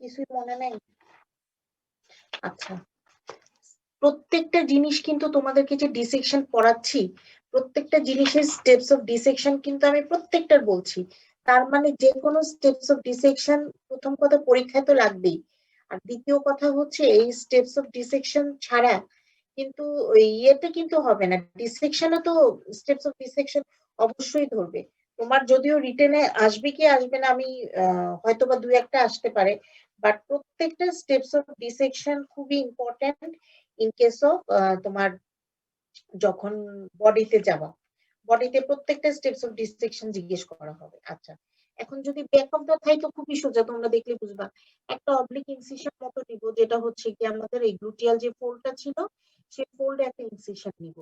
কিছুই মনে নাই? আচ্ছা, প্রত্যেকটা জিনিস কিন্তু তোমাদেরকে যে ডিসেকশন পড়াচ্ছি, প্রত্যেকটা জিনিসের স্টেপস অফ ডিসেকশন কিন্তু আমি প্রত্যেকটার বলছি। তার মানে যে কোনো স্টেপস অফ ডিসেকশন প্রথম কথা পরীক্ষায় তো লাগবেই। আর দ্বিতীয় কথা হচ্ছে এই স্টেপস অফ ডিসেকশন ছাড়া কিন্তু ওই ইয়েতে কিন্তু হবে না, ডিসেকশনে তো স্টেপস অফ ডিসেকশন অবশ্যই ধরবে। তোমার যদিও রিটেনে আসবে কি আসবে না আমি হয়তো বা 2-1টা আসতে পারে, বাট প্রত্যেকটা স্টেপস অফ ডিসেকশন খুবই ইম্পর্টেন্ট ইন কেস অফ তোমার যখন বডিতে যাবা, বডিতে প্রত্যেকটা স্টেপস অফ ডিসেকশন জিজ্ঞেস করা হবে। আচ্ছা, এখন যদি ব্যাক অফ দা থাই তো খুবই সোজা, তোমরা দেখলে বুঝবা। একটা অবলিক ইনসিশন মতো নিব, যেটা হচ্ছে কি আমাদের এই গ্লুটিয়াল যে ফোল্ডটা ছিল সেই ফোল্ডে একটা ইনসিশন নিব।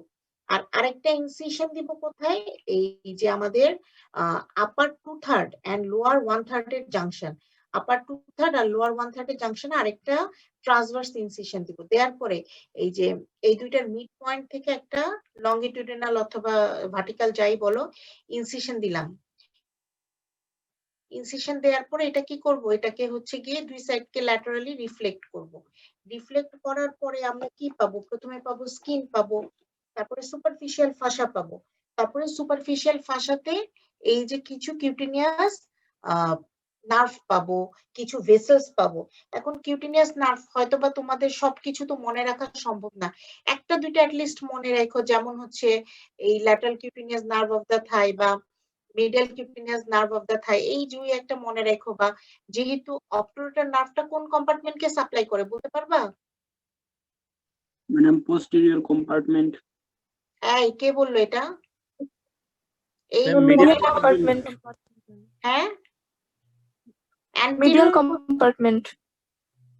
আর আরেকটা ইনসিশন দিব কোথায়, এই যে আমাদের আপার 2/3 এন্ড লোয়ার 1/3 এর জাংশন, আপার 2/3 আর লোয়ার 1/3 এর জাংশনে আরেকটা ট্রান্সভার্স ইনসিশন দিব। দেওয়ার পরে এই যে এই দুইটার মিড পয়েন্ট থেকে একটা লঙ্গিটিউডিনাল অথবা ভার্টিক্যাল যাই বলো ইনসিশন দিলাম। ইনসিশন দেওয়ার পরে এটা কি করব, এটাকে হচ্ছে গিয়ে দুই সাইডকে ল্যাটারালি রিফ্লেক্ট করব। রিফ্লেক্ট করার পরে আমরা কি পাবো, প্রথমে পাবো স্কিন পাবো, তারপরে সুপারফিশিয়াল ফাসা পাবো, তারপরে সুপারফিশিয়াল ফাসাতে এই যে কিছু কিউটিনিয়াস নার্ভ পাবো, কিছু ভেসেলস পাবো। এখন কিউটিনিয়াস নার্ভ হয়তো বা তোমাদের সবকিছু তো মনে রাখা সম্ভব না, একটা দুইটা অ্যাটলিস্ট মনে রাখো, যেমন হচ্ছে এই lateral cutaneous nerve of the thigh বা medial cutaneous nerve of the thigh, এই দুই একটা মনে রাখো। বা যেহেতু অবটুরেটর নার্ভটা কোন কম্পার্টমেন্টকে সাপ্লাই করে বলতে পারবা? Madam posterior compartment. এই কে বললো এটা? এই মিডিয়াল কম্পার্টমেন্ট। হ্যাঁ, মিডিয়াল কম্পার্টমেন্ট।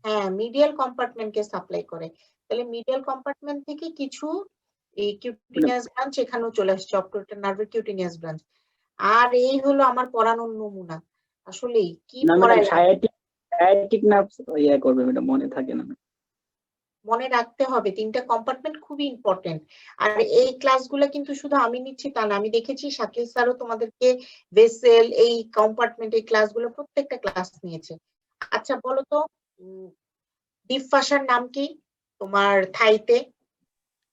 হ্যাঁ, মিডিয়াল কম্পার্টমেন্টকে সাপ্লাই করে। তাহলে মিডিয়াল কম্পার্টমেন্ট থেকে কিছু এই কিউটিনিয়াস ব্রাঞ্চ এখানেও চলে আসছে, অবটুরেটর নার্ভের কিউটিনিয়াস ব্রাঞ্চ। আর এই হলো আমার পড়ানোর নমুনা। আসলে কি পড়ায় সায়াটিক নার্ভ ইয়া করবে, এটা মনে থাকে না। মনে রাখতে হবে, 3টা কম্পার্টমেন্ট খুবই ইম্পর্টেন্ট। আর এই ক্লাসগুলো কিন্তু শুধু আমি নিচ্ছি তা না, আমি দেখেছি শাকিল স্যারও তোমাদেরকে ভেসেল এই কম্পার্টমেন্ট এই ক্লাসগুলো প্রত্যেকটা ক্লাস নিয়েছে। আচ্ছা বলো তো, ডিপ ফাসার নাম কি তোমার থাইতে?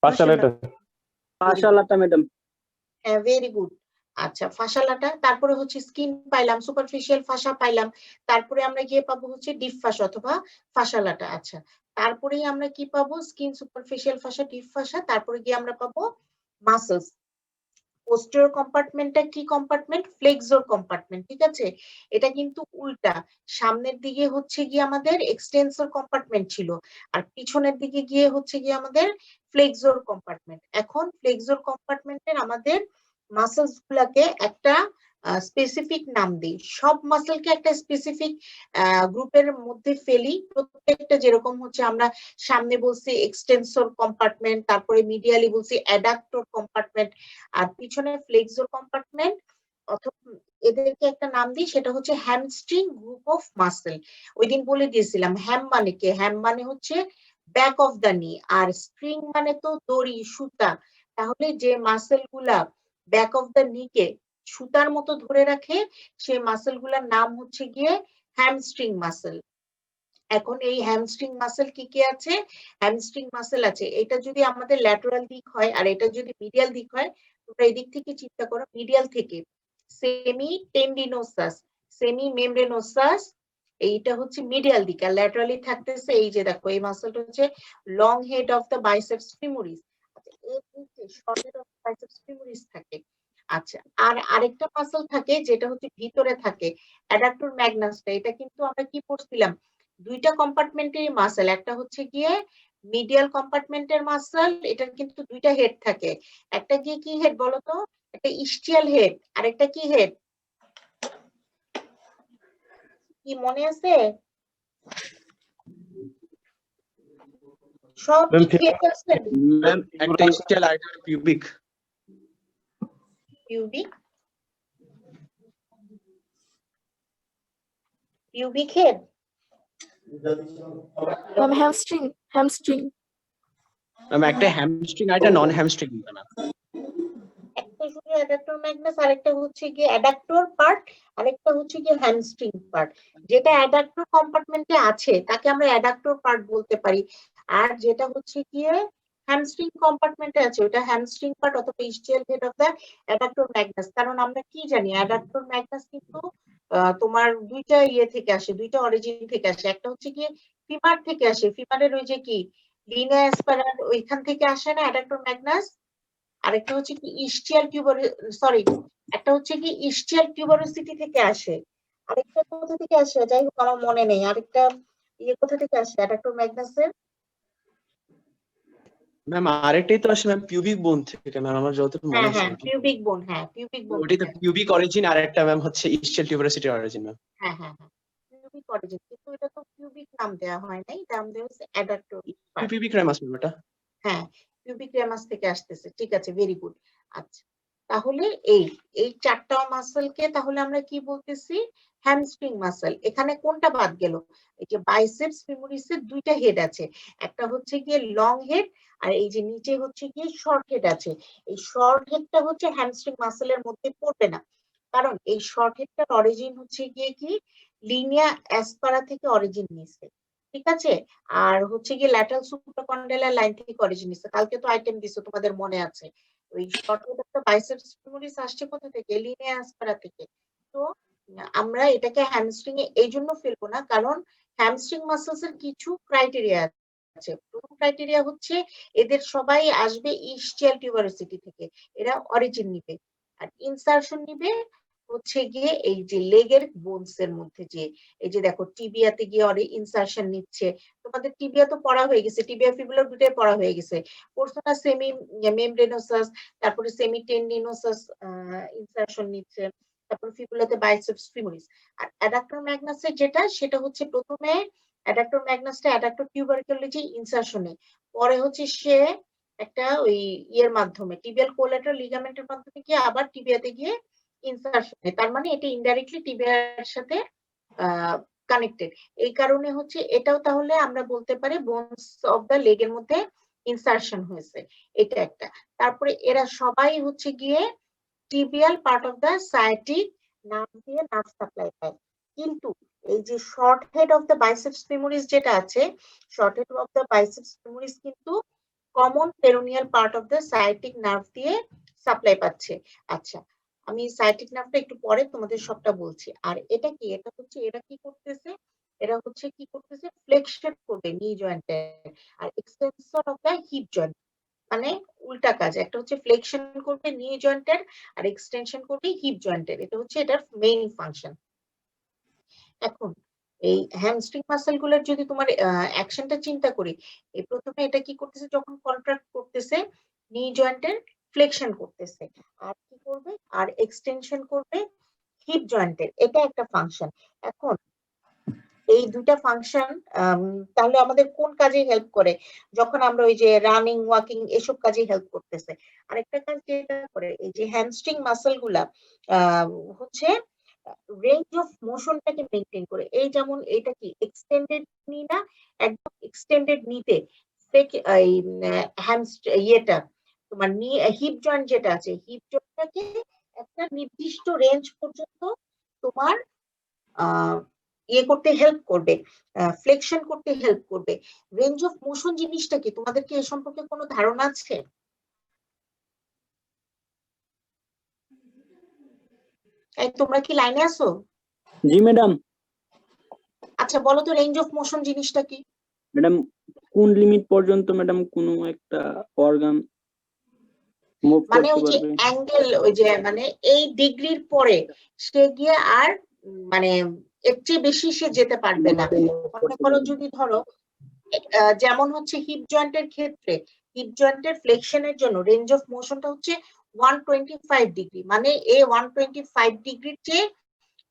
ফাসালাটা ম্যাডাম। হ্যাঁ, ভেরি গুড। আচ্ছা, ফাসালাটা, তারপরে হচ্ছে স্কিন পাইলাম, সুপারফিশিয়াল ফাসা পাইলাম, তারপরে আমরা গিয়ে পাবো হচ্ছে ডিপ ফাসা অথবা ফাসালাটা। আচ্ছা, তারপরেই আমরা কি পাবো, স্কিন, সুপারফিশিয়াল ফাসা, ডিপ ফাসা, তারপরে গিয়ে আমরা পাবো মাসলস। পোস্টেরিয়র কম্পার্টমেন্টটা কি কম্পার্টমেন্ট? ফ্লেক্সর কম্পার্টমেন্ট, ঠিক আছে? এটা কিন্তু উল্টা, সামনের দিকে হচ্ছে গিয়ে আমাদের এক্সটেন্সর কম্পার্টমেন্ট ছিল, আর পিছনের দিকে গিয়ে হচ্ছে গিয়ে আমাদের ফ্লেক্সর কম্পার্টমেন্ট। এখন ফ্লেক্সর কম্পার্টমেন্টের আমাদের মাসলস গুলাকে একটা স্পেসিফিক নাম দিই, সব মাসলকে একটা স্পেসিফিক গ্রুপের মধ্যে ফেলি। প্রত্যেকটা যেরকম হচ্ছে আমরা সামনে বলছি এক্সটেন্সর কম্পার্টমেন্ট, তারপরে মিডিয়ালি বলছি অ্যাডাক্টর কম্পার্টমেন্ট, আর পিছনে ফ্লেক্সর কম্পার্টমেন্ট, অথবা এদেরকে একটা নাম দিই, সেটা হচ্ছে হ্যামস্ট্রিং গ্রুপ অফ মাসেল। ওই দিন বলে দিয়েছিলাম হ্যাম মানে কে, হ্যাম মানে হচ্ছে ব্যাক অফ দা নি, আর স্ট্রিং মানে তো দড়ি সুতা। তাহলে যে মাসেল গুলা ব্যাক অফ দা নিকে সুতার মতো ধরে রাখে সেই মাসেল গুলার নাম হচ্ছে গিয়ে হ্যামস্ট্রিং মাসেল। এখন এই হ্যামস্ট্রিং মাসেল কি কি আছে? হ্যামস্ট্রিং মাসেল আছে, এটা যদি আমাদের ল্যাটারাল দিক হয় আর এটা যদি মিডিয়াল দিক হয়, তোমরা এই দিক থেকে চিন্তা করো, মিডিয়াল থেকে সেমি টেন্ডিনোসাস, সেমি মেমব্রেনোসাস, এইটা হচ্ছে মিডিয়াল দিক। আর ল্যাটারালি থাকতেছে এই যে দেখো এই মাসেলটা হচ্ছে long head of the biceps femoris. আচ্ছা, এর নিচে short head of biceps femoris থাকে। আচ্ছা, আর আরেকটা মাসেল থাকে যেটা হচ্ছে ভিতরে থাকে, অ্যাডাক্টর ম্যাগনাসটা। এটা কিন্তু আমরা কি পড়ছিলাম, দুইটা কম্পার্টমেন্টের মাসেল, একটা হচ্ছে গিয়ে মিডিয়াল কম্পার্টমেন্টের মাসেল, এটার কিন্তু দুইটা হেড থাকে। একটা গিয়ে কি হেড বলতো, একটা ইস্টিয়াল হেড, আর একটা কি হেড, কি মনে আছে? সব হেড আছে, ম্যাম একটা ইস্টিয়াল আর একটা pubic. Pubic, pubic head, hamstring. Ma'am একটা হ্যামস্ট্রিং আর একটা নন হ্যামস্ট্রিং। একটা একটা শুধু অ্যাডাক্টর ম্যাগনাস, আরেকটা হচ্ছে গিয়ে অ্যাডাক্টর পার্ট, আরেকটা হচ্ছে গিয়ে হ্যামস্ট্রিং পার্ট। যেটা অ্যাডাক্টর কম্পার্টমেন্টে আছে তাকে আমরা অ্যাডাক্টর পার্ট বলতে পারি, আর যেটা হচ্ছে গিয়ে হ্যামস্ট্রিং কম্পার্টমেন্টে আছে ওটা হ্যামস্ট্রিং পার্ট অথবা ইস্টিয়াল head of the adductor Magnus. কারণ আমরা কি জানি অ্যাডাক্টর ম্যাগনাস কিন্তু তোমার দুইটা ইয়ে থেকে আসে, দুইটা অরিজিন থেকে আসে। একটা হচ্ছে গিয়ে ফিমার থেকে আসে, ফিমারের ওই যে কি লিনিয়া অ্যাসপারার ওইখান থেকে আসে না অ্যাডাক্টর ম্যাগনাস। আরেকটা হচ্ছে কি ইস্টিয়াল টিউবার, সরি, একটা হচ্ছে কি ইস্টিয়াল টিউবারোসিটি থেকে আসে। আরেকটা কোথা থেকে আসে যাই হোক আমার মনে নেই, আরেকটা ইয়ে কোথা থেকে আসে অ্যাডাক্টর ম্যাগনাসের? ম্যাম আরেকটাই তো আসে ম্যাম পিউবিক বোন থেকে ম্যাম, আমার যতটুকু মনে হ্যাঁ আছে হ্যাঁ পিউবিক বোন, হ্যাঁ পিউবিক বোন ওটাই তো থেকে। পিউবিক অরিজিন, আর একটা ম্যাম হচ্ছে ইস্টিয়াল টিউবারোসিটি অরিজিন ম্যাম। হ্যাঁ হ্যাঁ হ্যাঁ পিউবিক অরিজিন, কিন্তু এটা তো পিউবিক নাম দেওয়া হয় নাই, নাম দেওয়া হচ্ছে adductor part. Pubic Remus ma'am এটা। হ্যাঁ পিউবিক রেমাস থেকে আসতেছে, ঠিক আছে, ভেরি গুড। আচ্ছা তাহলে এই এই চারটা মাসলকে তাহলে আমরা কি বলতেছি? Hamstring muscle. এখানে কোনটা বাদ গেল? এই যে বাইসেপস ফিমোরিসের দুইটা হেড আছে, একটা হচ্ছে গিয়ে লং হেড, আর এই যে নিচে হচ্ছে গিয়ে শর্ট হেড আছে। এই শর্ট হেডটা হচ্ছে হ্যামস্ট্রিং মাসলের মধ্যে পড়বে না, কারণ এই শর্ট হেডটার অরিজিন হচ্ছে গিয়ে কি লিনিয়া অ্যাসপারা থেকে অরিজিন নিচ্ছে, ঠিক আছে। আর হচ্ছে গিয়ে ল্যাটারাল সুপ্রাকন্ডাইলার লাইন থেকে অরিজিন নিচ্ছে। কালকে তো আইটেম দিছো তোমাদের মনে আছে, ওই শর্ট হেড একটা বাইসেপস ফিমোরিস আসছে কোথা থেকে? লিনিয়া অ্যাসপারা থেকে। তো আমরা এটাকে হ্যামস্ট্রিং এ এই জন্য ফেলবো না, কারণ হ্যামস্ট্রিং মাসলস এর কিছু ক্রাইটেরিয়া আছে। প্রথম ক্রাইটেরিয়া হচ্ছে এদের সবাই আসবে ইস্টিয়াল টিউবারোসিটি থেকে, এরা অরিজিন নিবে। আর ইনসারশন নিবে হচ্ছে গিয়ে এই যে লেগের বোনস এর মধ্যে, যে এই যে দেখো টিবিয়াতে গিয়ে ইনসারশন নিচ্ছে। তোমাদের টিবিয়া তো পড়া হয়ে গেছে, টিবিয়া ফিবুলার দুটাই পড়া হয়ে গেছে। পড়ছো না সেমি মেমব্রেনোসাস, তারপরে সেমি টেন্ডিনোসাস ইনসারশন নিচ্ছে, তারপর ফিবুলাতে বাইসেপস ফিমোরিস। আর অ্যাডাক্টর ম্যাগনাসের যেটা সেটা হচ্ছে প্রথমে অ্যাডাক্টর ম্যাগনাসটা অ্যাডাক্টর টিউবারকুলোজি ইনসারশনে, পরে হচ্ছে সে একটা ওই ইয়ের মাধ্যমে টিবিয়াল কোলাটারাল লিগামেন্টের মাধ্যমে গিয়ে আবার টিবিয়াতে গিয়ে ইনসারশনে। তার মানে এটা ইনডাইরেক্টলি টিবিয়ার সাথে কানেক্টেড। এই কারণে হচ্ছে এটাও তাহলে আমরা বলতে পারি বোনস অফ দ্য লেগের মধ্যে ইনসারশন হয়েছে, এটা একটা। তারপরে এরা সবাই হচ্ছে গিয়ে tibial part of the sciatic nerve দিয়ে নার্ভ সাপ্লাই পায়। কিন্তু এই যে short head of the biceps femoris যেটা আছে, short head of the biceps femoris কিন্তু common peroneal part of the sciatic nerve দিয়ে সাপ্লাই পাচ্ছে। আচ্ছা আমি সায়াটিক নার্ভটা একটু পরে তোমাদের সবটা বলছি। আর এটা কি, এটা হচ্ছে এরা কি করতেছে, এরা হচ্ছে কি করতেছে ফ্লেকশন করবে নি জয়েন্টের আর extension of the hip joint, মানে উল্টা কাজ। একটা হচ্ছে ফ্লেকশন করবে নি জয়েন্টের আর এক্সটেনশন করবে হিপ জয়েন্টের, এটা হচ্ছে এটার মেইন ফাংশন। এখন এই হ্যামস্ট্রিং মাসল গুলোর যদি তোমার অ্যাকশনটা চিন্তা করি, এই প্রথমে এটা কি করতেছে যখন কন্ট্রাক্ট করতেছে নি জয়েন্টের ফ্লেকশন করতেছে, আর কি করবে আর এক্সটেনশন করবে হিপ জয়েন্টের, এটা একটা ফাংশন। এখন এই দুইটা ফাংশন তাহলে আমাদের কোন কাজে হেল্প করে? যখন আমরা ওই যে রানিং ওয়াকিং এসব কাজে হেল্প করতেছে। আরেকটা কাজ যেটা করে এই যে হ্যামস্ট্রিং মাসল গুলা হচ্ছে রেঞ্জ অফ মোশনটাকে মেনটেন করে। এই যেমন এটা কি এক্সটেন্ডেড নি না, একদম এক্সটেন্ডেড নিতে এই ইয়েটা তোমার নি হিপ জয়েন্ট যেটা আছে, হিপ জয়েন্টটাকে একটা নির্দিষ্ট রেঞ্জ পর্যন্ত তোমার ইয়ে করতে হেল্প করবে, ফ্লেকশন করতে হেল্প করবে। রেঞ্জ অফ মোশন জিনিসটা কি, তোমাদের কি এ সম্পর্কে কোনো ধারণা আছে? এই তোমরা কি লাইনে আছো? জি ম্যাডাম। আচ্ছা বলো তো রেঞ্জ অফ মোশন জিনিসটা কি? ম্যাডাম কোন লিমিট পর্যন্ত ম্যাডাম কোনো একটা অর্গান মুভ মানে করতে ওই যে পারবে? অ্যাঙ্গেল, ওই যে মানে এই ডিগ্রির পরে সে গিয়ে আর মানে এর চেয়ে বেশি সে যেতে পারবে না। মনে করো যদি ধরো যেমন হচ্ছে হিপ জয়েন্টের ক্ষেত্রে হিপ জয়েন্টের ফ্লেকশনের জন্য রেঞ্জ অফ মোশনটা হচ্ছে 125 ডিগ্রি, মানে এই 125 ডিগ্রির চেয়ে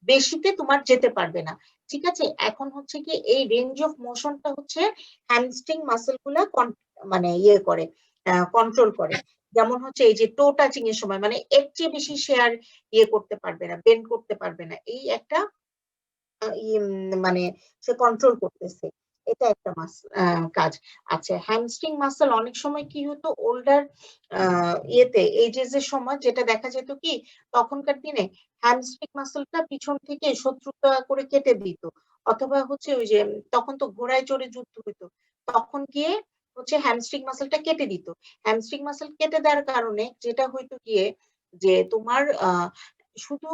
বেশিতে তোমার যেতে পারবে না, ঠিক আছে। এখন হচ্ছে কি এই রেঞ্জ অফ মোশনটা হচ্ছে হ্যামস্ট্রিং মাসল গুলা মানে ইয়ে করে, কন্ট্রোল করে। যেমন হচ্ছে এই যে টো টাচিং এর সময় মানে এর চেয়ে বেশি সে আর ইয়ে করতে পারবে না, বেন্ড করতে পারবে না, এই একটা মানে সে কন্ট্রোল করতেছে। এটা একটা কাজ। আচ্ছা, হ্যামস্ট্রিং মাসল অনেক সময় কি হতো ওল্ডার ইয়েতে এজেস এর সময় যেটা দেখা যেত কি তখনকার দিনে হ্যামস্ট্রিং মাসলটা পিছন থেকে শত্রুতা করে কেটে দিত, অথবা হচ্ছে ওই যে তখন তো ঘোড়ায় চড়ে যুদ্ধ হইতো, তখন গিয়ে হচ্ছে হ্যামস্ট্রিং মাসলটা কেটে দিত। হ্যামস্ট্রিং মাসল কেটে দেওয়ার কারণে যেটা হইতো গিয়ে যে তোমার শুধু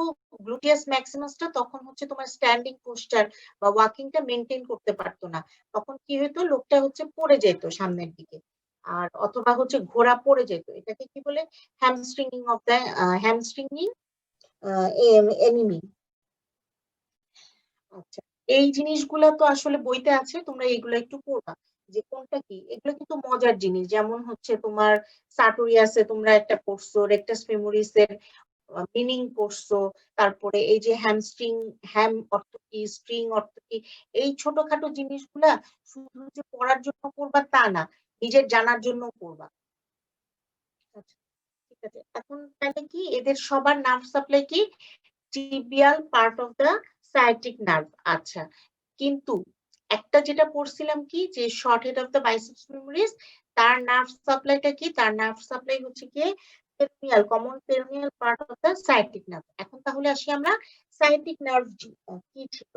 গ্লুটিয়াস ম্যাক্সিমাসটা তখন হচ্ছে তোমার স্ট্যান্ডিং পোস্টার বা ওয়াকিংটা মেনটেন করতে পারতো না, তখন কি হইতো লোকটা হচ্ছে পড়ে যেত সামনের দিকে, আর অথবা হচ্ছে ঘোড়া পড়ে যেত, এটাকে কি বলে হ্যামস্ট্রিংিং অফ দ্য হ্যামস্ট্রিংিং এনিমি। আচ্ছা, এই জিনিসগুলা তো আসলে বইতে আছে, তোমরা এইগুলো একটু পড়বা যে কোনটা কি, এগুলো কিন্তু মজার জিনিস। যেমন হচ্ছে তোমার সার্টোরিয়াসে তোমরা একটা পড়ছো, রেকটাস ফেমোরিস এর মিনিং পড়ছো, তারপরে এই যে হ্যামস্ট্রিং, হ্যাম অর্থ কি, স্ট্রিং অর্থ কি, এই ছোটখাটো জিনিসগুলা শুধু যে পড়ার জন্য পড়বা তা না, নিজের জানার জন্য পড়বা। আচ্ছা, ঠিক আছে। এখন তাহলে কি এদের সবার নার্ভ সাপ্লাই কি tibial part of the sciatic nerve. আচ্ছা, কিন্তু একটা যেটা পড়ছিলাম কি যে short head of the biceps femoris, তার নার্ভ সাপ্লাইটা কি, তার নার্ভ সাপ্লাই হচ্ছে কি peroneal, common peroneal part of the sciatic nerve. এখন তাহলে আসি আমরা সায়াটিক নার্ভ কি ছিল।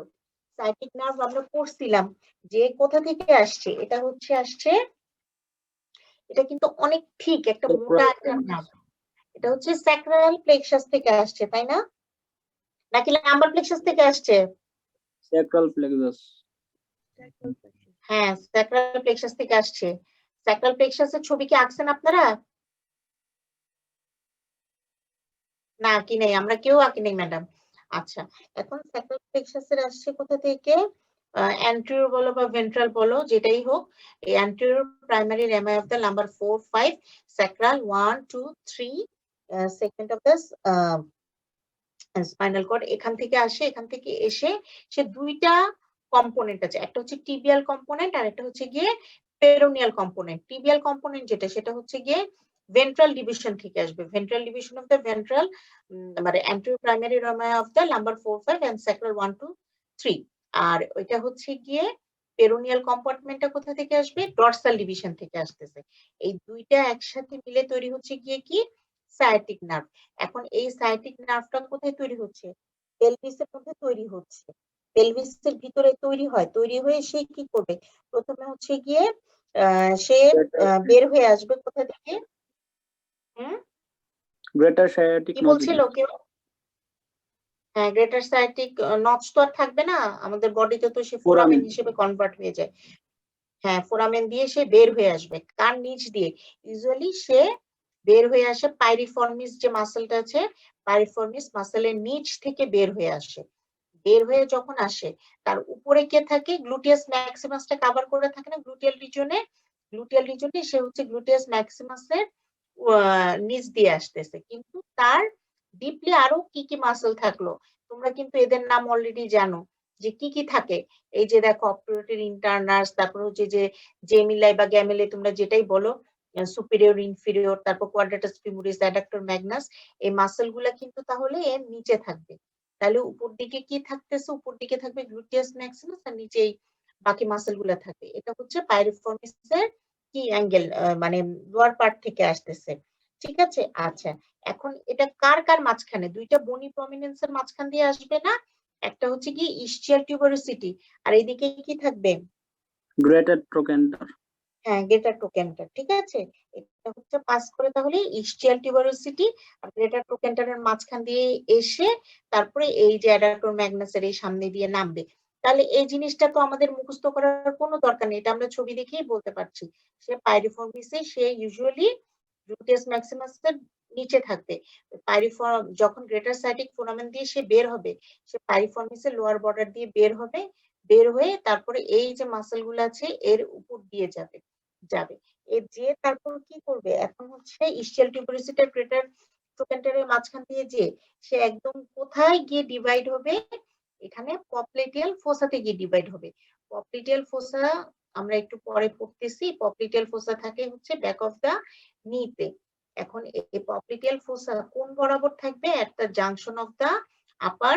সায়াটিক নার্ভ আমরা পড়ছিলাম যে কোথা থেকে আসছে, এটা হচ্ছে আসছে, এটা কিন্তু অনেক ঠিক একটা মোটা একটা নার্ভ, এটা হচ্ছে স্যাক্রাল প্লেক্সাস থেকে আসছে, তাই না? নাকি লাম্বার প্লেক্সাস থেকে আসছে? Sacral plexus. হ্যাঁ, স্যাক্রাল প্লেক্সাস থেকে আসছে। স্যাক্রাল প্লেক্সাসের ছবি কি আঁকছেন আপনারা? না আঁকি নাই, আমরা কেউ আঁকি নাই ম্যাডাম। আচ্ছা, এখন স্যাক্রাল প্লেক্সাসের আসছে কোথা থেকে, অ্যান্টেরিয়র বলো বা ভেন্ট্রাল বলো যেটাই হোক, এই anterior primary rami of the number 4 5 sacral 1 2 3 segment of the spinal cord, এখান থেকে আসে, এখান থেকে এসে সে দুইটা কম্পোনেন্ট আছে, একটা হচ্ছে টিবিয়াল কম্পোনেন্ট আর একটা হচ্ছে গিয়ে পেরোনিয়াল কম্পোনেন্ট। টিবিয়াল কম্পোনেন্ট যেটা সেটা হচ্ছে গিয়ে ভেন্ট্রাল ডিভিশন থেকে আসবে, ventral division of the ventral মানে anterior primary rami of the lumbar 4 5 and sacral 1 2 3। আর ওইটা হচ্ছে গিয়ে পেরোনিয়াল কম্পার্টমেন্টটা কোথা থেকে আসবে, ডরসাল ডিভিশন থেকে আসতেছে। এই দুইটা একসাথে মিলে তৈরি হচ্ছে গিয়ে কি সায়াটিক নার্ভ। এখন এই সায়াটিক নার্ভটা কোথায় তৈরি হচ্ছে, পেলভিসের মধ্যে তৈরি হচ্ছে, পেলভিসের ভিতরে তৈরি হয়, তৈরি হয়ে সে কি করবে, প্রথমে হচ্ছে গিয়ে সে বের হয়ে আসবে কোথা থেকে, গ্রেটার সায়াটিক কি নজ। বলছিল কেউ? হ্যাঁ, গ্রেটার সায়াটিক নচ তো আর থাকবে না আমাদের বডিতে, তো সে ফোরামেন হিসেবে কনভার্ট হয়ে যায়। হ্যাঁ, ফোরামেন দিয়ে সে বের হয়ে আসবে, কার নিচ দিয়ে, ইউজুয়ালি সে বের হয়ে আসে পাইরিফর্মিস যে মাসেলটা আছে, পাইরিফর্মিস মাসেলের নিচ থেকে বের হয়ে আসে। বের হয়ে যখন আসে তার উপরে কে থাকে, গ্লুটিয়াস ম্যাক্সিমাসটা কভার করে থাকে না গ্লুটিয়াল রিজনে, গ্লুটিয়াল রিজনে সে হচ্ছে গ্লুটিয়াস ম্যাক্সিমাসের নিচ দিয়ে আসতেছে। কিন্তু তার ডিপলি আরো কি কি মাসেল থাকলো, তোমরা কিন্তু এদের নাম অলরেডি জানো যে কি কি থাকে। এই যে দেখো অবটুরেটর ইন্টারনার্স, তারপর হচ্ছে যে জেমিলাই বা গ্যামেলে তোমরা যেটাই বলো, সুপিরিয়র ইনফিরিয়র, তারপর কোয়াড্রাটাস ফিমোরিস, অ্যাডাক্টর ম্যাগনাস, এই মাসেল গুলা কিন্তু তাহলে এর নিচে থাকবে। তাহলে উপর দিকে কি থাকতেছে, উপর দিকে থাকবে গ্লুটিয়াস ম্যাক্সিমাস আর নিচে এই বাকি মাসেল গুলা থাকে। এটা হচ্ছে পাইরিফর্মিসের কি অ্যাঙ্গেল, মানে লোয়ার পার্ট থেকে আসতেছে। ঠিক আছে। আচ্ছা, এখন এটা কার কার মাঝখানে, দুইটা বনি প্রমিনেন্সের মাঝখান দিয়ে আসবে না, একটা হচ্ছে কি ইসচিয়াল টিউবারোসিটি, আর এইদিকে কি থাকবে, গ্রেটার ট্রোকেন্টার। হ্যাঁ, গ্রেটার ট্রোকেন্টার। ঠিক আছে, এটা হচ্ছে পাস করে তাহলে ইসচিয়াল টিউবারোসিটি আর গ্রেটার ট্রোকেন্টারের মাঝখান দিয়ে এসে তারপরে এই যে অ্যাডাক্টর ম্যাগনাসের এই সামনে দিয়ে নামবে। তাহলে এই জিনিসটা তো আমাদের মুখস্থ করার কোনো দরকার নেই, এটা আমরা ছবি দেখেই বলতে পারছি। সে পাইরিফর্মিসে সে ইউজুয়ালি গ্লুটিয়াস ম্যাক্সিমাসের নিচে থাকবে। পাইরিফর্ম যখন গ্রেটার সাইটিক ফোরামেন দিয়ে সে বের হবে, সে পাইরিফর্মিসের লোয়ার বর্ডার দিয়ে বের হবে, বের হয়ে তারপরে এই যে মাসেল গুলো আছে এর উপর দিয়ে যাবে, যাবে এর যে তারপর কি করবে, এখন হচ্ছে ইসচিয়াল টিউবারোসিটি গ্রেটার ট্রোকেন্টারের মাঝখান দিয়ে যে সে একদম কোথায় গিয়ে ডিভাইড হবে, এখানে পপলিটিয়াল ফোসাতে গিয়ে ডিভাইড হবে। পপলিটিয়াল ফোসা আমরা একটু পরে পড়তেছি, পপলিটিয়াল ফোসা থাকে হচ্ছে ব্যাক অফ দা নিতে। এখন এই পপলিটিয়াল ফোসা কোন বরাবর থাকবে, একটা junction of the upper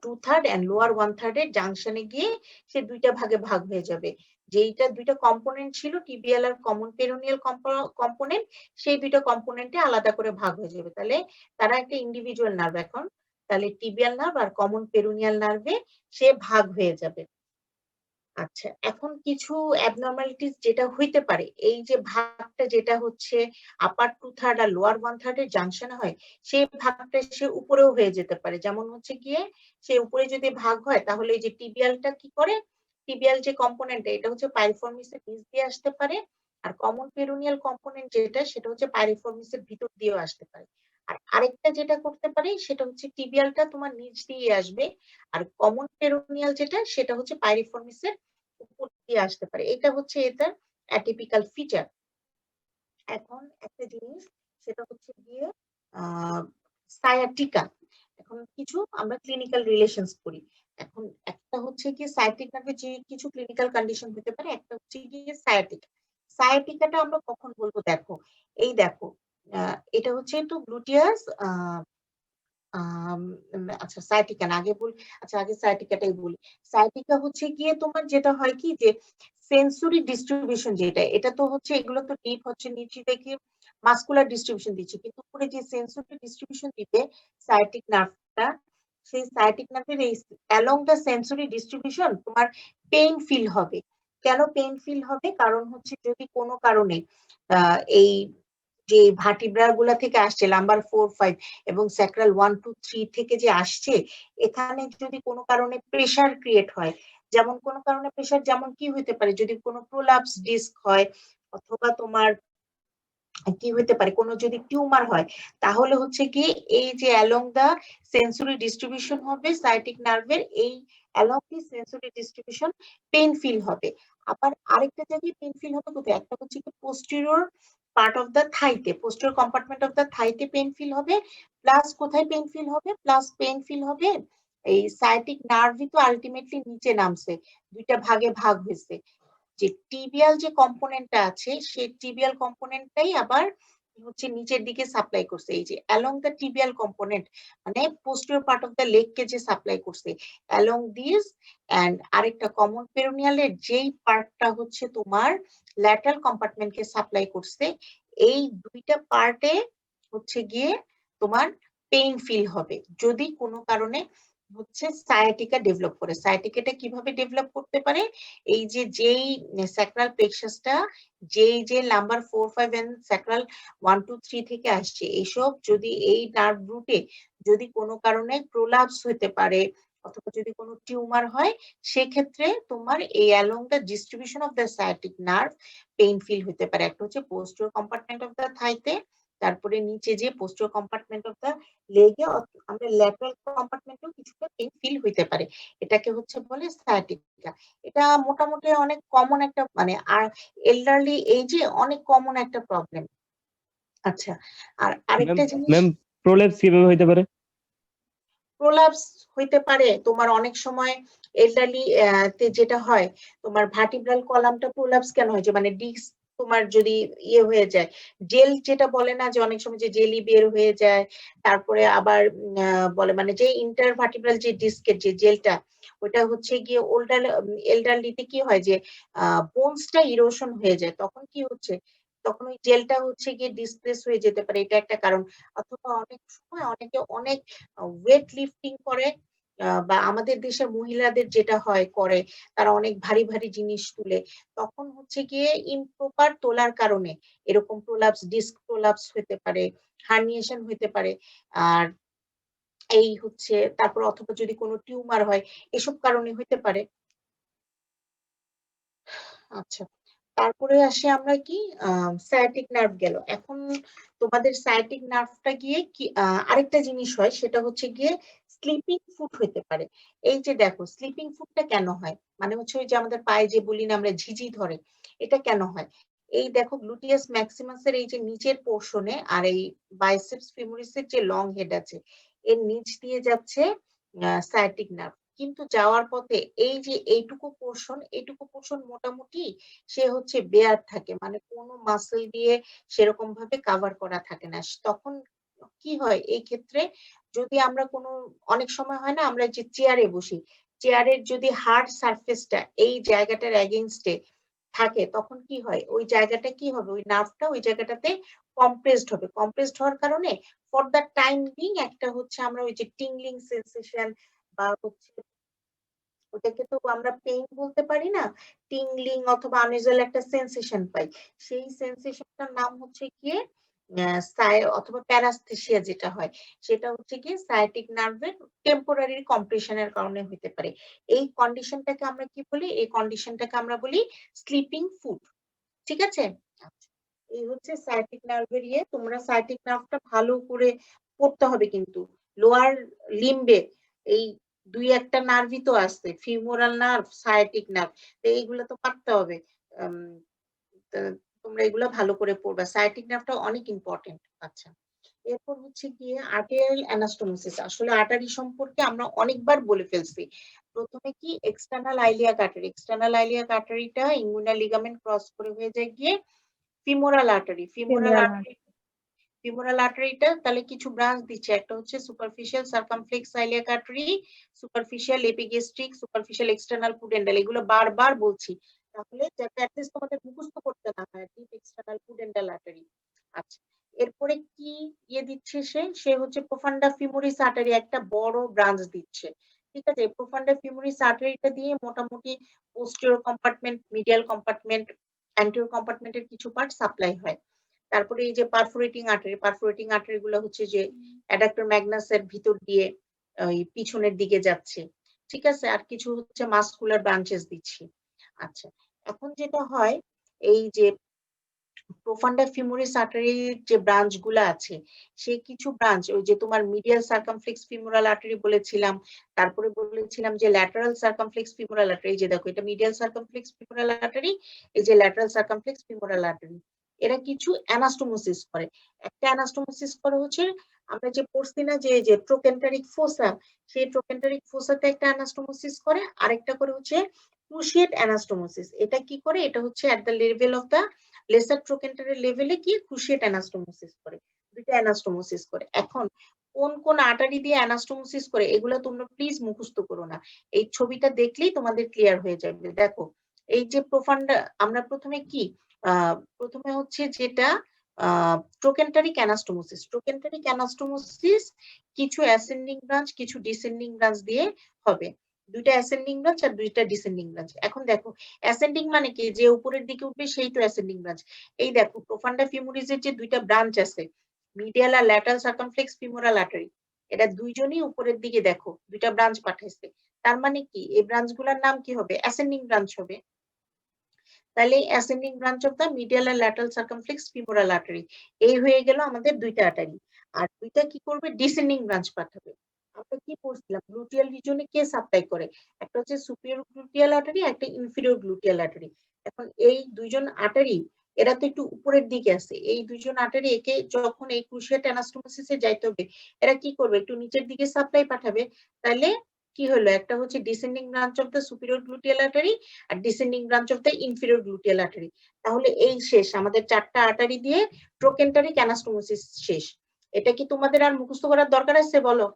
2/3 and lower 1/3 এর জাংশনে গিয়ে সে দুইটা ভাগে ভাগ হয়ে যাবে। যেইটা দুইটা কম্পোনেন্ট ছিল টিবিয়াল আর কমন পেরোনিয়াল কম্পোনেন্ট, সেই দুইটা কম্পোনেন্টে আলাদা করে ভাগ হয়ে যাবে। তাহলে তারা একটা ইন্ডিভিজুয়াল নার্ভ এখন। তাহলে টিবিয়াল নার্ভ আর কমন পেরোনিয়াল নার্ভে সে ভাগ হয়ে যাবে। আচ্ছা, এখন কিছু অ্যাবনরমালিটিস যেটা হইতে পারে, এই যে ভাগটা যেটা হচ্ছে আপার 2/3 আর লোয়ার 1/3 এর জাংশনে হয়, সেই ভাগটা সে উপরেও হয়ে যেতে পারে। যেমন হচ্ছে গিয়ে সে উপরে যদি ভাগ হয় তাহলে এই যে টিবিয়ালটা কি করে, টিবিয়াল যে কম্পোনেন্ট এটা হচ্ছে পাইরিফর্মিসের নিচ দিয়ে আসতে পারে, আর কমন পেরোনিয়াল কম্পোনেন্ট যেটা সেটা হচ্ছে পাইরিফর্মিসের ভিতর দিয়েও আসতে পারে। আর আরেকটা যেটা করতে পারে সেটা হচ্ছে টিবিয়ালটা তোমার নিচ দিয়ে আসবে, আর কমন পেরোনিয়াল যেটা সেটা হচ্ছে পাইরিফর্মিসের উপর দিয়ে আসতে পারে। এটা হচ্ছে এটার অ্যাটিপিক্যাল ফিচার। এখন একটা জিনিস সেটা হচ্ছে গিয়ে সায়াটিকা। এখন কিছু আমরা ক্লিনিক্যাল রিলেশনস করি। এখন একটা হচ্ছে গিয়ে সায়াটিক নার্ভে যে কিছু ক্লিনিক্যাল কন্ডিশন হতে পারে, একটা হচ্ছে গিয়ে সায়াটিকা। সায়াটিকাটা আমরা কখন বলবো, দেখো এই দেখো এটা হচ্ছে তো গ্লুটিয়াস আচ্ছা সায়াটিকা না, আগে বলি, আচ্ছা আগে সায়াটিকাটাই বলি। সায়াটিকা হচ্ছে গিয়ে তোমার যেটা হয় কি যে সেন্সরি ডিস্ট্রিবিউশন যেটা, এটা তো হচ্ছে এগুলো তো ডিপ হচ্ছে নিচে থেকে মাসকুলার ডিস্ট্রিবিউশন দিচ্ছে, কিন্তু উপরে যে সেন্সরি ডিস্ট্রিবিউশন দিবে সায়াটিক নার্ভটা, সেই সায়াটিক নার্ভের এই অ্যালং দ্য সেন্সরি ডিস্ট্রিবিউশন তোমার পেইন ফিল হবে। কেন পেইন ফিল হবে? কারণ হচ্ছে যদি কোনো কারণে এই যে ভার্টিব্রা গুলা থেকে আসছে লাম্বার 4-5 এবং স্যাক্রাল 1-2-3 থেকে যে আসছে, এখানে যদি কোনো কারণে প্রেসার ক্রিয়েট হয়, যেমন কোনো কারণে প্রেসার যেমন কি হইতে পারে, যদি কোনো প্রোলাপস ডিস্ক হয়, অথবা তোমার কি হইতে পারে কোনো যদি টিউমার হয়, তাহলে হচ্ছে কি এই যে অ্যালং দা সেন্সরি ডিস্ট্রিবিউশন হবে সায়াটিক নার্ভের, এই along the sensory distribution pain feel হবে। আবার আরেকটা জায়গায় পেইন ফিল হবে কোথায়, একটা হচ্ছে কি পোস্টেরিয়র পার্ট অফ দা থাইতে, পোস্টেরিয়র কম্পার্টমেন্ট অফ দা থাইতে পেইন ফিল হবে, প্লাস কোথায় পেইন ফিল হবে, প্লাস পেইন ফিল হবে এই সায়াটিক নার্ভই তো আলটিমেটলি নিচে নামছে, দুইটা ভাগে ভাগ হয়েছে। যে টিবিয়াল যে কম্পোনেন্টটা আছে সেই টিবিয়াল কম্পোনেন্টটাই আবার হচ্ছে নিচের দিকে সাপ্লাই করছে, এই যে অ্যালং দ্য টিবিয়াল কম্পোনেন্ট, মানে posterior part of the leg কে যে সাপ্লাই করছে অ্যালং দিস, এন্ড আরেকটা কমন পেরোনিয়ালের যেই পার্টটা হচ্ছে তোমার ল্যাটারাল কম্পার্টমেন্টকে সাপ্লাই করছে, এই দুইটা পার্টে হচ্ছে গিয়ে তোমার পেইন ফিল হবে যদি কোনো কারণে হচ্ছে সায়াটিকা ডেভেলপ করে। সায়াটিকাটা কিভাবে ডেভেলপ করতে পারে, এই যে যেই স্যাক্রাল প্লেক্সাসটা যেই যে নাম্বার 4-5 এন্ড স্যাক্রাল 1-2-3 থেকে আসছে, এইসব যদি এই নার্ভ রুটে যদি কোনো কারণে প্রোলাপস হতে পারে, অথবা যদি কোনো টিউমার হয়, সেক্ষেত্রে তোমার এই along the distribution of the sciatic nerve pain feel হতে পারে। একটা হচ্ছে পোস্টেরিয়র কম্পার্টমেন্ট অফ দ্য থাইতে, তারপরে নিচে যে পোস্টেরিয়র কম্পার্টমেন্ট অফ দ্য লেগে, আমরা ল্যাটারাল কম্পার্টমেন্টেও কিছুটা পেইন ফিল হইতে পারে, এটাকে হচ্ছে বলে সায়াটিকা। এটা মোটামুটি অনেক কমন একটা মানে আর এল্ডারলি এজে অনেক কমন একটা প্রবলেম। আচ্ছা, আর আরেকটা জিনিস, ম্যাম প্রলেপস কিভাবে হইতে পারে? প্রোলাপস হইতে পারে তোমার অনেক সময় এল্ডারলি তে যেটা হয় তোমার ভার্টিব্রাল কলামটা প্রোলাপস কেন হয়, যে মানে ডিস্ক তোমার যদি ইয়ে হয়ে যায়, জেল যেটা বলে না যে অনেক সময় যে জেলি বের হয়ে যায়, তারপরে আবার বলে মানে যে ইন্টারভার্টিব্রাল যে ডিস্কের যে জেলটা, ওটা হচ্ছে গিয়ে এল্ডারলিতে কি হয় যে বোনসটা ইরোশন হয়ে যায়, তখন কি হচ্ছে, তখন ওই জেলটা হচ্ছে গিয়ে ডিসপ্লেস হয়ে যেতে পারে, এটা একটা কারণ। অথবা অনেক সময় অনেকে অনেক ওয়েট লিফটিং করে, বা আমাদের দেশের মহিলাদের যেটা হয় করে, তারা অনেক ভারী ভারী জিনিস তুলে, তখন হচ্ছে গিয়ে ইমপ্রপার তোলার কারণে এরকম প্রোলাপস, ডিস্ক প্রোলাপস হতে পারে, হার্নিয়েশন হতে পারে। আর এই হচ্ছে তারপর অথবা যদি কোনো টিউমার হয়, এসব কারণে হতে পারে। আচ্ছা, তারপরে আসি আমরা কি সায়াটিক নার্ভ গেল, এখন তোমাদের সায়াটিক নার্ভটা গিয়ে কি আরেকটা জিনিস হয়, সেটা হচ্ছে গিয়ে স্লিপিং ফুট হইতে পারে। এই যে দেখো স্লিপিং ফুটটা কেন হয়, মানে হচ্ছে ওই যে আমাদের পায়ে যে বলি না আমরা ঝিঝি ধরে, এটা কেন হয়, এই দেখো গ্লুটিয়াস ম্যাক্সিমাসের এই যে নিচের পোর্শনে আর এই বাইসেপস ফিমোরিসের যে লং হেড আছে, এর নিচ দিয়ে যাচ্ছে সায়াটিক নার্ভ, কিন্তু যাওয়ার পথে এই যে এইটুকু পোর্শন মোটামুটি সে হচ্ছে বেয়ার থাকে, মানে কোনো মাসল দিয়ে সেরকম ভাবে কাভার করা থাকে না। তখন কি হয় এই ক্ষেত্রে, যদি আমরা কোনো অনেক সময় হয় না আমরা যে চেয়ারে বসি, চেয়ারের যদি হার্ড সারফেসটা এই জায়গাটার এগেইনস্টে থাকে তখন কি হয় ওই জায়গাটা কি হবে ওই নার্ভটা ওই জায়গাটাতে কম্প্রেসড হবে, কম্প্রেসড হওয়ার কারণে ফর দ্য টাইম বিং একটা হচ্ছে আমরা ওই যে টিংলিং সেন্সেশন বা হচ্ছে ওটাকে তো আমরা পেইন বলতে পারি না, টিংলিং অথবা আনইউজুয়াল একটা সেন্সেশন পাই, সেই সেন্সেশনটার নাম হচ্ছে গিয়ে অথবা প্যারাস্থেসিয়া যেটা হয় সেটা হচ্ছে গিয়ে সায়াটিক নার্ভের টেম্পোরারি কম্প্রেশনের কারণে হতে পারে। এই কন্ডিশনটাকে আমরা কি বলি, এই কন্ডিশনটাকে আমরা বলি স্লিপিং ফুট। ঠিক আছে, আচ্ছা, এই হচ্ছে সায়াটিক নার্ভের ইয়ে। তোমরা সায়াটিক নার্ভটা ভালো করে পড়তে হবে কিন্তু লোয়ার লিম্বে এই দুই একটা নার্ভই তো আছে, ফিমোরাল নার্ভ, সায়াটিক নার্ভ, তো এইগুলো তো পারতে হবে। তো তোমরা এগুলো ভালো করে পড়বা, সায়াটিক নার্ভটা অনেক ইম্পর্টেন্ট। আচ্ছা, এরপর হচ্ছে গিয়ে আর্টেরিয়াল অ্যানাস্টোমোসিস। আসলে আর্টারি সম্পর্কে আমরা অনেকবার বলে ফেলছি। প্রথমে কি external iliac artery, external iliac আর্টারিটা ইঙ্গুইনাল লিগামেন্ট ক্রস করে হয়ে যায় গিয়ে femoral artery, femoral artery, femoral আর্টারিটা তাহলে কিছু ব্রাঞ্চ দিচ্ছে, একটা হচ্ছে superficial circumflex iliac artery, superficial epigastric, superficial external pudendal, এগুলো বারবার বলছি তাহলে যাতে অ্যাটলিস্ট তোমাদের মুখস্থ করতে না হয়, ডিপ এক্সটার্নাল পুডেন্টাল আর্টারি। আচ্ছা, এরপরে কি ইয়ে দিচ্ছে সে হচ্ছে প্রোফান্ডা ফিমোরিস আর্টারি, একটা বড় ব্রাঞ্চ দিচ্ছে। ঠিক আছে, প্রোফান্ডা ফিমোরিস আর্টারিটা দিয়ে মোটামুটি posterior compartment, medial compartment, anterior কম্পার্টমেন্টের কিছু পার্ট সাপ্লাই হয়। তারপরে এই যে পারফোরেটিং আর্টারি, পারফোরেটিং আর্টারি গুলো হচ্ছে যে অ্যাডাক্টর ম্যাগনাসের ভিতর দিয়ে ওই পিছনের দিকে যাচ্ছে। ঠিক আছে, আর কিছু হচ্ছে মাসকুলার ব্রাঞ্চেস দিচ্ছি। আচ্ছা, এখন যেটা হয় এই যে প্রোফান্ডা ফিমোরিস আর্টারির যে ব্রাঞ্চ গুলো আছে সেই কিছু ব্রাঞ্চ ওই যে তোমার মিডিয়াল সার্কামফ্লেক্স ফিমোরাল আর্টারি বলেছিলাম, তারপরে বলেছিলাম যে ল্যাটারাল সার্কামফ্লেক্স ফিমোরাল আর্টারি, যে দেখো এটা মিডিয়াল সার্কামফ্লেক্স ফিমোরাল আর্টারি, এই যে ল্যাটারাল সার্কামফ্লেক্স ফিমোরাল আর্টারি, এরা কিছু অ্যানাস্টোমোসিস করে। একটা অ্যানাস্টোমোসিস করে হচ্ছে আমরা যে পড়ছি না যে যে ট্রোকেন্টারিক ফোসা, সেই ট্রোকেন্টারিক ফোসাতে একটা অ্যানাস্টোমোসিস করে, আরেকটা করে হচ্ছে ক্রুশিয়েট অ্যানাস্টোমোসিস। এটা কি করে, এটা হচ্ছে at the level of the lesser ট্রোকেন্টারের লেভেলে কি ক্রুশিয়েট অ্যানাস্টোমোসিস করে, দুইটা অ্যানাস্টোমোসিস করে। এখন কোন কোন আর্টারি দিয়ে অ্যানাস্টোমোসিস করে এগুলো তোমরা প্লিজ মুখস্থ করো না, এই ছবিটা দেখলেই তোমাদের ক্লিয়ার হয়ে যাবে। দেখো এই যে প্রোফান্ডা, আমরা প্রথমে কি প্রথমে হচ্ছে যেটা ট্রোকেন্টারিক অ্যানাস্টোমোসিস, ট্রোকেন্টারিক অ্যানাস্টোমোসিস কিছু অ্যাসেন্ডিং ব্রাঞ্চ কিছু ডিসেন্ডিং ব্রাঞ্চ দিয়ে হবে, দুইটা অ্যাসেন্ডিং ব্রাঞ্চ আর দুইটা ডিসেন্ডিং ব্রাঞ্চ। এখন দেখো অ্যাসেন্ডিং মানে কি, যে উপরের দিকে উঠবে সেই তো অ্যাসেন্ডিং ব্রাঞ্চ। এই দেখো প্রোফান্ডা ফিমোরিসের যে দুইটা ব্রাঞ্চ আছে, মিডিয়াল আর ল্যাটারাল সার্কামফ্লেক্স ফিমোরাল আর্টারি, এটা দুইজনই উপরের দিকে দেখো দুইটা ব্রাঞ্চ পাঠাইছে, তার মানে কি এই ব্রাঞ্চ গুলার নাম কি হবে, অ্যাসেন্ডিং ব্রাঞ্চ হবে। তাহলে ascending branch of the medial আর ল্যাটারাল সার্কামফ্লেক্স ফিমোরাল আর্টারি, এই হয়ে গেল আমাদের দুইটা আর্টারি। আর দুইটা কি করবে, ডিসেন্ডিং ব্রাঞ্চ পাঠাবে। আমরা কি পড়ছিলাম, গ্লুটিয়াল রিজনে কে সাপ্লাই করে, একটা হচ্ছে সুপিরিয়র গ্লুটিয়াল আর্টারি, একটা ইনফিরিয়র গ্লুটিয়াল আর্টারি। এখন এই দুইজন আর্টারি এরা তো একটু উপরের দিকে আছে, এই দুইজন আর্টারি একে যখন এই ক্রুশিয়েট অ্যানাস্টোমোসিসে যাইতে হবে এরা কি করবে, একটু নিচের দিকে সাপ্লাই পাঠাবে। তাহলে কি হলো, একটা হচ্ছে descending branch of the superior gluteal artery আর descending branch of the inferior gluteal artery. তাহলে এই শেষ আমাদের চারটা আর্টারি দিয়ে ট্রোকেন্টারিক অ্যানাস্টোমোসিস শেষ। এটা কি তোমাদের আর মুখস্থ করার দরকার আছে বলো,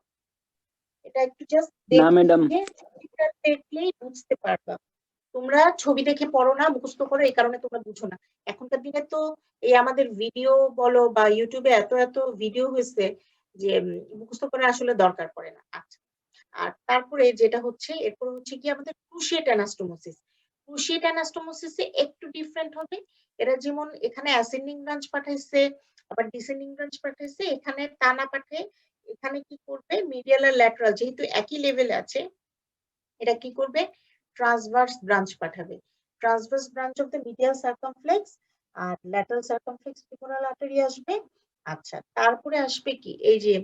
এটা একটু জাস্ট না ম্যাডাম, দেখলেই বুঝতে পারবা। তোমরা ছবি দেখে পড়ো না, মুখস্থ করো, এই কারণে তোমরা বুঝো না। এখনকার দিনে তো এই আমাদের ভিডিও বলো বা ইউটিউবে এত এত ভিডিও হয়েছে যে মুখস্থ করে আসলে দরকার পড়ে না। আচ্ছা, আর তারপরে যেটা হচ্ছে এরপর হচ্ছে কি আমাদের ক্রুশিয়েট অ্যানাস্টোমোসিস। ক্রুশিয়েট অ্যানাস্টোমোসিসে একটু ডিফারেন্ট হবে, এরা যেমন এখানে অ্যাসেন্ডিং ব্রাঞ্চ পাঠাইছে আবার ডিসেন্ডিং ব্রাঞ্চ পাঠাইছে, এখানে তা না পাঠিয়ে এখানে কি করবে, মিডিয়াল আর ল্যাটারাল যেহেতু একই লেভেলে আছে এটা কি করবে, ট্রান্সভার্স ব্রাঞ্চ পাঠাবে, transverse branch of the medial circumflex আর ল্যাটারাল সার্কামফ্লেক্স ফিমোরাল আর্টারি আসবে। আচ্ছা, তারপরে আসবে কি এই যে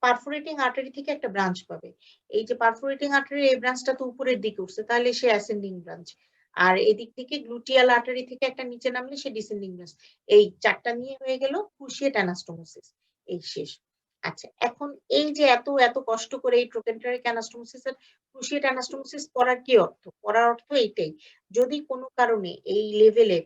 পারফোরেটিং আর্টারি থেকে একটা ব্রাঞ্চ পাবে, এই যে পারফোরেটিং আর্টারি এই ব্রাঞ্চটা তো উপরের দিকে উঠছে তাহলে সে অ্যাসেন্ডিং ব্রাঞ্চ, আর এদিক থেকে গ্লুটিয়াল আর্টারি থেকে একটা নিচে নামলে সে ডিসেন্ডিং ব্রাঞ্চ। এই চারটা নিয়ে হয়ে গেল ক্রুশিয়েট অ্যানাস্টোমোসিস, এই শেষ। আচ্ছা, এখন এই যে এত এত কষ্ট করে এই ট্রোকেন্টারিক অ্যানাস্টোমোসিস এর ক্রুশিয়েট অ্যানাস্টোমোসিস পড়ার কি অর্থ, পড়ার অর্থ এইটাই, যদি কোনো কারণে এই লেভেলে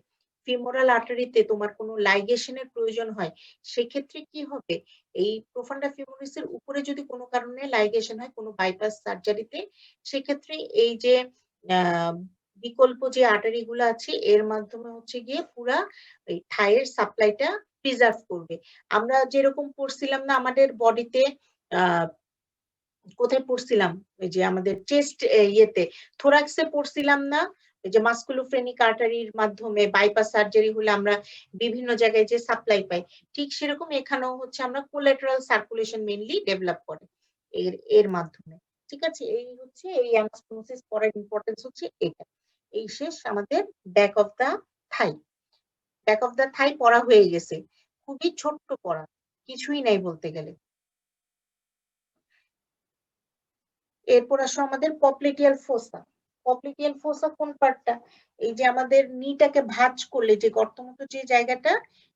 ফিমোরাল আর্টারিতে তোমার কোনো লাইগেশনের প্রয়োজন হয়, সেক্ষেত্রে কি হবে, এই প্রোফান্ডা ফিমোরিসের উপরে যদি কোনো কারণে লাইগেশন হয় কোনো বাইপাস সার্জারিতে, সেক্ষেত্রে এই যে বিকল্প যে আর্টারি গুলো আছে এর মাধ্যমে হচ্ছে গিয়ে পুরা এই থাইয়ের সাপ্লাইটা প্রিজার্ভ করবে। আমরা যেরকম পড়ছিলাম না আমাদের বডিতে কোথায় পড়ছিলাম, ওই যে আমাদের চেস্ট ইয়েতে থোরাক্সে পড়ছিলাম না, ওই যে মাস্কুলোফ্রেনিক আর্টারির মাধ্যমে বাইপাস সার্জারি হলে আমরা বিভিন্ন জায়গায় যে সাপ্লাই পাই, ঠিক সেরকম এখানেও হচ্ছে আমরা কোলাটেরাল সার্কুলেশন মেইনলি ডেভেলপ করে এর মাধ্যমে। ঠিক আছে, এই হচ্ছে এই অ্যানাস্টোমোসিস পড়ার ইম্পর্টেন্স হচ্ছে এটা। এই শেষ আমাদের back of the thigh. Back of the thigh পড়া হয়ে গেছে, খুবই ছোট্ট পড়া, কিছুই নাই বলতে গেলে। এরপর আসো আমাদের পপ্লিটিয়াল ফোসা। পপ্লিটিয়াল ফোসা কোন পার্টটা, এই যে আমাদের নিটাকে ভাঁজ করলে যে গর্ত মতো যে জায়গাটা,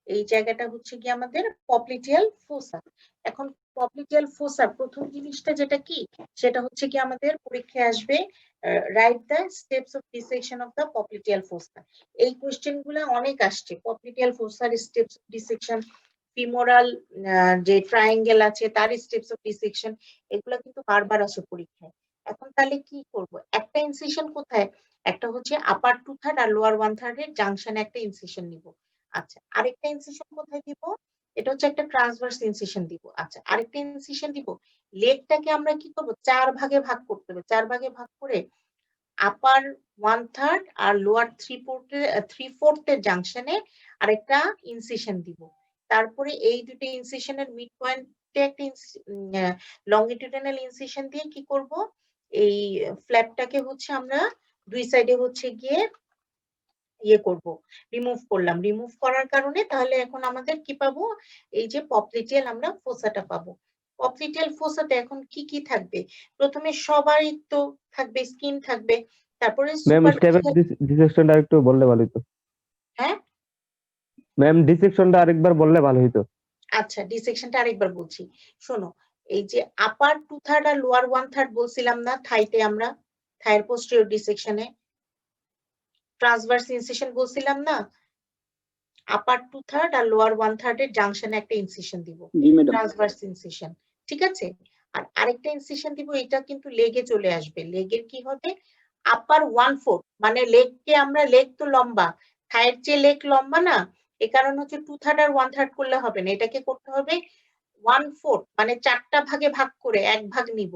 এই জায়গাটা হচ্ছে কি আমাদের পপ্লিটিয়াল ফোসা। এখন পপ্লিটিয়াল ফোসার প্রথম জিনিসটা যেটা কি, সেটা হচ্ছে কি আমাদের পরীক্ষায় আসবে, write the steps of dissection of the popliteal fossa. এই কোশ্চেন গুলা অনেক আসছে, পপ্লিটিয়াল ফোসার স্টেপস অফ ডিসেকশন, ফিমোরাল যে ট্রায়াঙ্গেল আছে তার স্টেপস অফ ডিসেকশন, এগুলো কিন্তু বারবার আসে পরীক্ষায়। এখন তাহলে কি করব, একটা ইনসিশন কোথায়, একটা হচ্ছে আপার 2/3 আর লোয়ার 1/3 এর জাংশনে একটা ইনসিশন নিব। আচ্ছা, আরেকটা ইনসিশন কোথায় দিব, এটা হচ্ছে একটা ট্রান্সভার্স ইনসিশন দিব। আচ্ছা, আরেকটা ইনসিশন দিব, লেগটাকে আমরা কি করব, 4 ভাগে ভাগ করতে হবে। 4 ভাগে ভাগ করে আপার 1/3 আর লোয়ার 3/4 এর জাংশনে আরেকটা ইনসিশন দিব। তারপরে এই দুটো ইনসিশনের মিড পয়েন্টে একটা লংগিটিউডিনাল ইনসিশন দিয়ে কি করব, এই ফ্ল্যাপটাকে হচ্ছে আমরা দুই সাইডে হচ্ছে গিয়ে ইয়ে করব, রিমুভ করলাম। রিমুভ করার কারণে তাহলে এখন আমাদের কি পাবো, এই যে পপ্লিটিয়াল আমরা ফোসাটা পাবো। পপ্লিটিয়াল ফোসাতে এখন কি কি থাকবে, প্রথমে সবারই তো থাকবে, স্কিন থাকবে, তারপরে ম্যাম স্টেপের ডিসেকশনটা একটু বললে ভালো হতো। হ্যাঁ ম্যাম ডিসেকশনটা আরেকবার বললে ভালো হতো। আচ্ছা, ডিসেকশনটা আরেকবার বলছি, শোনো। এই যে আপার 2/3 আর লোয়ার 1/3 বলছিলাম না থাইতে, আমরা থাইয়ের পোস্টেরিয়র ডিসেকশনে ট্রান্সভার্স ইনসিশন বলছিলাম না, আপার 2/3 আর লোয়ার 1/3 এর জাংশনে একটা ইনসিশন দিব, জি ম্যাডাম। Transverse incision. ঠিক আছে, আর আরেকটা ইনসিশন দিব, এটা কিন্তু লেগে চলে আসবে। লেগের কি হবে, আপার 1/4, মানে লেগকে আমরা, লেগ তো লম্বা, থাইয়ের চেয়ে লেগ লম্বা না, এই কারণে হচ্ছে 2/3 আর 1/3 করলে হবে না, এটাকে করতে হবে 1/4, মানে 4টা ভাগে ভাগ করে 1 ভাগ নিব।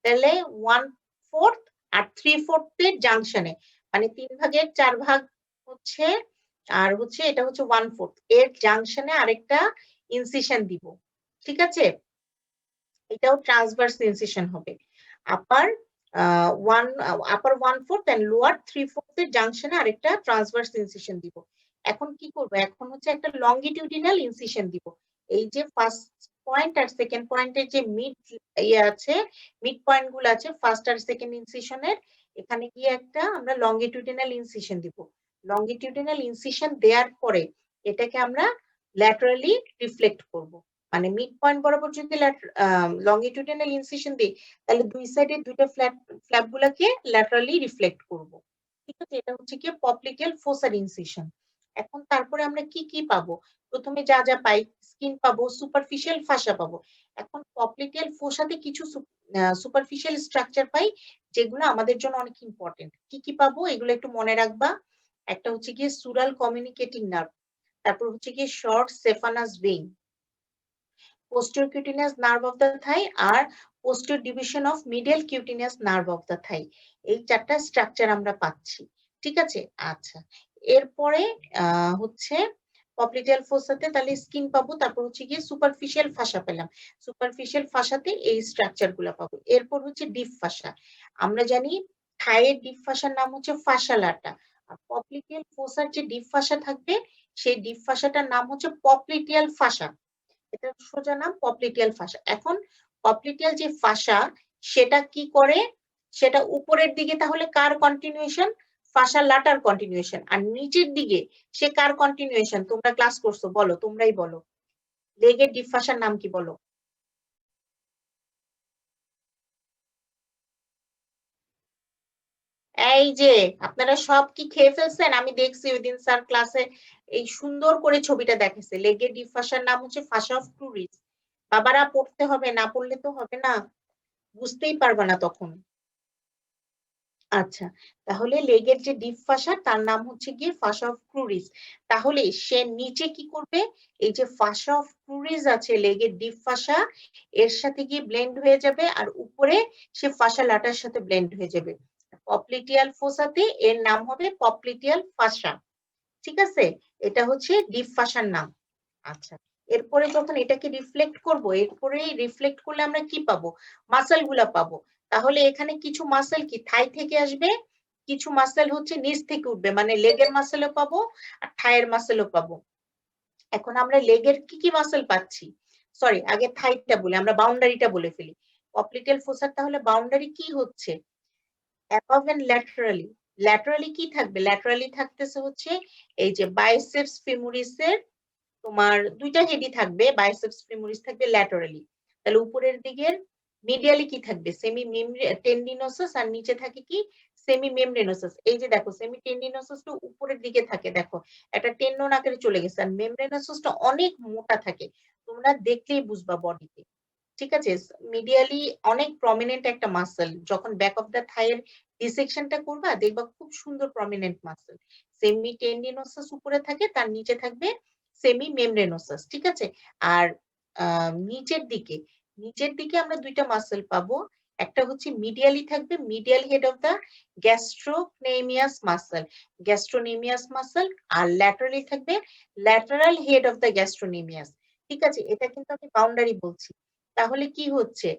তাহলে 1/4 আর 3/4 এর জাংশনে, মানে 3 ভাগের 4 ভাগ হচ্ছে, আর হচ্ছে এটা হচ্ছে 1/4 এর জাংশনে আরেকটা ইনসিশন দিব। ঠিক আছে, এটাও ট্রান্সভার্স ইনসিশন হবে। আপার 1/4 এন্ড লোয়ার 3/4 এর জাংশনে আরেকটা ট্রান্সভার্স ইনসিশন দিব। এখন কি করব, এখন হচ্ছে একটা লংগিটিউডিনাল ইনসিশন দিব। এই যে ফার্স্ট পয়েন্ট আর সেকেন্ড পয়েন্টের যে মিড ইয়ে আছে, মিড পয়েন্ট গুলো আছে ফার্স্ট আর সেকেন্ড ইনসিশনের, এখানে গিয়ে একটা আমরা লংগিটিউডিনাল ইনসিশন দিব। লংগিটিউডিনাল ইনসিশন দেওয়ার পরে এটাকে আমরা ল্যাটারালি রিফ্লেক্ট করব। মানে মিড পয়েন্ট বরাবর যদি লংগিটিউডিনাল ইনসিশন দিই, তাহলে দুই সাইডে দুটো ফ্ল্যাপ গুলাকে ল্যাটারালি রিফ্লেক্ট করব। ঠিক আছে, এটা হচ্ছে কি পপ্লিটিয়াল ফোসার ইনসিশন। এখন তারপরে আমরা কি কি পাবো, প্রথমে যা যা পাই, স্কিন পাবো, সুপারফিশিয়াল ফাসা পাবো। এখন পপ্লিটিয়াল ফোসাতে কিছু সুপারফিশিয়াল স্ট্রাকচার পাই, যেগুলো আমাদের জন্য অনেক ইম্পর্টেন্ট। কি কি পাবো এগুলো একটু মনে রাখবা। একটা হচ্ছে গিয়ে সুরাল কমিউনিকেটিং নার্ভ, তারপর হচ্ছে গিয়ে short saphenous vein, posterior cutaneous nerve of the thigh আর posterior division of middle cutaneous nerve of the thigh, এই চারটা স্ট্রাকচার আমরা পাচ্ছি। ঠিক আছে, আচ্ছা এরপরে হচ্ছে পপ্লিটিয়াল ফোসাতে তাহলে স্কিন পাবো, তারপর হচ্ছে গিয়ে সুপারফিশিয়াল ফাসা পেলাম, সুপারফিশিয়াল ফাসাতে এই স্ট্রাকচার গুলা পাবো। এরপর হচ্ছে ডিপ ফাসা, আমরা জানি থাইয়ের ডিপ ফাসার নাম হচ্ছে ফাসা লাটা, আর পপ্লিটিয়াল ফোসার যে ডিপ ফাসা থাকবে সেই ডিপ ফাসাটার নাম হচ্ছে পপ্লিটিয়াল ফাসা, এটা সোজা নাম পপ্লিটিয়াল ফাসা। এখন পপ্লিটিয়াল যে ফাসা সেটা কি করে, সেটা উপরের দিকে তাহলে কার কন্টিনিউশন, ফাসা লাটার কন্টিনিউশন, আর নিচের দিকে সে কার কন্টিনিউশন, তোমরা ক্লাস করছো বলো, তোমরাই বলো, লেগের ডিপ ফাসার নাম কি বলো। এই যে আপনারা সব কি খেয়ে ফেলছেন? আমি দেখছি ওই দিন স্যার ক্লাসে এই সুন্দর করে ছবিটা দেখাইছে। লেগের ডিপ ফাসার নাম হচ্ছে ফাসা অফ ক্রুরিজ। বাবারা পড়তে হবে, না পড়লে তো হবে না, বুঝতেই পারবা না তখন। আচ্ছা, তাহলে লেগের যে ডিপ ফাসা তার নাম হচ্ছে গিয়ে ফাসা অফ ক্রুরিজ। তাহলে সে নিচে কি করবে? এই যে ফাসা অফ ক্রুরিজ আছে লেগের ডিপ ফাসা, এর সাথে গিয়ে ব্লেন্ড হয়ে যাবে, আর উপরে সে ফাসা লাটার সাথে ব্লেন্ড হয়ে যাবে। পপলিটিয়াল ফোসাতে এর নাম হবে পপলিটিয়াল ফাসা। ঠিক আছে, এটা হচ্ছে ডিপ ফাসার নাম। আচ্ছা, এরপরে যখন এটাকে রিফ্লেক্ট করব, এরপরে রিফ্লেক্ট করলে আমরা কি পাবো? মাসল গুলা পাবো। তাহলে এখানে কিছু মাসল কি থাই থেকে আসবে, কিছু মাসল হচ্ছে নিচ থেকে উঠবে, মানে লেগের মাসলও পাবো আর থাইয়ের মাসলও পাবো। এখন আমরা লেগের কি কি মাসল পাচ্ছি? সরি, আগে থাইটা বলি, আমরা বাউন্ডারিটা বলে ফেলি। পপলিটিয়াল ফোসার তাহলে বাউন্ডারি কি হচ্ছে? Above and laterally. ল্যাটারালি কি থাকবে? ল্যাটারালি থাকতেছে হচ্ছে এই যে বাইসেপস ফিমোরিসের তোমার দুইটা হেডই থাকবে, বাইসেপস ফিমোরিস থাকবে ল্যাটারালি। তাহলে উপরের দিকের মিডিয়ালি কি থাকবে? সেমি টেন্ডিনোসাস, আর নিচে থাকে কি? Semi membranosus. এই যে দেখো সেমি টেন্ডিনোসাসটা উপরের দিকে থাকে, দেখো একটা টেন্ডন আকারে চলে গেছে, আর মেমব্রেনোসাসটা অনেক মোটা থাকে, তোমরা দেখলেই বুঝবা বডিতে। ঠিক আছে, মিডিয়ালি অনেক প্রমিনেন্ট একটা মাসল, যখন ব্যাক অফ দ্য থাই এর ডিসেকশনটা করবা দেখবা খুব সুন্দর প্রমিনেন্ট মাসল। সেমি টেন্ডিনোসাস উপরে থাকে, তার নিচে থাকবে সেমি মেমব্রেনোসাস। ঠিক আছে, আর নিচের দিকে আমরা দুইটা মাসল পাবো। একটা হচ্ছে মিডিয়ালি থাকবে, medial head of the gastrocnemius muscle, gastrocnemius muscle, আর ল্যাটারালি থাকবে lateral head of the gastrocnemius. ঠিক আছে, এটা কিন্তু আমি বাউন্ডারি বলছি। তাহলে কি হচ্ছে?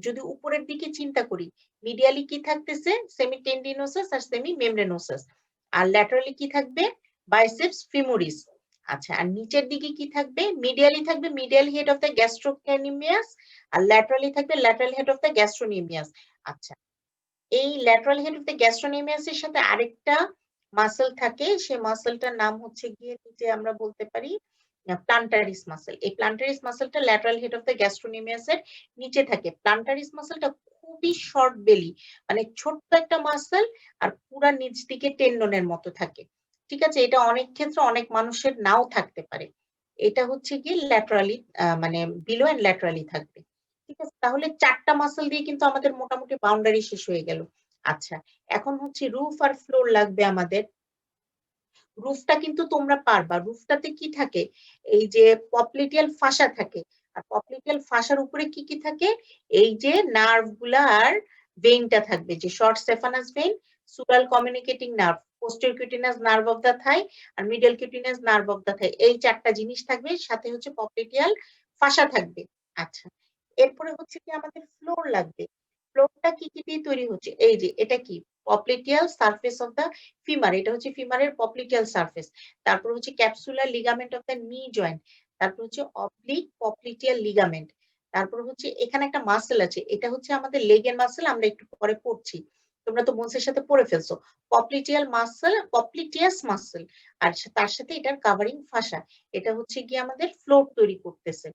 যদি উপরের দিকে চিন্তা করি, মিডিয়ালি কি থাকতেছে? সেমি টেন্ডিনোসাস আর সেমি মেমব্রেনোসাস, আর ল্যাটারালি কি থাকবে? Biceps femoris. আচ্ছা, আর নিচের দিকে কি থাকবে? মিডিয়ালি থাকবে medial head of the gastrocnemius, আর ল্যাটারালি থাকবে lateral head of the gastrocnemius. আচ্ছা, এই lateral head of the gastrocnemius এর সাথে আরেকটা মাসল থাকে, সেই মাসলটার নাম হচ্ছে গিয়ে নিচে আমরা বলতে পারি প্লান্টারিস মাসল। এই প্লান্টারিস মাসলটা lateral head of the gastrocnemius এর নিচে থাকে। প্লান্টারিস মাসলটা খুবই শর্ট বেলি, মানে ছোট্ট একটা মাসল, আর পুরা নিচ দিকে টেন্ডনের মতো থাকে। ঠিক আছে, এটা অনেক ক্ষেত্রে অনেক মানুষের নাও থাকতে পারে। এটা হচ্ছে গিয়ে ল্যাটারালি, মানে বিলো এন্ড ল্যাটারালি থাকবে। ঠিক আছে, তাহলে চারটা মাসল দিয়ে কিন্তু আমাদের মোটামুটি বাউন্ডারি শেষ হয়ে গেল। আচ্ছা, এখন হচ্ছে রুফ আর ফ্লোর লাগবে আমাদের। রুফটা কিন্তু তোমরা পারবা। রুফটাতে কি থাকে? এই যে পপলিটিয়াল ফাসা থাকে, আর পপলিটিয়াল ফাসার উপরে কি কি থাকে? এই যে নার্ভ গুলা আর ভেইনটা থাকবে, যে short saphenous vein, sural communicating nerve, posterior cutaneous nerve of the thigh, আর middle cutaneous nerve of the thigh. এই চারটা জিনিস থাকবে, সাথে হচ্ছে পপলিটিয়াল ফাসা থাকবে। আচ্ছা, এরপরে হচ্ছে কি আমাদের ফ্লোর লাগবে। ফ্লোরটা কি কি দিয়ে তৈরি হচ্ছে? এই যে এটা কি? Popliteal surface of the femur, এটা হচ্ছে ফিমারের পপলিটিয়াল সারফেস। তারপর হচ্ছে capsular ligament of the knee joint. তারপর হচ্ছে অবলিক পপলিটিয়াল লিগামেন্ট। তারপর হচ্ছে এখানে একটা মাসল আছে, এটা হচ্ছে আমাদের লেগের মাসল, আমরা একটু পরে পড়ছি, তোমরা তো বোনসের সাথে পড়ে ফেলছো। পপলিটিয়াল মাসল, পপলিটিয়াস মাসল, আর তার সাথে এটার কাভারিং ফাসা, এটা হচ্ছে গিয়ে আমাদের ফ্লোর তৈরি করতেছে।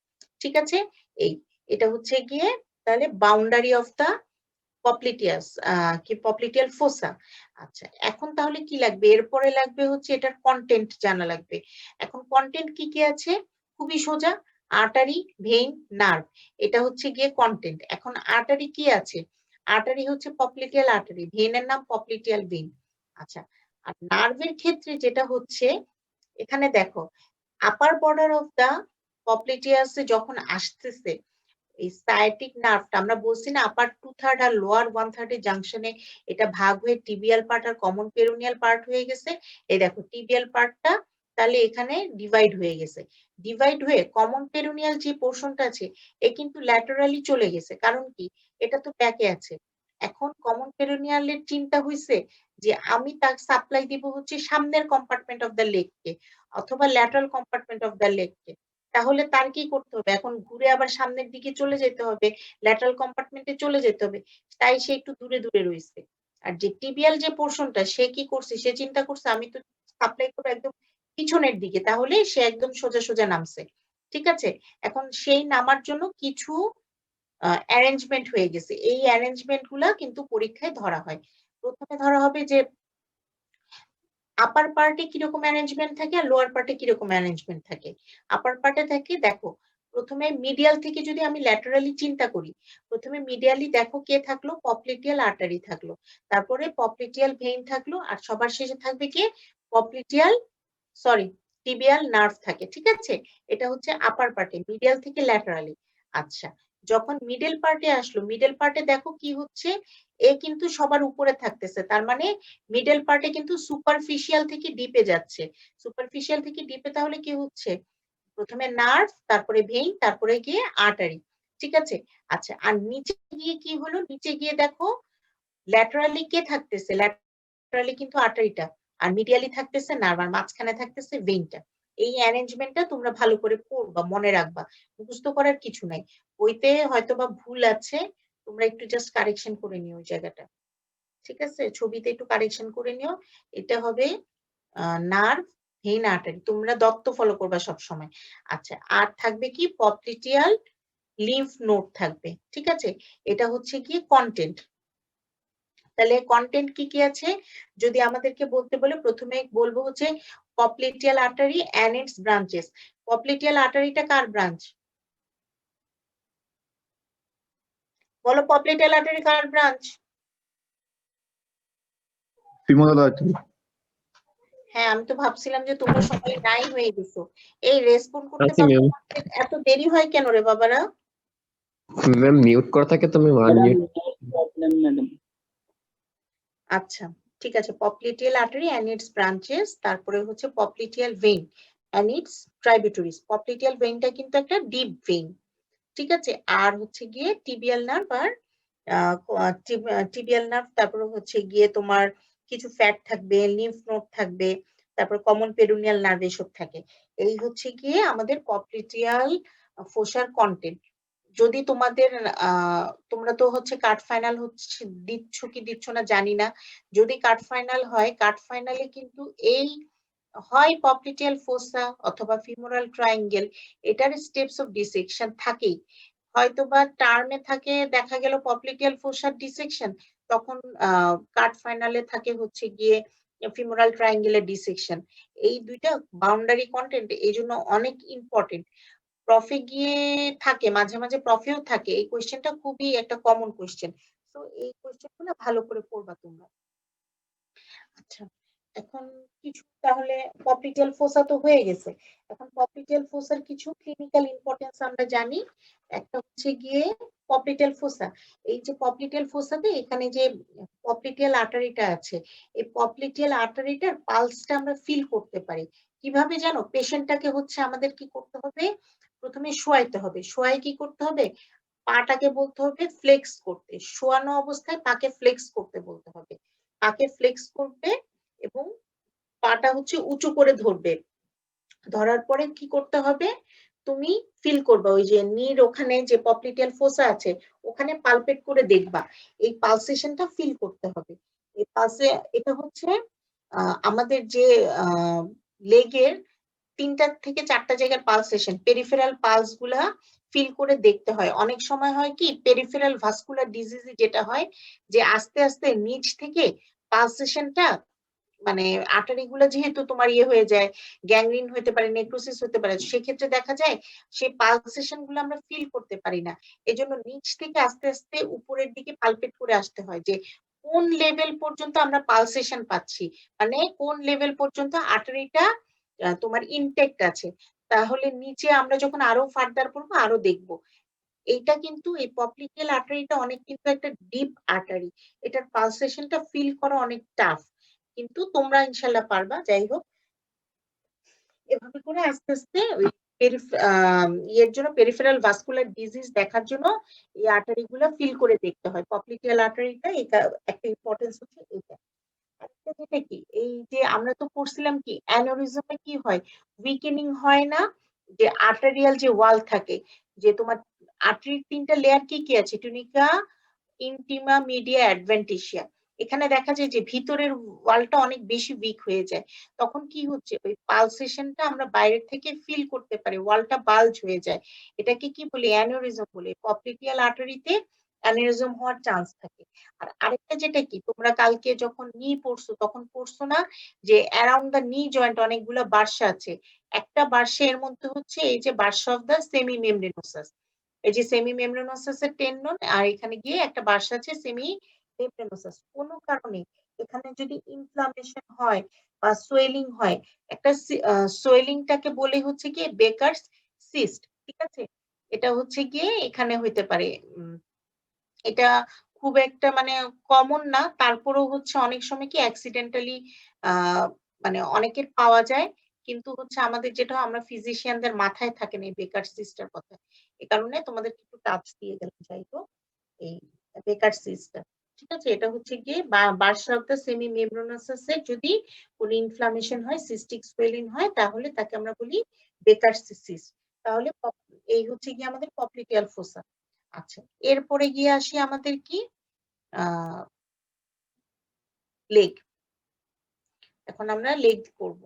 ঠিক আছে, এই এটা হচ্ছে গিয়ে তাহলে বাউন্ডারি অফ দা পপলিটিয়াস, কি পপলিটিয়াল ফোসা। আচ্ছা, এখন তাহলে কি লাগবে? এরপরে লাগবে হচ্ছে এটার কন্টেন্ট জানা লাগবে। এখন কন্টেন্ট কি কি আছে? খুবই সোজা, আর্টারি, ভেইন, নার্ভ, এটা হচ্ছে গিয়ে কন্টেন্ট। এখন আর্টারি কি আছে? আর্টারি হচ্ছে পপলিটিয়াল আর্টারি, ভেইনের নাম পপলিটিয়াল ভেইন। আচ্ছা, আর নার্ভের ক্ষেত্রে যেটা হচ্ছে, এখানে দেখো আপার বর্ডার অফ দা পপলিটিয়াস যখন আসতেছে, এই সায়াটিক নার্ভটা আমরা বলছি না আপার 2/3 আর লোয়ার 1/3 এর জাংশনে এটা ভাগ হয়ে টিবিয়াল পার্ট আর কমন পেরোনিয়াল পার্ট হয়ে গেছে। এই দেখো টিবিয়াল পার্টটা তাহলে এখানে ডিভাইড হয়ে গেছে, ডিভাইড হয়ে কমন পেরোনিয়াল যে পোর্শনটা আছে এ কিন্তু ল্যাটারালি চলে গেছে, কারণ কি? এটা তো ব্যাকে আছে। এখন কমন পেরোনিয়ালের চিন্তা হইছে যে আমি তার সাপ্লাই দিব হচ্ছে সামনের কম্পার্টমেন্ট অফ দ্য লেগকে অথবা ল্যাটারাল কম্পার্টমেন্ট অফ দ্য লেগকে। তাহলে তার কি করতে হবে? এখন ঘুরে আবার সামনের দিকে চলে যেতে হবে, ল্যাটারাল কম্পার্টমেন্টে চলে যেতে হবে, তাই সে একটু দূরে দূরে রয়েছে। আর যে টিবিয়াল যে পোর্শনটা সে কি করছে? সে চিন্তা করছে আমি তো সাপ্লাই করবো একদম পিছনের দিকে, তাহলে সে একদম সোজা সোজা নামছে। ঠিক আছে, এখন সেই নামার জন্য কিছু অ্যারেঞ্জমেন্ট হয়ে গেছে, এই অ্যারেঞ্জমেন্ট গুলা কিন্তু পরীক্ষায় ধরা হয়। প্রথমে ধরা হবে যে আপার পার্টে কিরকম অ্যারেঞ্জমেন্ট থাকে আর লোয়ার পার্টে কিরকম অ্যারেঞ্জমেন্ট থাকে। আপার পার্টে থাকে দেখো, প্রথমে মিডিয়াল থেকে যদি আমি ল্যাটারালি চিন্তা করি, প্রথমে মিডিয়ালি দেখো কে থাকলো, পপলিটিয়াল আর্টারি থাকলো, তারপরে পপলিটিয়াল ভেইন থাকলো, আর সবার শেষে থাকবে কি পপলিটিয়াল টিবিয়াল নার্ভ থাকে, ঠিক আছে? এটা হচ্ছে আপার পার্টে, মিডিয়াল থেকে ল্যাটারালি। আচ্ছা, যখন মিডল পার্টে আসলো, মিডল পার্টে দেখো কি হচ্ছে, এ কিন্তু সবার উপরে থাকতেছে, তার মানে মিডল পার্টে কিন্তু সুপারফিশিয়াল থেকে ডিপে যাচ্ছে। সুপারফিশিয়াল থেকে ডিপে তাহলে কি হচ্ছে, প্রথমে নার্ভ, তারপরে ভেইন, তারপরে গিয়ে আর্টারি, ঠিক আছে? আচ্ছা, আর নিচে গিয়ে কি হলো, নিচে গিয়ে দেখো ল্যাটারালি কে থাকতেছে, ল্যাটারালি কিন্তু আর্টারিটা, আর মিডিয়ালি থাকতেছে নার্ভ, আর মাঝখানে থাকতেছে ভেইনটা। এই অ্যারেঞ্জমেন্টটা তোমরা ভালো করে পড়বা, মনে রাখবা, মুখস্থ করার কিছু নাই। বইতে হয়তোবা ভুল আছে, তোমরা একটু জাস্ট কারেকশন করে নিও ওই জায়গাটা, ঠিক আছে? ছবিতে একটু কারেকশন করে নিও। এটা হবে নার্ভ, ভেইন, আর্টারি। তোমরা দত্ত ফলো করবা সব সময়। আচ্ছা, আর থাকবে কি পপলিটিয়াল লিম্ফ নোড থাকবে, ঠিক আছে? এটা হচ্ছে কি কন্টেন্ট। তাহলে কন্টেন্ট কি কি আছে যদি আমাদেরকে বলতে বলে, প্রথমে বলবো হচ্ছে popliteal artery and its branches. Popliteal আর্টারিটা কার ব্রাঞ্চ? বলো, পপলিটিয়াল আর্টারি কার ব্রাঞ্চ? Femoral artery. হ্যাঁ, আমি তো ভাবছিলাম যে তোমরা সবাই নাই হয়ে গেছো। এই রেসপন্ড করতে আছি ম্যাম। এত দেরি হয় কেন রে বাবারা? ম্যাম মিউট করা থাকে তো ম্যাম আনমিউট। Problem madam. আচ্ছা, ঠিক আছে, popliteal artery and its branches, তারপরে হচ্ছে popliteal vein and its tributaries. Popliteal ভেইনটা কিন্তু একটা ডিপ ভেইন, ঠিক আছে? আর হচ্ছে গিয়ে টিবিয়াল নার্ভ, আর টিবিয়াল নার্ভ, তারপরে হচ্ছে গিয়ে তোমার কিছু ফ্যাট থাকবে, লিম্ফ নোড থাকবে, তারপর কমন পেরোনিয়াল নার্ভ এসব থাকে। এই হচ্ছে গিয়ে আমাদের পপলিটিয়াল ফোসার কন্টেন্ট। যদি তোমাদের তোমরা তো হচ্ছে কাট ফাইনাল হচ্ছে দিচ্ছ কি দিচ্ছ না জানি না, যদি কাট ফাইনাল হয়, কাট ফাইনালে কিন্তু এই হয় পপলিটিয়াল ফোসা অথবা ফিমোরাল ট্রায়াঙ্গেল, এটার স্টেপস অফ ডিসেকশন থাকেই। হয়তোবা টার্মে থাকে দেখা গেল পপলিটিয়াল ফোসার ডিসেকশন, তখন কাট ফাইনালে থাকে হচ্ছে গিয়ে ফিমোরাল ট্রায়াঙ্গেলের ডিসেকশন। এই দুইটা বাউন্ডারি কন্টেন্ট এই জন্য অনেক ইম্পর্টেন্ট। প্রফে গিয়ে থাকে, মাঝে মাঝে প্রফেও থাকে, এই কোয়েশ্চেনটা খুবই একটা কমন কোয়েশ্চেন। তো এই কোয়েশ্চেনগুলো ভালো করে পড়বা তোমরা। আচ্ছা, এখন কিছু তাহলে পপলিটিয়াল ফোসা তো হয়ে গেছে, এখন পপলিটিয়াল ফোসার কিছু ক্লিনিক্যাল ইম্পর্টেন্স আমরা জানি। একটা হচ্ছে গিয়ে পপলিটিয়াল ফোসা, এই যে পপলিটিয়াল ফোসাতে এখানে যে পপলিটিয়াল আর্টারিটা আছে, এই পপলিটিয়াল আর্টারিটার পালসটা আমরা ফিল করতে পারি কিভাবে জানো? পেশেন্টটাকে হচ্ছে আমাদের কি করতে হবে, প্রথমে শোয়াইতে হবে। শোয়াই কি করতে হবে, পাটাকে বলতে হবে ফ্লেক্স করতে, শোয়ানো অবস্থায় পাকে ফ্লেক্স করতে বলতে হবে। পাকে ফ্লেক্স করবে এবং পাটা হচ্ছে উঁচু করে ধরবে। ধরার পরে কি করতে হবে, তুমি ফিল করবা ওই যে নির ওখানে যে পপলিটিয়াল ফোসা আছে ওখানে পালপেট করে দেখবা, এই পালসেশনটা ফিল করতে হবে। এই পালসে এটা হচ্ছে আমাদের যে লেগের 3টা থেকে 4টা জায়গার পালসেশন, পেরিফেরাল পালস গুলা ফিল করে দেখতে হয়। অনেক সময় হয় কি পেরিফেরাল ভাস্কুলার ডিজিজ যেটা হয়, যে আস্তে আস্তে নিচ থেকে পালসেশনটা, মানে আর্টারি গুলো যেহেতু তোমার ইয়ে হয়ে যায়, গ্যাংগ্রিন হতে পারে, নেক্রোসিস হতে পারে, সেক্ষেত্রে দেখা যায় সেই পালসেশন গুলো আমরা ফিল করতে পারি না। এজন্য নিচ থেকে আস্তে আস্তে উপরের দিকে পালপেট করে আসতে হয় যে কোন লেভেল পর্যন্ত আমরা পালসেশন পাচ্ছি, মানে কোন লেভেল পর্যন্ত আর্টারিটা তোমার ইনটেক্ট আছে। তাহলে নিচে আমরা যখন আরো ফার্দার পড়বো আরো দেখবো। এইটা কিন্তু এই পপলিটিয়াল আর্টারিটা অনেক কিন্তু একটা ডিপ আর্টারি, এটার পালসেশনটা ফিল করা অনেক টাফ, কিন্তু তোমরা ইনশাল্লাহ পারবা। যাই হোক, এভাবে করে আস্তে আস্তে ওই ইয়ের জন্য পেরিফেরাল ভাস্কুলার ডিজিজ দেখার জন্য এই আর্টারি গুলো ফিল করে দেখতে হয়। পপলিটিয়াল আর্টারিটা এটা একটা ইম্পর্টেন্স হচ্ছে এটা। আরেকটা যেটা কি, এই যে আমরা তো পড়ছিলাম কি অ্যানোরিজমে কি হয়, উইকেনিং হয় না, যে আর্টারিয়াল যে ওয়াল থাকে, যে তোমার আর্টারির 3টা লেয়ার কি কি আছে, টুনিকা, ইন্টিমা, মিডিয়া, অ্যাডভেন্টিসিয়া। এখানে দেখা যায় যে ভিতরের ওয়ালটা অনেক বেশি উইক হয়ে যায়, তখন কি হচ্ছে ওই পালসেশনটা আমরা বাইরে থেকে ফিল করতে পারি, ওয়ালটা বাল্জ হয়ে যায়, এটাকে কি বলি অ্যানোরিজম বলে। পপলিটিয়াল আর্টারিতে অ্যানিউরিজম হওয়ার চান্স থাকে। আর আরেকটা যেটা কি তোমরা কালকে যখন নি পড়ছো তখন পড়ছো না যে অ্যারাউন্ড দ্য নি জয়েন্ট অনেকগুলো বার্সা আছে। একটা বার্সা এর মধ্যে হচ্ছে এই যে Barca of the semi membranosus, এই যে সেমি মেমব্রেনোসাস এর টেন্ডন, আর এখানে গিয়ে একটা বার্সা আছে সেমি মেমব্রেনোসাস। কোনো কারণে এখানে যদি ইনফ্লামেশন হয় বা সোয়েলিং হয়, একটা সোয়েলিংটাকে বলে হচ্ছে কি বেকারস সিস্ট, ঠিক আছে? এটা হচ্ছে গিয়ে এখানে হইতে পারে এটা খুব একটা মানে কমন না, তারপরেও হচ্ছে অনেক সময় কি অ্যাক্সিডেন্টালি মানে অনেকের পাওয়া যায়, কিন্তু হচ্ছে আমাদের যেটা আমরা ফিজিশিয়ানদের মাথায় থাকে না এই বেকার সিস্টার কথা। এই কারণে তোমাদের একটু টাচ দিয়ে গেলাম, যাই হোক এই বেকার সিস্টার, ঠিক আছে? এটা হচ্ছে গিয়ে Barca of the semi membranosus এর যদি কোনো ইনফ্লামেশন হয়, সিস্টিক সোয়েলিং হয়, তাহলে তাকে আমরা বলি বেকার সিস্ট। তাহলে এই হচ্ছে গিয়ে আমাদের পপ্লিটিয়াল ফোসা। আচ্ছা, এরপরে গিয়ে আসি আমাদের কি লেগ। এখন আমরা লেগ করব।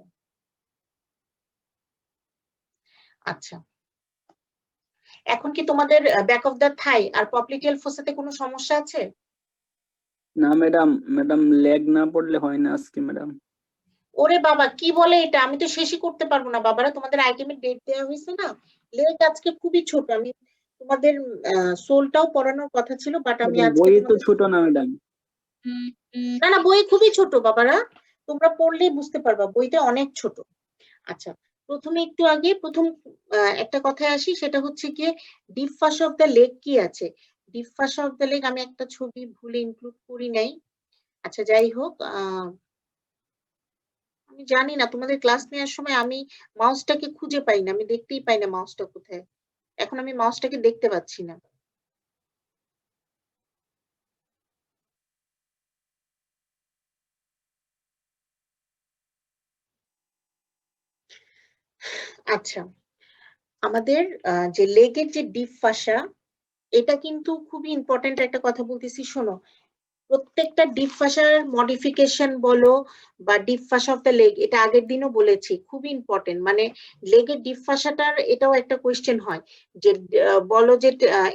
আচ্ছা, এখন কি তোমাদের ব্যাক অফ দ্য থাই আর পপ্লিটিয়াল ফোসাতে কোনো সমস্যা আছে? না ম্যাডাম, লেগ না পড়লে হয় না আজকে ম্যাডাম। ওরে বাবা, কি বলে এটা? আমি তো শেষই করতে পারবো না বাবারা, তোমাদের আইটেমের ডেট দেওয়া হয়েছে না। লেগ আজকে খুবই ছোট, আমি তোমাদের সোলটাও পড়ানোর কথা ছিল, বাট আমি ম্যাডাম আজকে বই তো তোমাদের ছোট না ম্যাডাম। না না, বই খুবই ছোট বাবারা, তোমরা পড়লেই বুঝতে পারবা বইটা অনেক ছোট। আচ্ছা, প্রথমে একটু আগে প্রথম একটা কথায় আসি, সেটা হচ্ছে গিয়ে deep fascia of the leg কি আছে। Deep fascia of the leg আমি একটা ছবি ভুলে ইনক্লুড করি নাই। আচ্ছা যাই হোক, আমি জানি না তোমাদের ক্লাস নেওয়ার সময় আমি মাউসটাকে খুঁজে পাই না, আমি দেখতেই পাই না মাউসটা কোথায়। এখন আমি মাউসটাকে দেখতে পাচ্ছি না। আচ্ছা, আমাদের যে লেগের যে ডিপ ফাসা, এটা কিন্তু খুবই ইম্পর্টেন্ট একটা কথা বলতেছি, শোনো। প্রত্যেকটা ডিপ ফাসার মডিফিকেশন বলো বা deep fascia of the leg, এটা আগের দিনও বলেছি, খুবই ইম্পর্টেন্ট। মানে লেগের ডিপ ফাসাটার এটাও একটা কোয়েশ্চেন হয় যে বলো যে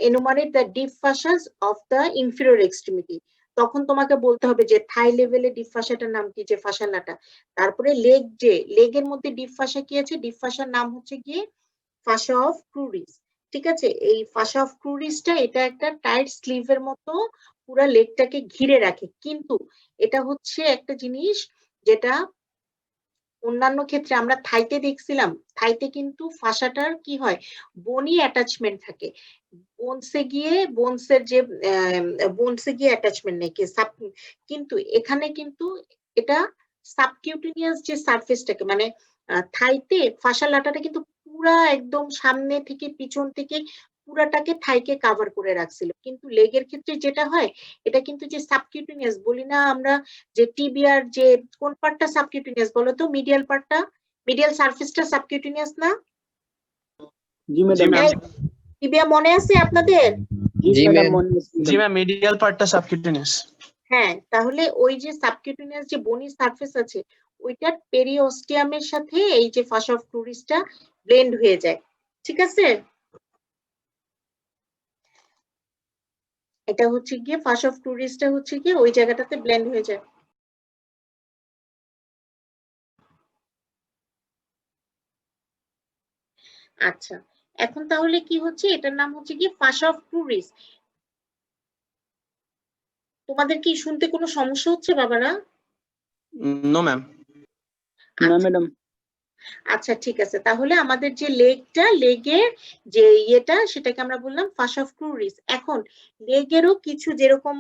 enumerate the deep fascias of the inferior extremity, তখন তোমাকে বলতে হবে যে থাই লেভেলে ডিপ ফাসাটার নাম কি, যে ফাসালাটা। তারপরে লেগ, যে লেগের মধ্যে ডিপ ফাসা কি আছে, ডিপ ফাসার নাম হচ্ছে গিয়ে ফাসা অফ ক্রুরিস, ঠিক আছে? এই ফাসা অফ ক্রুরিসটা এটা একটা টাইট স্লিভের মতো পুরা লেগটাকে ঘিরে রাখে, কিন্তু এটা হচ্ছে একটা জিনিস যেটা অন্যান্য ক্ষেত্রে আমরা থাইতে দেখছিলাম, থাইতে কিন্তু ফাসাটার কি হয়, বনি অ্যাটাচমেন্ট থাকে, বোনসে গিয়ে অ্যাটাচমেন্ট নেই, কিন্তু এখানে কিন্তু এটা সাবকিউটেনিয়াস যে সারফেসটাকে, মানে থাইতে ফাসালাটাটা কিন্তু পুরা একদম সামনে থেকে পিছন থেকে পুরাটাকে থাইকে কাভার করে রাখছিল, কিন্তু লেগের ক্ষেত্রে যেটা হয়, এটা কিন্তু যে সাবকিউটেনিয়াস বলি না আমরা, যে টিবিয়ার যে কোন পার্টটা সাবকিউটেনিয়াস বলো তো, মিডিয়াল পার্টটা, মিডিয়াল সারফেসটা সাবকিউটেনিয়াস না? জি ম্যাডাম। এই, টিবিয়া মনে আছে আপনাদের? জি জি ম্যাডাম ম্যাম। মনে আছে জি ম্যাডাম। ম্যাম, মিডিয়াল পার্টটা সাবকিউটেনিয়াস। হ্যাঁ, তাহলে ওই যে সাবকিউটেনিয়াস যে বনি সারফেস আছে, ওইটার পেরিওস্টিয়ামের সাথে এই যে ফাসা অফ ক্রুরিসটা ব্লেন্ড হয়ে যায়, ঠিক আছে? এটা হচ্ছে গিয়ে ফাসা অফ ক্রুরিসটা হচ্ছে গিয়ে ওই জায়গাটাতে ব্লেন্ড হয়ে যায়। আচ্ছা, এখন তাহলে কি হচ্ছে, এটার নাম হচ্ছে কি ফাসা অফ ক্রুরিস। তোমাদের কি শুনতে কোনো সমস্যা হচ্ছে বাবারা? No ma'am. না আচ্ছা ম্যাডাম। আচ্ছা, ঠিক আছে, তাহলে আমাদের যে লেগটা, লেগের যে ইয়েটা, সেটাকে আমরা বললাম ফাসা অফ ক্রুরিস। এখন লেগেরও কিছু যেরকম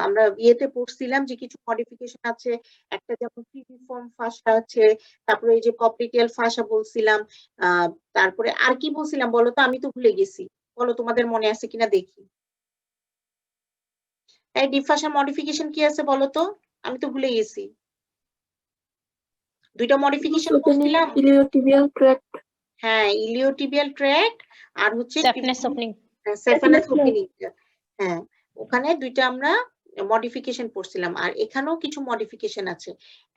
আমরা ইয়েতে পড়ছিলাম যে কিছু মডিফিকেশন আছে, একটা যেমন ফিলিফর্ম ফাসা আছে, তারপরে এই যে পপ্লিটিয়াল ফাসা বলছিলাম, তারপরে আর কি বলছিলাম বলো তো, আমি তো ভুলে গেছি, বলো তোমাদের মনে আছে কিনা দেখি। এই ডিপ ফাসা মডিফিকেশন কি আছে বলো তো, আমি তো ভুলে গেছি। দুইটা মডিফিকেশন করছিলাম, ইলিওটিবিয়াল ট্র্যাক্ট, হ্যাঁ ইলিওটিবিয়াল ট্র্যাক্ট আর হচ্ছে Saphenous opening. সেফানাস ওপেনিং। হ্যাঁ, ওখানে দুইটা আমরা মডিফিকেশন পড়ছিলাম, আর এখানেও কিছু মডিফিকেশন আছে।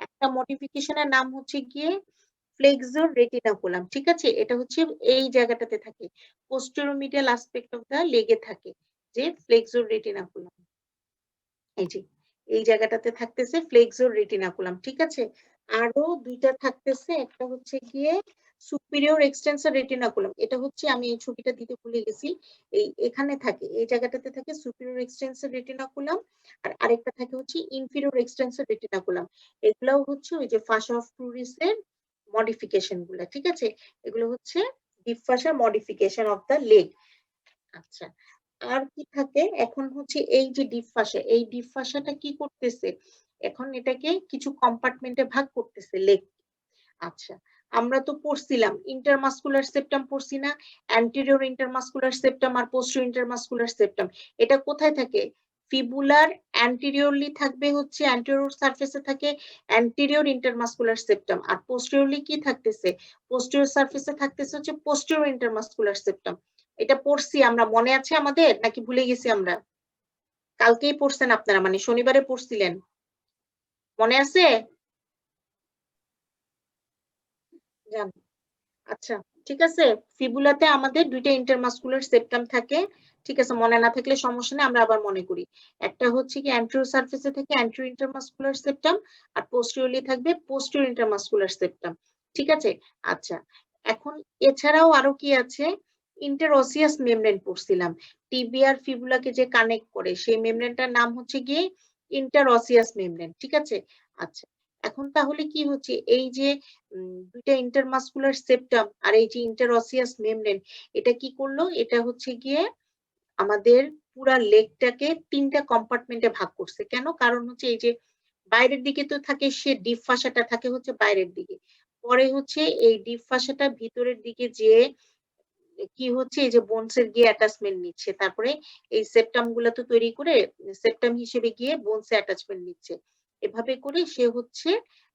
একটা মডিফিকেশনের নাম হচ্ছে গিয়ে ফ্লেক্সর রেটিনাকুলাম, ঠিক আছে? এটা হচ্ছে এই জায়গাটাতে থাকে, পোস্টেরোমিডিয়াল অ্যাসপেক্ট অফ দা লেগে থাকে, যে ফ্লেক্সোর রেটিনাকুলাম, এই যে এই জায়গাটাতে থাকতেছে ফ্লেক্সোর রেটিনাকুলাম, ঠিক আছে। আরো দুইটা থাকতেছে, একটা হচ্ছে গিয়ে সুপিরিয়র এক্সটেন্সর রেটিনাকুলাম, এটা হচ্ছে আমি এই ছবিটা দিতে ভুলে গেছি, এই এখানে থাকে, এই জায়গাটাতে থাকে সুপিরিয়র এক্সটেন্সর রেটিনাকুলাম, আর আরেকটা থাকে হচ্ছে ইনফিরিয়র এক্সটেন্সর রেটিনাকুলাম। এগুলাও হচ্ছে ওই যে ফাসা অফ ক্রুরিসের মডিফিকেশন গুলা, ঠিক আছে। এগুলো হচ্ছে ডিপ ফাসার মডিফিকেশন অফ দ্য লেগ। আচ্ছা, আর কি থাকে এখন হচ্ছে এই যে ডিপ ফাসা, এই ডিপ ফাসাটা কি করতেছে, এখন এটাকে কিছু কম্পার্টমেন্টে ভাগ করতেছে লেগ। আচ্ছা, আমরা তো পড়ছিলাম ইন্টারমাসকুলার সেপ্টাম পড়ছি না, অ্যান্টেরিয়র ইন্টারমাসকুলার সেপ্টাম আর পোস্টেরিয়র ইন্টারমাসকুলার সেপ্টাম। এটা কোথায় থাকে? ফিবুলার অ্যান্টেরিয়রলি থাকবে হচ্ছে অ্যান্টেরিয়র সারফেসে থাকে অ্যান্টেরিয়র ইন্টারমাসকুলার সেপ্টাম, আর পোস্টেরিয়রলি কি থাকতেছে? পোস্টেরিয়র সারফেসে থাকতেছে হচ্ছে পোস্টেরিয়র ইন্টারমাসকুলার সেপ্টাম। এটা পড়ছি আমরা, মনে আছে আমাদের নাকি ভুলে গেছি আমরা? কালকেই পড়ছেন আপনারা, মানে শনিবারে পড়ছিলেন, মনে আছে? জান, আচ্ছা ঠিক আছে। ফিবুলাতে আমাদের দুইটা ইন্টারমাসকুলার সেপ্টাম থাকে, ঠিক আছে, মনে না থাকলে সমস্যা নেই, আমরা আবার মনে করি। একটা হচ্ছে কি অ্যান্টেরিয়র সারফেসে থাকে অ্যান্টেরিয়র ইন্টারমাসকুলার সেপ্টাম, আর পোস্টেরিয়রলি থাকবে পোস্টেরিয়র ইন্টারমাসকুলার সেপ্টাম, ঠিক আছে। আচ্ছা, এখন এছাড়াও আরো কি আছে, ইন্টারঅসিয়াস মেমব্রেন পড়ছিলাম, টিবিআর ফিবুলাকে যে কানেক্ট করে, সেই মেমব্রেনটার নাম হচ্ছে গিয়ে ইন্টারঅসিয়াস মেমব্রেন, ঠিক আছে। আচ্ছা, এখন তাহলে কি হচ্ছে, এই যে দুইটা ইন্টারমাসকুলার সেপ্টাম আর এই যে ইন্টারঅসিয়াস মেমব্রেন, এটা কি করলো, এটা হচ্ছে গিয়ে আমাদের পুরা লেগটাকে তিনটা কম্পার্টমেন্টে ভাগ করছে। কেন? কারণ হচ্ছে এই যে বাইরের দিকে তো থাকে সে ডিপ ফাসাটা থাকে হচ্ছে বাইরের দিকে, পরে হচ্ছে এই ডিপ ফাসাটা ভিতরের দিকে যে কি হচ্ছে এই যে বোনসের গিয়ে অ্যাটাচমেন্ট নিচ্ছে, তারপরে এই সেপ্টাম গুলা তো তৈরি করে সেপ্টাম হিসেবে গিয়ে বোনসে অ্যাটাচমেন্ট নিচ্ছে, এভাবে করে সে হচ্ছে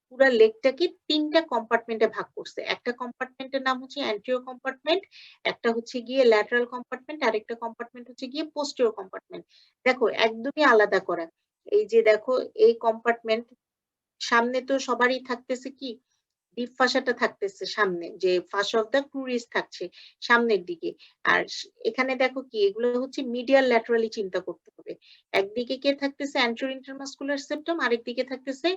পুরা লেগটাকে তিনটা কম্পার্টমেন্টে ভাগ করছে। একটা কম্পার্টমেন্টের নাম হচ্ছে অ্যান্টেরিয়র কম্পার্টমেন্ট, একটা হচ্ছে গিয়ে ল্যাটারাল কম্পার্টমেন্ট, আর একটা কম্পার্টমেন্ট হচ্ছে গিয়ে পোস্টেরিয়র কম্পার্টমেন্ট। দেখো একদমই আলাদা করা, এই যে দেখো এই কম্পার্টমেন্ট, সামনে তো সবারই থাকতেছে কি ডিপ ফাসাটা থাকতেছে সামনে, যে ফাসা অফ দা ক্রুরিস থাকছে সামনের দিকে, আর এখানে দেখো কি এগুলো হচ্ছে মিডিয়াল ল্যাটারালি চিন্তা করতে হবে। একদিকে কে থাকতেছে অ্যান্টেরিয়র ইন্টারমাসকুলার সেপ্টাম, আরেকদিকে থাকতেছে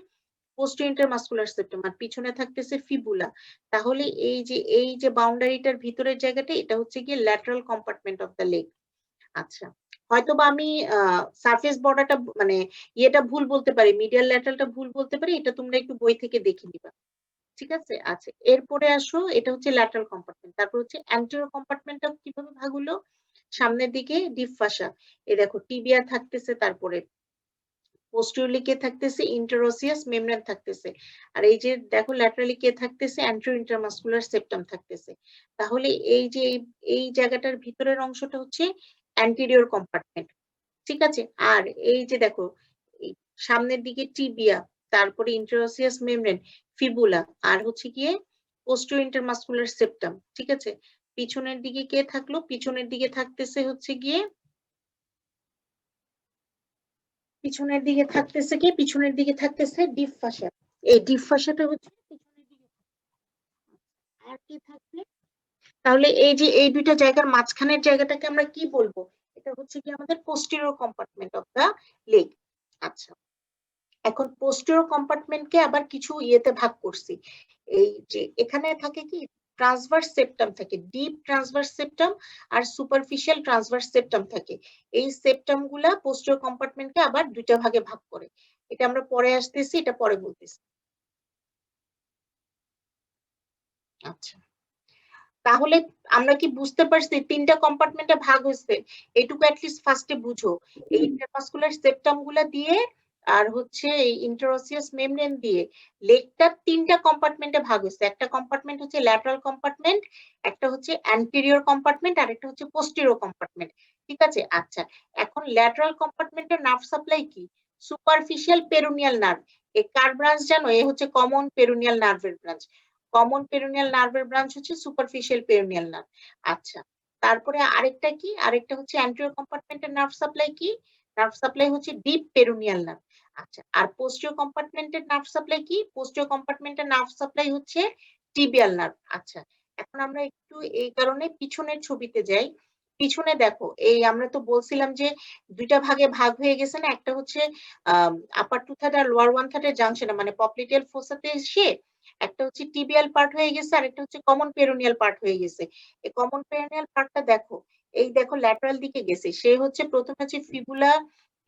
পোস্টেরিয়র ইন্টারমাসকুলার সেপ্টাম, আর পিছনে থাকতেছে ফিবুলা। তাহলে এই যে বাউন্ডারিটার ভিতরের জায়গাটা, এটা হচ্ছে গিয়ে lateral compartment of the leg. আচ্ছা, হয়তোবা আমি সারফেস বর্ডারটা মানে ইয়েটা ভুল বলতে পারি, মিডিয়াল ল্যাটারালটা ভুল বলতে পারি, এটা তোমরা একটু বই থেকে দেখে নিবা, ঠিক আছে। আচ্ছা, এরপরে আসো, এটা হচ্ছে ল্যাটারাল কম্পার্টমেন্ট, তারপর হচ্ছে অ্যান্টেরিয়র কম্পার্টমেন্টটা কিভাবে ভাগ হলো, সামনের দিকে ডিপ ফাসা, এই দেখো টিবিয়া থাকতেছে, তারপরে পোস্টেরিয়রলি কে থাকতেছে ইন্টারঅসিয়াস মেমব্রেন থাকতেছে, আর এই যে দেখো ল্যাটারালি কে থাকতেছে অ্যান্টেরিয়র ইন্টারমাসকুলার সেপ্টাম থাকতেছে। তাহলে এই যে এই জায়গাটার ভিতরের অংশটা হচ্ছে অ্যান্টেরিয়র কম্পার্টমেন্ট, ঠিক আছে। আর এই যে দেখো এই সামনের দিকে টিবিয়া, তারপরে ইন্টারঅসিয়াস মেমব্রেন, ফিবুলা, আর হচ্ছে গিয়ে পোস্টেরিয়র ইন্টারমাসকুলার সেপ্টাম, ঠিক আছে। পিছনের দিকে কে থাকলো, পিছনের দিকে থাকতেছে হচ্ছে গিয়ে পিছনের দিকে থাকতেছে কি, পিছনের দিকে থাকতেছে ডিপ ফাসা, এই ডিপ ফাসাটা হচ্ছে পিছনের দিকে। আর কি থাকবে, তাহলে এই যে এই দুইটা জায়গার মাঝখানের জায়গাটাকে আমরা কি বলবো, এটা হচ্ছে কি আমাদের posterior compartment of the leg. আচ্ছা, এখন পোস্টেরিয়র কম্পার্টমেন্টকে আবার কিছু ইয়েতে ভাগ করছি, এই যে এখানে থাকে কি ট্রান্সভার্স সেপ্টাম থাকে, ডিপ ট্রান্সভার্স সেপ্টাম আর সুপারফিশিয়াল ট্রান্সভার্স সেপ্টাম থাকে। এই সেপ্টাম গুলা পোস্টেরিয়র কম্পার্টমেন্টকে আবার দুইটা ভাগে ভাগ করে, এটা আমরা পরে আসতেছি, এটা পরে বলতেছি। আচ্ছা, তাহলে আমরা কি বুঝতে পারছি তিনটা কম্পার্টমেন্টে ভাগ হয়েছে, এইটুকু অ্যাটলিস্ট ফার্স্টে বুঝো। এই ইন্টারমাসকুলার সেপ্টাম গুলা দিয়ে আর হচ্ছে এই ইন্টারঅসিয়াস মেমব্রেন দিয়ে লেগটা তিনটা কম্পার্টমেন্টে ভাগ হয়েছে, একটা কম্পার্টমেন্ট হচ্ছে ল্যাটারাল কম্পার্টমেন্ট, একটা হচ্ছে অ্যান্টেরিয়র কম্পার্টমেন্ট, আর একটা হচ্ছে পোস্টেরিয়র কম্পার্টমেন্ট, ঠিক আছে। আচ্ছা, এখন ল্যাটারাল কম্পার্টমেন্টের নার্ভ সাপ্লাই কি, সুপারফিশিয়াল পেরোনিয়াল নার্ভ, এই কার ব্রাঞ্চ জানো, এই হচ্ছে কমন পেরোনিয়াল নার্ভের ব্রাঞ্চ, কমন পেরোনিয়াল নার্ভের ব্রাঞ্চ হচ্ছে সুপারফিশিয়াল পেরোনিয়াল নার্ভ। আচ্ছা, তারপরে আরেকটা কি, আরেকটা হচ্ছে অ্যান্টেরিয়র কম্পার্টমেন্টের নার্ভ সাপ্লাই কি, নার্ভ সাপ্লাই হচ্ছে ডিপ পেরোনিয়াল নার্ভ। আচ্ছা, আর পোস্টেরিয়র কম্পার্টমেন্টের নার্ভ সাপ্লাই কি, পোস্টেরিয়র কম্পার্টমেন্টের নার্ভ সাপ্লাই হচ্ছে টিবিয়াল নার্ভ। আচ্ছা, এখন আমরা একটু এই কারণে পিছনের ছবিতে যাই, পিছনে দেখো, এই আমরা তো বলছিলাম যে দুইটা ভাগে ভাগ হয়ে গেছে না, একটা হচ্ছে আপার টু থার্ড আর লোয়ার ওয়ান থার্ডের জাংশনে মানে পপ্লিটিয়াল ফোসাতে এসে একটা হচ্ছে টিবিয়াল পার্ট হয়ে গেছে আর একটা হচ্ছে কমন পেরোনিয়াল পার্ট হয়ে গেছে। এই কমন পেরোনিয়াল পার্টটা দেখো, এই দেখো ল্যাটারাল দিকে গেছে, সে হচ্ছে প্রথমে হচ্ছে ফিবুলা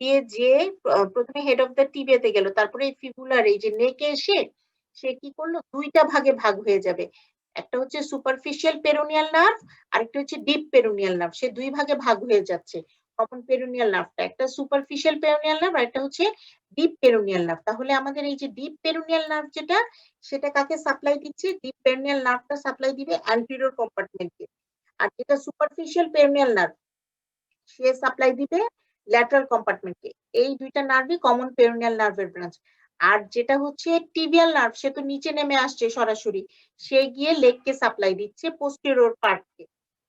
দিয়ে যে প্রথমে হেড অফ দ্য টিবিয়াতে গেল, তারপরে এই ফিবুলার এই যে নেকে এসে সে কি করলো, দুইটা ভাগে ভাগ হয়ে যাবে। একটা হচ্ছে সুপারফিশিয়াল পেরোনিয়াল নার্ভ, আরেকটা হচ্ছে ডিপ পেরোনিয়াল নার্ভ, সে দুই ভাগে ভাগ হয়ে যাচ্ছে। কমন পেরোনিয়াল নার্ভটা একটা সুপারফিশিয়াল পেরোনিয়াল নার্ভ আর একটা হচ্ছে ডিপ পেরোনিয়াল নার্ভ। তাহলে আমাদের এই যে ডিপ পেরোনিয়াল নার্ভ যেটা, সেটা কাকে সাপ্লাই দিচ্ছে? ডিপ পেরোনিয়াল নার্ভটা সাপ্লাই দিবে অ্যান্টেরিয়র কম্পার্টমেন্টকে। আর যেটা সুপারফিশিয়াল পেরোনিয়াল নার্ভ, সে সাপ্লাই দিবে ল্যাটারাল কম্পার্টমেন্টকে। এই দুইটা নার্ভই কমন পেরোনিয়াল নার্ভের ব্রাঞ্চ। আর যেটা হচ্ছে টিবিয়াল নার্ভ, সে তো নিচে নেমে আসছে সরাসরি, সে গিয়ে লেগকে সাপ্লাই দিচ্ছে, পোস্টেরিয়র পার্টকে,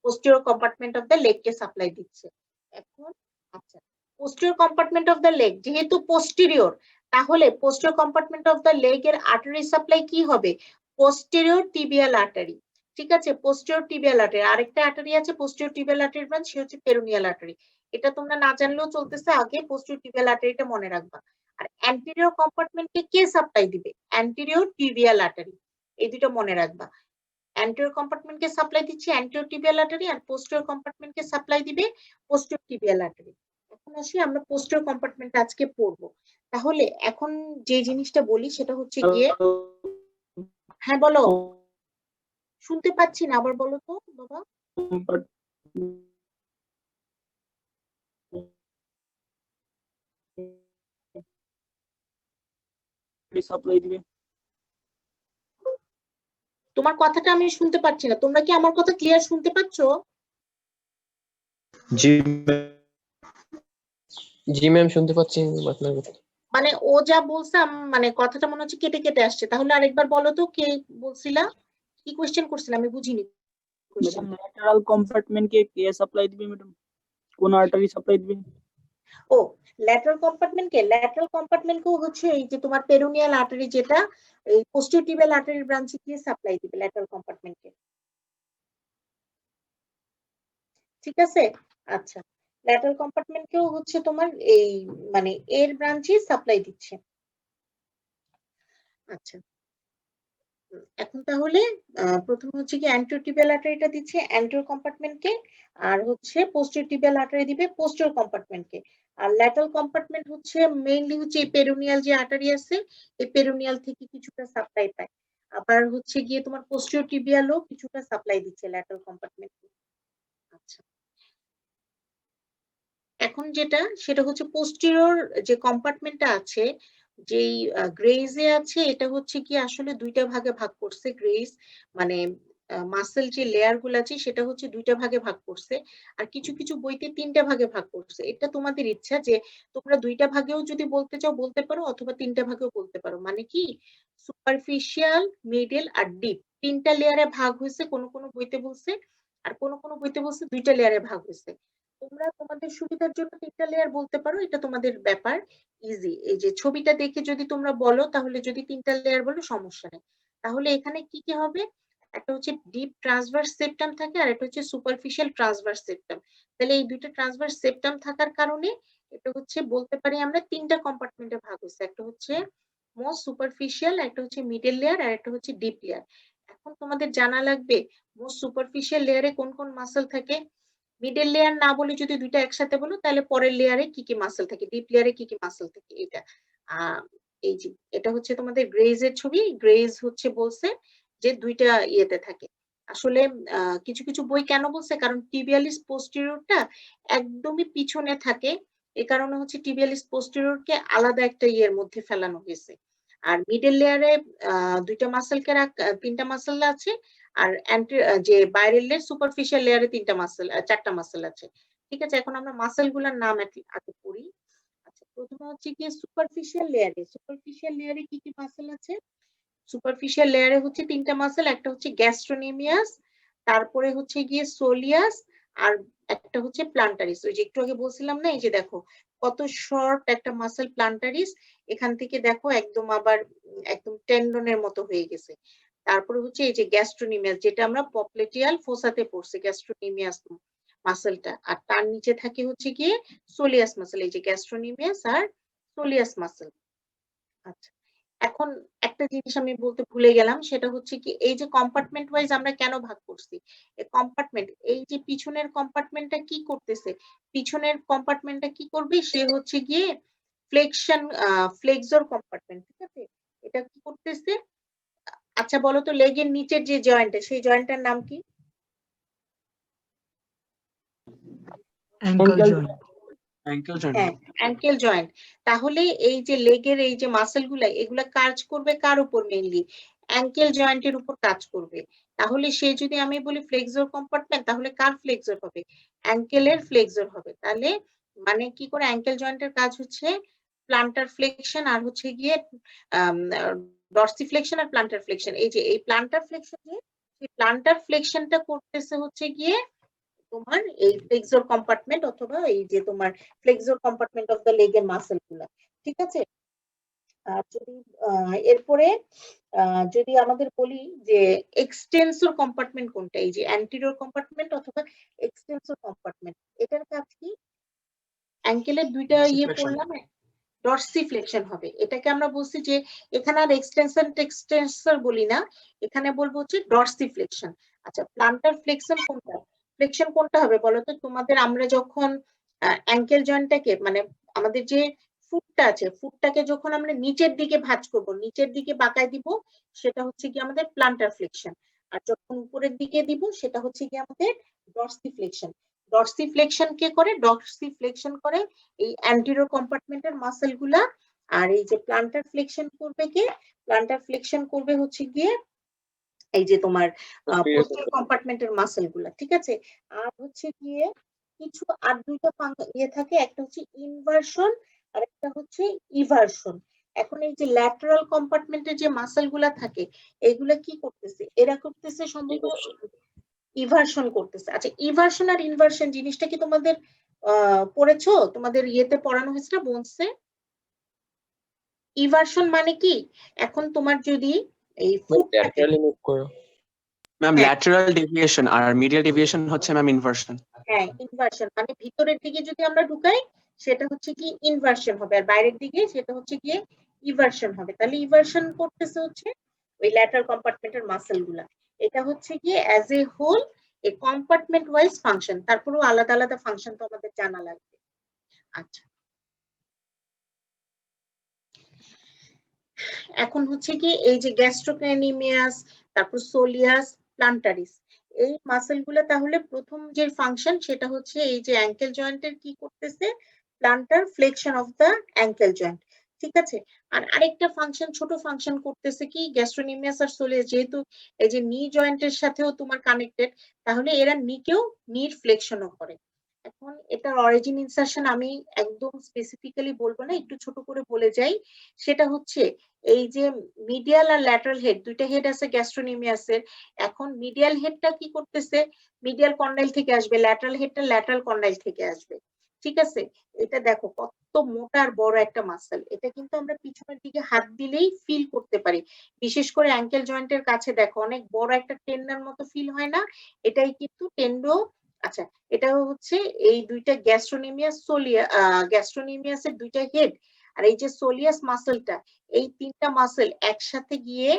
পোস্টেরিয়র কম্পার্টমেন্ট অফ দ্য লেগকে সাপ্লাই দিচ্ছে। এখন আচ্ছা, posterior compartment of the leg যেহেতু পোস্টেরিয়র, তাহলে posterior compartment of the leg এর আর্টারি সাপ্লাই কি হবে? Posterior tibial artery. ঠিক আছে, পোস্টেরিয়র টিবিয়াল আর্টারি। আরেকটা আর্টারি আছে পোস্টেরিয়র টিবিয়াল আর্টারি ব্রাঞ্চ, সে হচ্ছে পেরোনিয়াল আর্টারি। এটা তোমরা না জানলেও চলতেছে, আগে পোস্টেরিয়র টিবিয়াল আর্টারিটা মনে রাখবা। আর অ্যান্টেরিয়র কম্পার্টমেন্টকে কে সাপ্লাই দিবে? Anterior tibial artery. এই দুটো মনে রাখবা। অ্যান্টেরিয়র কম্পার্টমেন্টকে সাপ্লাই দিচ্ছে অ্যান্টেরিয়র টিবিয়াল আর্টারি, আর পোস্টেরিয়র কম্পার্টমেন্টকে সাপ্লাই দিবে পোস্টেরিয়র টিবিয়াল আর্টারি। এখন আসি আমরা পোস্টেরিয়র কম্পার্টমেন্ট আজকে পড়বো। তাহলে এখন যে জিনিসটা বলি সেটা হচ্ছে গিয়ে, হ্যাঁ বলো, শুনতে পাচ্ছি না, আবার বলো তো বাবা। সাপ্লাই দিবে। তোমার কথাটা আমি শুনতে পাচ্ছি না, তোমরা কি আমার কথা ক্লিয়ার শুনতে পাচ্ছো? জি জি ম্যাম, শুনতে পাচ্ছি আপনার কথা। মানে ও যা বলছে মানে কথাটা মনে হচ্ছে কেটে কেটে আসছে, তাহলে আরেকবার বলো তো কে বলছিলা, কি কোশ্চেন করছিলা, আমি বুঝিনি কোশ্চেন। ম্যাডাম ল্যাটারাল কম্পার্টমেন্টকে কে সাপ্লাই দিবে ম্যাডাম? কোন আর্টারি সাপ্লাই দিবে? ও, ল্যাটারাল কম্পার্টমেন্টকেও হচ্ছে এই যে তোমার পেরোনিয়াল আর্টারি, যেটা এই পোস্টেরিয়র টিবিয়াল আর্টারির ব্রাঞ্চে গিয়ে সাপ্লাই দিবে ল্যাটারাল কম্পার্টমেন্টকে। ঠিক আছে, আচ্ছা, ল্যাটারাল কম্পার্টমেন্টকেও হচ্ছে তোমার এই মানে এর ব্রাঞ্চে সাপ্লাই দিচ্ছে। আচ্ছা, এখন তাহলে প্রথমে হচ্ছে কি অ্যান্টেরিয়র টিবিয়াল আর্টারিটা দিচ্ছে অ্যান্টেরিয়র কম্পার্টমেন্টকে, আর হচ্ছে পোস্টেরিয়র টিবিয়াল আর্টারি দিবে পোস্টেরিয়র কম্পার্টমেন্টকে। আর ল্যাটারাল কম্পার্টমেন্ট হচ্ছে মেইনলি হচ্ছে এই পেরোনিয়াল যে আর্টারি আছে, এই পেরোনিয়াল থেকে কিছুটা সাপ্লাই পায়। আবার হচ্ছে গিয়ে তোমার পোস্টেরিয়র টিবিয়ালও কিছুটা সাপ্লাই দিচ্ছে ল্যাটারাল কম্পার্টমেন্টকে। আচ্ছা, এখন যেটা সেটা হচ্ছে পোস্টেরিয়র যে কম্পার্টমেন্টটা আছে, যেই গ্রেইজে আছে, এটা হচ্ছে কি আসলে দুইটা ভাগে ভাগ করছে গ্রেইজ, মানে মাসেল যে লেয়ার গুলো আছে সেটা হচ্ছে দুইটা ভাগে ভাগ করছে। আর কিছু কিছু বইতে তিনটা ভাগে ভাগ করছে, এটা তোমাদের ইচ্ছা যে তোমরা দুইটা ভাগেও যদি বলতে চাও বলতে পারো, অথবা তিনটা ভাগেও বলতে পারো। মানে কি, সুপারফিশিয়াল, মিডল আর ডিপ, তিনটা লেয়ারে ভাগ হয়েছে কোন কোন বইতে বলছে, আর কোন কোন বইতে বলছে দুইটা লেয়ারে ভাগ হয়েছে। তোমরা তোমাদের সুবিধার জন্য তিনটা লেয়ার বলতে পারো, এটা তোমাদের ব্যাপার, ইজি। এই যে ছবিটা দেখে যদি তোমরা বলো, তাহলে যদি তিনটা লেয়ার বলো সমস্যা নেই। তাহলে এখানে কি কি হবে, একটা হচ্ছে ডিপ ট্রান্সভার্স সেপ্টাম থাকে, আর একটা হচ্ছে সুপারফিশিয়াল ট্রান্সভার্স সেপ্টাম। তাহলে এই দুইটা ট্রান্সভার্স সেপ্টাম থাকার কারণে এটা হচ্ছে বলতে পারি আমরা তিনটা কম্পার্টমেন্টে ভাগ হয়েছে, একটা হচ্ছে মোস্ট সুপারফিশিয়াল, একটা হচ্ছে মিডল লেয়ার, আর একটা হচ্ছে ডিপ লেয়ার। এখন তোমাদের জানা লাগবে মোস্ট সুপারফিশিয়াল লেয়ারে কোন কোন মাসল থাকে। মিডল লেয়ার না বলে যদি দুইটা একসাথে বলো, তাহলে পরের লেয়ারে কি কি মাসল থাকে, ডিপ লেয়ারে কি কি মাসল থাকে, এটা এই যে এটা হচ্ছে তোমাদের গ্রেজ এর ছবি। গ্রেজ হচ্ছে বলছে যে দুইটা ইয়েতে থাকে। আসলে কিছু কিছু বই কেন বলছে, কারণ টিবিয়ালিস পোস্টেরিয়রটা একদমই পিছনে থাকে, এ কারণে হচ্ছে টিবিয়ালিস পোস্টেরিয়রকে আলাদা একটা ইয়ের মধ্যে ফেলানো হয়েছে। আর মিডল লেয়ারে দুইটা মাসেলকে তিনটা মাসেল আছে, আর যে বাইরের লেয়ার সুপারফিশিয়াল লেয়ারে চারটা মাসেল আছে। ঠিক আছে, এখন আমরা মাসেল গুলার নাম আগে পড়ি। আচ্ছা, প্রথমে হচ্ছে কি সুপারফিশিয়াল লেয়ারে কি কি মাসেল আছে? সুপারফিশিয়াল লেয়ারে হচ্ছে তিনটা মাসেল, একটা হচ্ছে গ্যাস্ট্রোনেমিয়াস, তারপরে হচ্ছে গিয়ে সোলিয়াস, আর একটা হচ্ছে প্লান্টারিস। ওই যে একটু আগে বলছিলাম না, এই যে দেখো কত শর্ট একটা মাসেল প্লান্টারিস, এখান থেকে দেখো একদম আবার একদম টেন্ডনের মতো হয়ে গেছে। তারপরে হচ্ছে এই যে গ্যাস্ট্রোনেমিয়াস, যেটা আমরা পপ্লেটিয়াল ফোসাতে পড়ছি, গ্যাস্ট্রোনেমিয়াস মাসেলটা, আর তার নিচে থাকে হচ্ছে গিয়ে সোলিয়াস মাসেল, এই যে গ্যাস্ট্রোনিমিয়াস আর সোলিয়াস মাসেল। আচ্ছা, এখন একটা জিনিস আমি বলতে ভুলে গেলাম, সেটা হচ্ছে কি এই যে কম্পার্টমেন্ট ওয়াইজ আমরা কেন ভাগ করছি, এই কম্পার্টমেন্ট, এই যে পিছনের কম্পার্টমেন্টটা কি করতেছে, পিছনের কম্পার্টমেন্টটা কি করবে, সে হচ্ছে গিয়ে ফ্লেক্সর কম্পার্টমেন্ট, ঠিক আছে, এটা কি করতেছে। আচ্ছা বলো তো, লেগের নিচের যে জয়েন্টটা, সেই জয়েন্টটার নাম কি? Ankle ankle joint. হ্যাঁ, অ্যাঙ্কেল জয়েন্ট। তাহলে এই যে লেগের এই যে মাসেল গুলা, এগুলা কাজ করবে কার উপর? মেইনলি অ্যাঙ্কেল জয়েন্টের উপর কাজ করবে। তাহলে সে যদি আমি বলি ফ্লেক্সর কম্পার্টমেন্ট, তাহলে কার ফ্লেক্সর হবে? অ্যাঙ্কেলের ফ্লেক্সর হবে। তাহলে মানে কি করে, অ্যাঙ্কেল জয়েন্টের কাজ হচ্ছে প্লান্টার ফ্লেকশন আর হচ্ছে গিয়ে ডরসিফ্লেকশন আর প্লান্টার ফ্লেকশন। এই যে এই প্লান্টার ফ্লেকশন, এই প্লান্টার ফ্লেকশনটা করতেছে হচ্ছে গিয়ে তোমার এই ফ্লেক্সর কম্পার্টমেন্ট, অথবা এই যে তোমার ফ্লেক্সর কম্পার্টমেন্ট অফ দ্য লেগের মাসেল গুলা, ঠিক আছে। আর যদি এরপরে যদি আমাদের বলি যে এক্সটেন্সর কম্পার্টমেন্ট কোনটা, এই যে অ্যান্টিরিয়র কম্পার্টমেন্ট অথবা এক্সটেন্সর কম্পার্টমেন্ট, এটার কাজ কি? অ্যাঙ্কেলের দুইটা ইয়ে Dorsiflexion। পড়লাম, ডরসিফ্লেকশন হবে। এটাকে আমরা বলছি যে এখানে আর এক্সটেন্সর বলি না, এখানে বলবো হচ্ছে ডরসিফ্লেকশন। আচ্ছা, প্লান্টার ফ্লেকশন কোনটা হবে বলো তো তোমাদের? আমরা যখন অ্যাঙ্কেল জয়েন্টটাকে মানে আমাদের যে ফুটটা আছে, ফুটটাকে যখন আমরা নিচের দিকে ভাঁজ করব, নিচের দিকে বাঁকায় দিব, সেটা হচ্ছে কি আমাদের প্লান্টার ফ্লেকশন। আর যখন উপরের দিকে দিব, সেটা হচ্ছে কি আমাদের ডরসিফ্লেকশন। ডরসিফ্লেকশন কে করে? ডরসিফ্লেকশন করে এই অ্যান্টিরিয়র কম্পার্টমেন্টের মাসেল গুলা। আর এই যে প্লান্টার ফ্লেকশন করবে কে? প্লান্টার ফ্লেকশন করবে হচ্ছে গিয়ে এই যে তোমার পোস্টার কম্পার্টমেন্টের মাসেল গুলা, ঠিক আছে। আর হচ্ছে গিয়ে কিছু আর দুইটা ইয়ে থাকে, একটা হচ্ছে ইনভার্সন আর একটা হচ্ছে ইভার্সন। এখন এই যে ল্যাটারাল কম্পার্টমেন্টের যে মাসেল গুলা থাকে, এগুলা কি করতেছে? এরা করতেছে সম্ভবত ইভার্সন করতেছে। আচ্ছা, ইভার্সন আর ইনভার্সন জিনিসটা কি তোমাদের পড়েছো? তোমাদের ইয়েতে পড়ানো হয়েছে না, বোনসে? ইভার্সন মানে কি, এখন তোমার যদি এই ফুটটাকে, ল্যাটারালি মুভ করো। ম্যাম হ্যাঁ। ল্যাটারাল ডেভিয়েশন আর মিডিয়াল ডেভিয়েশন হচ্ছে ম্যাম ইনভার্সন। হ্যাঁ, ইনভার্সন মানে ভিতরের দিকে যদি আমরা ঢুকাই, সেটা হচ্ছে কি ইনভার্সন হবে, আর বাইরের দিকে সেটা হচ্ছে গিয়ে ইভার্সন হবে। তাহলে ইভার্সন করতেছে হচ্ছে ওই ল্যাটারাল কম্পার্টমেন্টের মাসেল গুলা। এটা হচ্ছে গিয়ে as a whole a compartment wise function, তারপরেও আলাদা আলাদা ফাংশন তো আমাদের জানা লাগবে। আচ্ছা, এখন হচ্ছে কি এই যে গ্যাস্ট্রোক্রানিমিয়াস, তারপর সোলিয়াস, প্লান্টারিস, এই মাসেল গুলা তাহলে প্রথম যে ফাংশন সেটা হচ্ছে এই যে অ্যাঙ্কেল জয়েন্টের কি করতেছে? Plantar flexion of the ankle joint, ঠিক আছে। আর আরেকটা ফাংশন, ছোট ফাংশন করতেছে কি, গ্যাস্ট্রোনিমিয়াস আর সোলিয়াস যেহেতু এই যে নি জয়েন্টের সাথেও তোমার কানেক্টেড, তাহলে এরা নিকেও নির ফ্লেকশনও করে। এখন এটার অরিজিন ইনসারশন আমি একদম স্পেসিফিক্যালি বলবো না, একটু ছোট করে বলে যাই। সেটা হচ্ছে এই যে মিডিয়াল আর ল্যাটারাল হেড, দুইটা হেড আছে গ্যাস্ট্রোনিমিয়াসের। এখন মিডিয়াল হেডটা কি করতেছে? মিডিয়াল কন্ডাইল থেকে আসবে, ল্যাটারাল হেডটা ল্যাটারাল কন্ডাইল থেকে আসবে, ঠিক আছে। এটা দেখো কত মোটা আর বড় একটা মাসেল, এটা কিন্তু আমরা পিছনের দিকে হাত দিলেই ফিল করতে পারি। বিশেষ করে অ্যাঙ্কেল জয়েন্টের কাছে দেখো অনেক বড় একটা টেন্ডার মতো ফিল হয় না? এটাই কিন্তু টেন্ডো। আচ্ছা, এটা হচ্ছে এই দুইটা গ্যাস্ট্রোনিমিয়াসের দুইটা হেড, আর এই যে সোলিয়াস মাসেলটা, এই তিনটা মাসেল একসাথে গিয়ে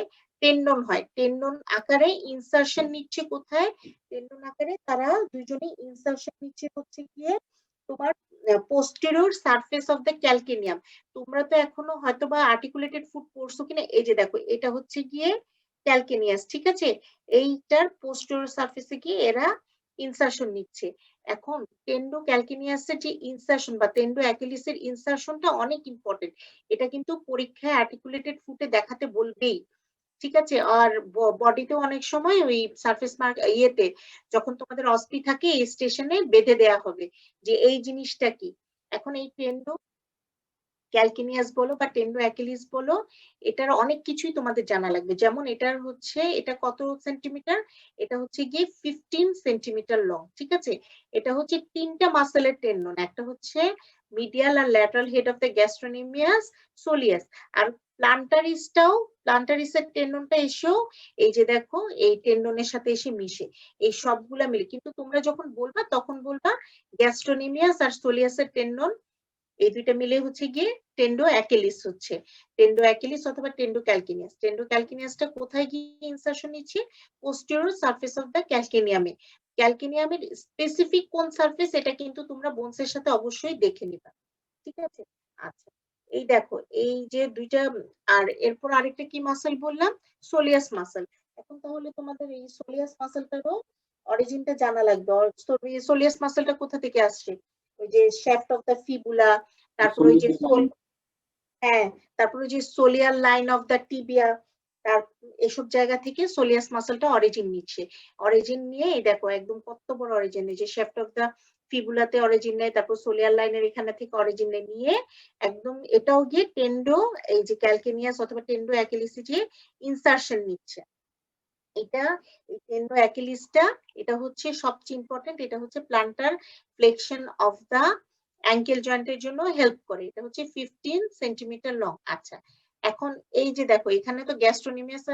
টেন্ডন হয়, টেন্ডন আকারে ইনসারশন নিচ্ছে। কোথায়? টেন্ডন আকারে তারা দুইজনে ইনসারশন নিচ্ছে হচ্ছে গিয়ে তোমার posterior surface of the calcaneum. তোমরা তো এখনো হয়তোবা আর্টিকুলেটেড ফুট পড়ছো কিনা, এই যে দেখো এটা হচ্ছে গিয়ে ক্যালকেনিয়াস, ঠিক আছে। এইটার পোস্টেরিয়র সারফেসে গিয়ে এরা ইনসারশন নিচ্ছে। এখন টেন্ডো ক্যালকেনিয়াসের যে ইনসারশন বা টেন্ডো অ্যাকিলিসের ইনসারশনটা অনেক ইম্পর্টেন্ট। এটা কিন্তু পরীক্ষায় আর্টিকুলেটেড ফুটে দেখাতে বলবেই, ঠিক আছে। আর বডিতে অনেক সময় ওই সারফেস মার্ক ইয়েতে যখন তোমাদের অসপি থাকে এই স্টেশনে বেঁধে দেয়া হবে যে এই জিনিসটা কি। এখন এই টেন্ডো ক্যালকেনিয়াস বলো বা টেন্ডো অ্যাকিলিস বলো, এটার অনেক কিছুই তোমাদের জানা লাগবে। যেমন এটার হচ্ছে, এটা কত সেন্টিমিটার? এটা হচ্ছে গিয়ে 15 সেন্টিমিটার লং, ঠিক আছে। এটা হচ্ছে তিনটা মাসেলের টেন্ডন, একটা হচ্ছে মিডিয়াল আর lateral head of the gastrocnemius soleus, আর প্লান্টারিসের টেন্ডনটা এসেও এই যে দেখো এই টেন্ডনের সাথে এসে মিশে, এই সবগুলা মিলে। কিন্তু তোমরা যখন বলবা তখন বলবা গ্যাস্ট্রোনিমিয়াস আর সোলিয়াসের টেন্ডন, এই দুইটা মিলে হচ্ছে গিয়ে টেন্ডো অ্যাকিলিস হচ্ছে, টেন্ডো অ্যাকিলিস অথবা টেন্ডো ক্যালকিনিয়াস। টেন্ডো ক্যালকিনিয়াসটা কোথায় গিয়ে ইনসারশন নিচ্ছে? পোস্টেরিয়র সারফেস অফ দ্য ক্যালকিনিয়ামে। ক্যালকিনিয়ামের স্পেসিফিক কোন সারফেস এটা কিন্তু তোমরা বোনসের সাথে অবশ্যই দেখে নিবা, ঠিক আছে? আচ্ছা, এই দেখো এই যে দুইটা, আর এরপর আরেকটা কি মাসল বললাম? Soleus muscle. এখন তাহলে তোমাদের এই সোলিয়াস মাসলটারও অরিজিনটা জানা লাগবে। সোলিয়াস মাসলটা কোথা থেকে আসছে? ওই যে শ্যাফট অফ দ্য ফিবুলা, তারপর ওই যে হ্যাঁ, তারপর ওই যে সোলিয়ার লাইন অফ দ্য টিবিয়া, তার এসব জায়গা থেকে সোলিয়াস মাসলটা অরিজিন নিচ্ছে। অরিজিন নিয়ে এই দেখো একদম কত বড় অরিজিন, এই যে শ্যাফট অফ দ্য ফিবুলাতে অরিজিন নেয়, তারপর সোলিয়ার লাইনের এখানে থেকে অরিজিন নিয়ে একদম এটাও গিয়ে টেন্ডো, এই যে ক্যালকিনিয়াস অথবা টেন্ডো অ্যাকিলিসে যে ইনসারশন নিচ্ছে। এটা এই টেন্ডো অ্যাকিলিসটা এটা হচ্ছে সবচেয়ে ইম্পর্টেন্ট, এটা হচ্ছে plantar flexion of the ankle জয়েন্টের জন্য হেল্প করে। এটা হচ্ছে 15 সেন্টিমিটার লং। আচ্ছা, এখন এই যে দেখো এখানে তো গ্যাস্ট্রোনিমিয়াস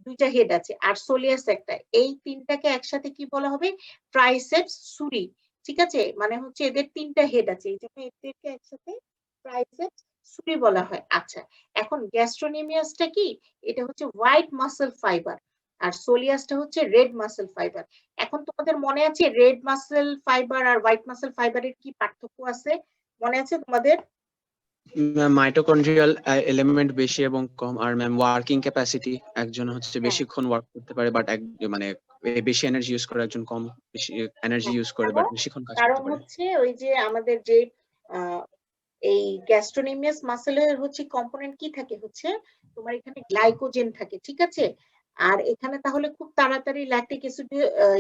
দুইটা হেড আছে আর সোলিয়াস একটা, এই তিনটাকে একসাথে কি বলা হবে? ট্রাইসেপস সুরি, ঠিক আছে? মানে হচ্ছে এদের তিনটা হেড আছে, এই জন্য এদেরকে একসাথে ট্রাইসেপস সুরি বলা হয়। আচ্ছা, এখন গ্যাস্ট্রোনিমিয়াসটা কি? এটা হচ্ছে হোয়াইট মাসল ফাইবার আর সোলিয়াসটা হচ্ছে রেড মাসল ফাইবার। এখন তোমাদের মনে আছে রেড মাসল ফাইবার আর হোয়াইট মাসল ফাইবারের কি পার্থক্য আছে? মনে আছে তোমাদের? মাইটোকন্ড্রিয়াল এলিমেন্ট বেশি এবং কম, আর ম্যাম ওয়ার্কিং ক্যাপাসিটি একজন হচ্ছে বেশিক্ষণ ওয়ার্ক করতে পারে বাট মানে বেশি এনার্জি ইউজ করে, একজন কম বেশি এনার্জি ইউজ করে বাট বেশিক্ষণ কাজ কারণ করতে পারে। হচ্ছে ওই যে আমাদের যে এই গ্যাস্ট্রোনিমিয়াস মাসলের হচ্ছে কম্পোনেন্ট কি থাকে? হচ্ছে তোমার এখানে গ্লাইকোজেন থাকে, ঠিক আছে? আর এখানে তাহলে খুব তাড়াতাড়ি ল্যাকটিক অ্যাসিড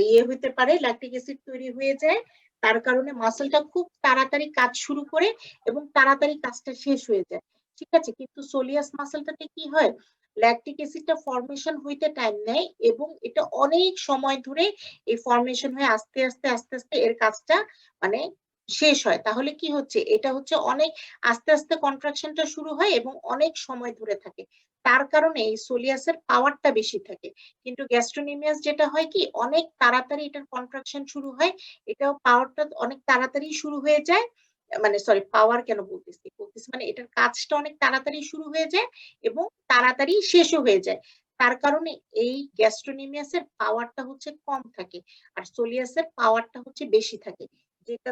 ইয়ে হতে পারে, ল্যাকটিক অ্যাসিড তৈরি হয়ে যায়, তার কারণে মাসলটা খুব তাড়াতাড়ি কাজ শুরু করে এবং তাড়াতাড়ি কাজটা শেষ হয়ে যায়, ঠিক আছে? কিন্তু সোলিয়াস মাসলটাতে কি হয়? ল্যাকটিক অ্যাসিডটা ফর্মেশন হইতে টাইম নেয় এবং এটা অনেক সময় ধরে এই ফর্মেশন হয়ে আস্তে আস্তে আস্তে আস্তে এর কাজটা মানে শেষ হয়। তাহলে কি হচ্ছে? এটা হচ্ছে অনেক আস্তে আস্তে কন্ট্রাকশনটা শুরু হয় এবং অনেক সময় ধরে থাকে, তার কারণে এই সোলিয়াসের পাওয়ারটা বেশি থাকে। কিন্তু গ্যাস্ট্রোনিমিয়াস যেটা হয় কি অনেক তাড়াতাড়ি এটার কন্ট্রাকশন শুরু হয়, এটাও পাওয়ারটা অনেক তাড়াতাড়ি শুরু হয়ে যায়, মানে সরি পাওয়ার কেন বলতেছি মানে এটার কাজটা অনেক তাড়াতাড়ি শুরু হয়ে যায় এবং তাড়াতাড়ি শেষও হয়ে যায়, তার কারণে এই গ্যাস্ট্রোনিমিয়াসের পাওয়ারটা হচ্ছে কম থাকে আর সোলিয়াসের পাওয়ারটা হচ্ছে বেশি থাকে, যেটা